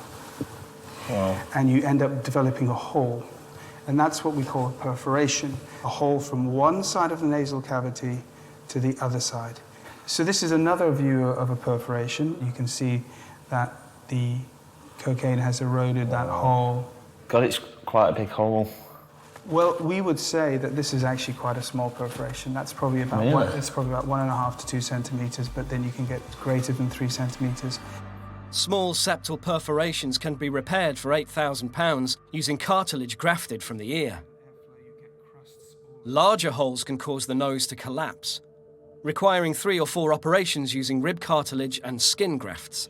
Wow. And you end up developing a hole. And that's what we call a perforation, a hole from one side of the nasal cavity to the other side. So this is another view of a perforation. You can see that the cocaine has eroded that hole. God, it's quite a big hole. Well, we would say that this is actually quite a small perforation. That's probably about it's probably about 1.5 to 2 centimeters, but then you can get greater than 3 centimeters. Small septal perforations can be repaired for £8,000 using cartilage grafted from the ear. Larger holes can cause the nose to collapse, requiring 3 or 4 operations using rib cartilage and skin grafts,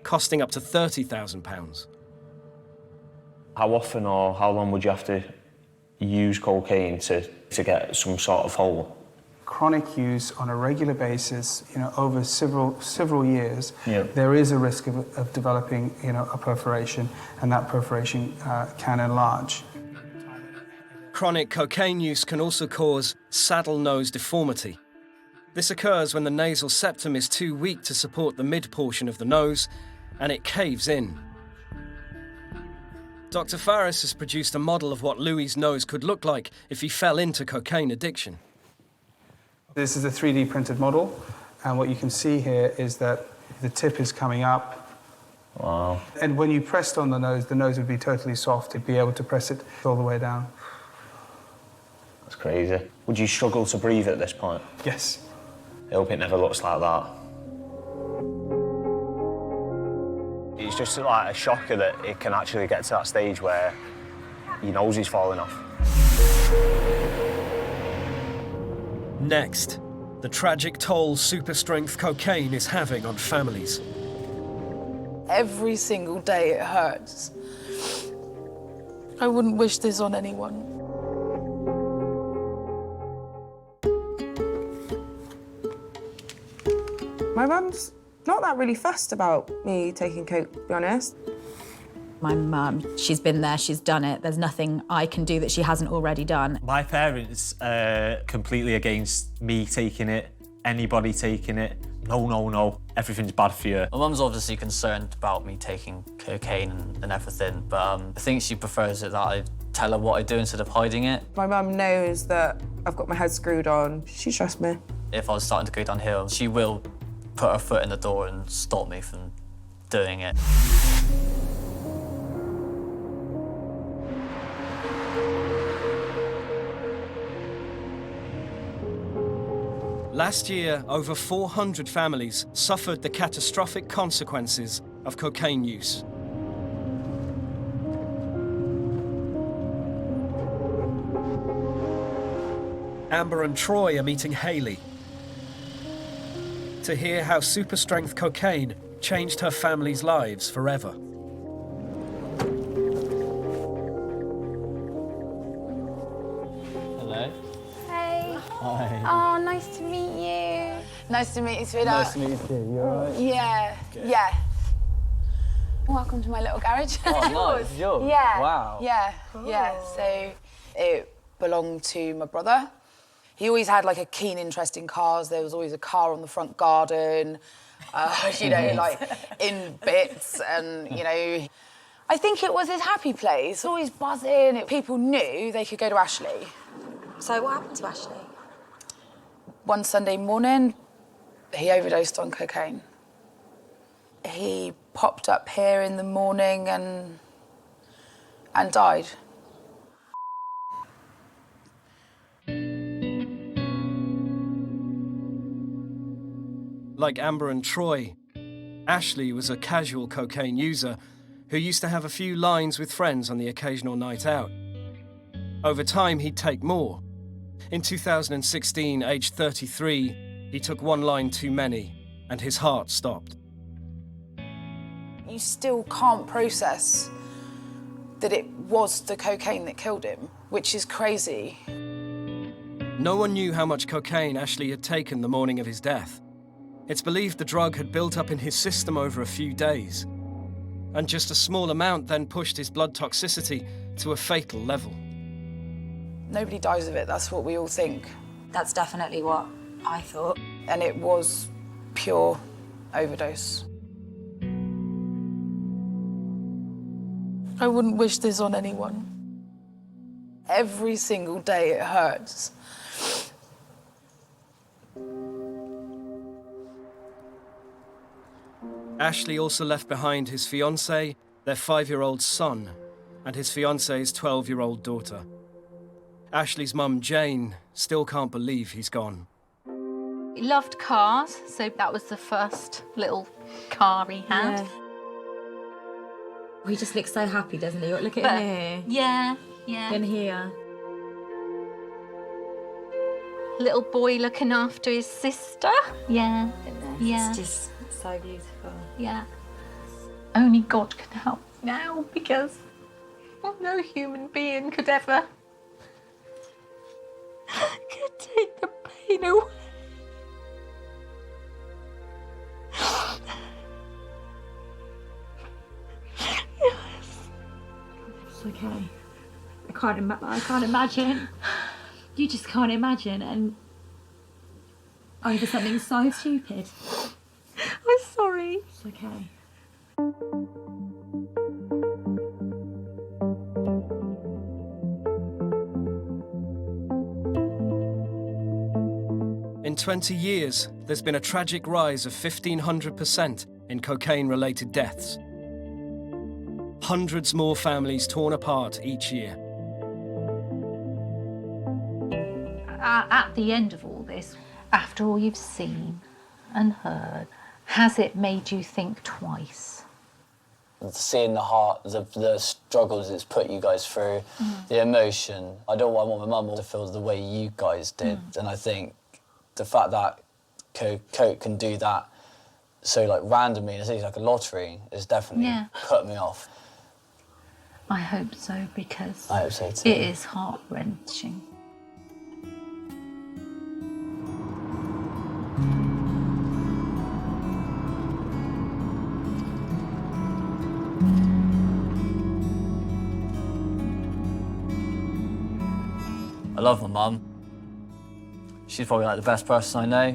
costing up to £30,000. How often or how long would you have to use cocaine to get some sort of hole? Chronic use on a regular basis, over several years, Yeah. there is a risk of developing, a perforation, and that perforation can enlarge. Chronic cocaine use can also cause saddle nose deformity. This occurs when the nasal septum is too weak to support the mid portion of the nose, and it caves in. Dr. Faris has produced a model of what Louis' nose could look like if he fell into cocaine addiction. This is a 3D printed model, and what you can see here is that the tip is coming up. Wow. And when you pressed on the nose would be totally soft. You'd be able to press it all the way down. That's crazy. Would you struggle to breathe at this point? Yes. I hope it never looks like that. It's just like a shocker that it can actually get to that stage where your nose is falling off. Next, the tragic toll super-strength cocaine is having on families. Every single day it hurts. I wouldn't wish this on anyone. My mum's not that really fussed about me taking coke, to be honest. My mum, she's been there, she's done it. There's nothing I can do that she hasn't already done. My parents are completely against me taking it, anybody taking it. No, no, no, everything's bad for you. My mum's obviously concerned about me taking cocaine and everything, but I think she prefers it that I tell her what I do instead of hiding it. My mum knows that I've got my head screwed on. She trusts me. If I was starting to go downhill, she will put her foot in the door and stop me from doing it. Last year, over 400 families suffered the catastrophic consequences of cocaine use. Amber and Troy are meeting Hayley to hear how super-strength cocaine changed her family's lives forever. Hello. Hey. Hi. Oh, nice to meet you. Nice to meet you, sweetheart. Nice to meet you too. You alright? Yeah. Good. Yeah. Welcome to my little garage. Oh, nice. Yours? Yeah. Wow. Yeah. Yeah. So it belonged to my brother. He always had like a keen interest in cars. There was always a car on the front garden, you know, like in bits, and you know, I think it was his happy place. Always buzzing. People knew they could go to Ashley. So what happened to Ashley? One Sunday morning, he overdosed on cocaine. He popped up here in the morning and died. Like Amber and Troy, Ashley was a casual cocaine user who used to have a few lines with friends on the occasional night out. Over time, he'd take more. In 2016, aged 33, he took one line too many, and his heart stopped. You still can't process that it was the cocaine that killed him, which is crazy. No one knew how much cocaine Ashley had taken the morning of his death. It's believed the drug had built up in his system over a few days, and just a small amount then pushed his blood toxicity to a fatal level. Nobody dies of it, that's what we all think. That's definitely what I thought. And it was pure overdose. I wouldn't wish this on anyone. Every single day it hurts. Ashley also left behind his fiancée, their 5-year-old son, and his fiancée's 12-year-old daughter. Ashley's mum, Jane, still can't believe he's gone. He loved cars, so that was the first little car he had. Yeah. He just looks so happy, doesn't he? Look at But- him here. Yeah, yeah. And here. Little boy looking after his sister. Yeah, yeah. It's just so beautiful. Yeah. Only God can help now because no human being could ever take the pain away. It's okay. I can't imagine. You just can't imagine, and over something so stupid. I'm sorry. It's okay. in 20 years, there's been a tragic rise of 1,500% in cocaine-related deaths. Hundreds more families torn apart each year. At the end of all this, after all you've seen and heard, has it made you think twice? Seeing the heart, the struggles it's put you guys through, the emotion. I want my mum to feel the way you guys did. And I think the fact that Coke can do that so like randomly, it's like a lottery, is definitely put me off. I hope so, because I hope so too. it is heart-wrenching. I love my mum. She's probably like the best person I know.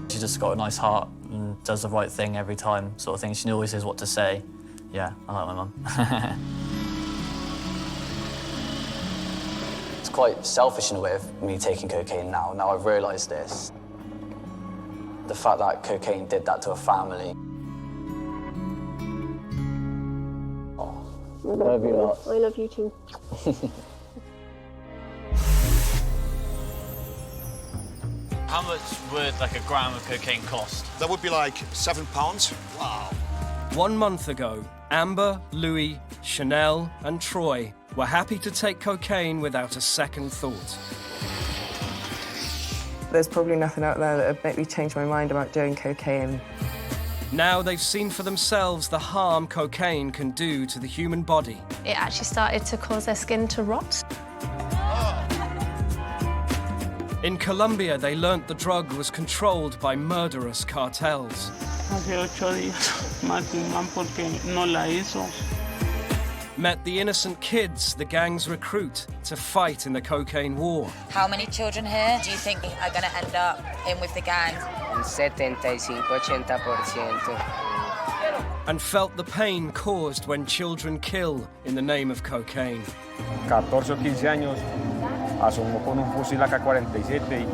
She's just got a nice heart and does the right thing every time, sort of thing. She always knows what to say. Yeah, I like my mum. It's quite selfish in a way of me taking cocaine now. Now I've realised this. The fact that cocaine did that to a family. Oh, love you lot. I love you too. How much would like a gram of cocaine cost? That would be like £7. Wow. 1 month ago, Amber, Louis, Chanel and Troy were happy to take cocaine without a second thought. There's probably nothing out there that would make me change my mind about doing cocaine. Now they've seen for themselves the harm cocaine can do to the human body. It actually started to cause their skin to rot. In Colombia, they learnt the drug was controlled by murderous cartels. Hace 8 días maté un man porque no la hizo. Met the innocent kids the gangs recruit to fight in the cocaine war. How many children here do you think are going to end up in with the gang? Un 75-80%. And felt the pain caused when children kill in the name of cocaine. 14 o 15 años, asomó con un fusil AK-47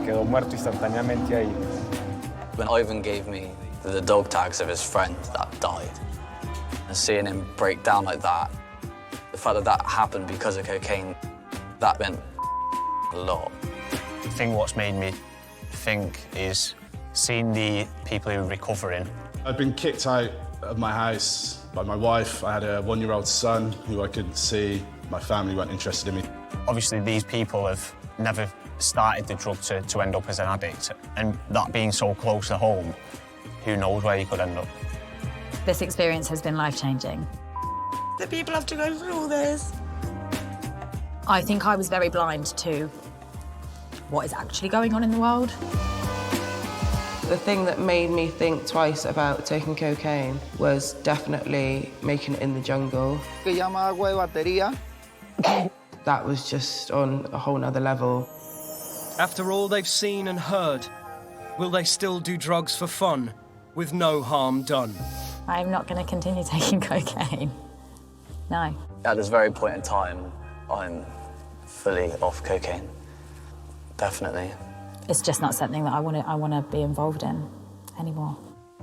y quedó muerto instantáneamente ahí. When Ivan gave me the dog tags of his friend that died, and seeing him break down like that, the fact that that happened because of cocaine, that meant a lot. The thing what's made me think is seeing the people who are recovering. I'd been kicked out of my house by my wife. I had a 1-year-old son who I could see. My family weren't interested in me. Obviously, these people have never started the drug to end up as an addict, and that being so close to home, who knows where you could end up. This experience has been life-changing. The people have to go through all this. I think I was very blind to what is actually going on in the world. The thing that made me think twice about taking cocaine was definitely making it in the jungle. That was just on a whole nother level. After all they've seen and heard, will they still do drugs for fun, with no harm done? I'm not going to continue taking cocaine. No. At this very point in time, I'm fully off cocaine. Definitely. It's just not something that I want to be involved in anymore.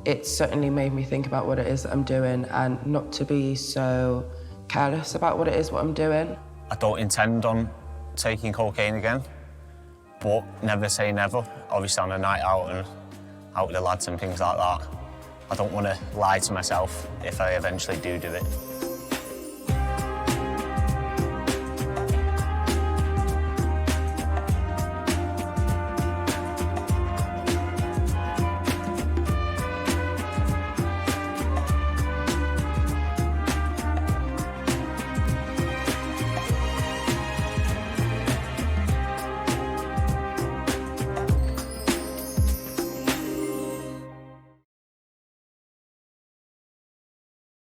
It certainly made me think about what it is that I'm doing and not to be so careless about what it is what I'm doing. I don't intend on taking cocaine again, but never say never. Obviously on a night out and out with the lads and things like that, I don't want to lie to myself if I eventually do it.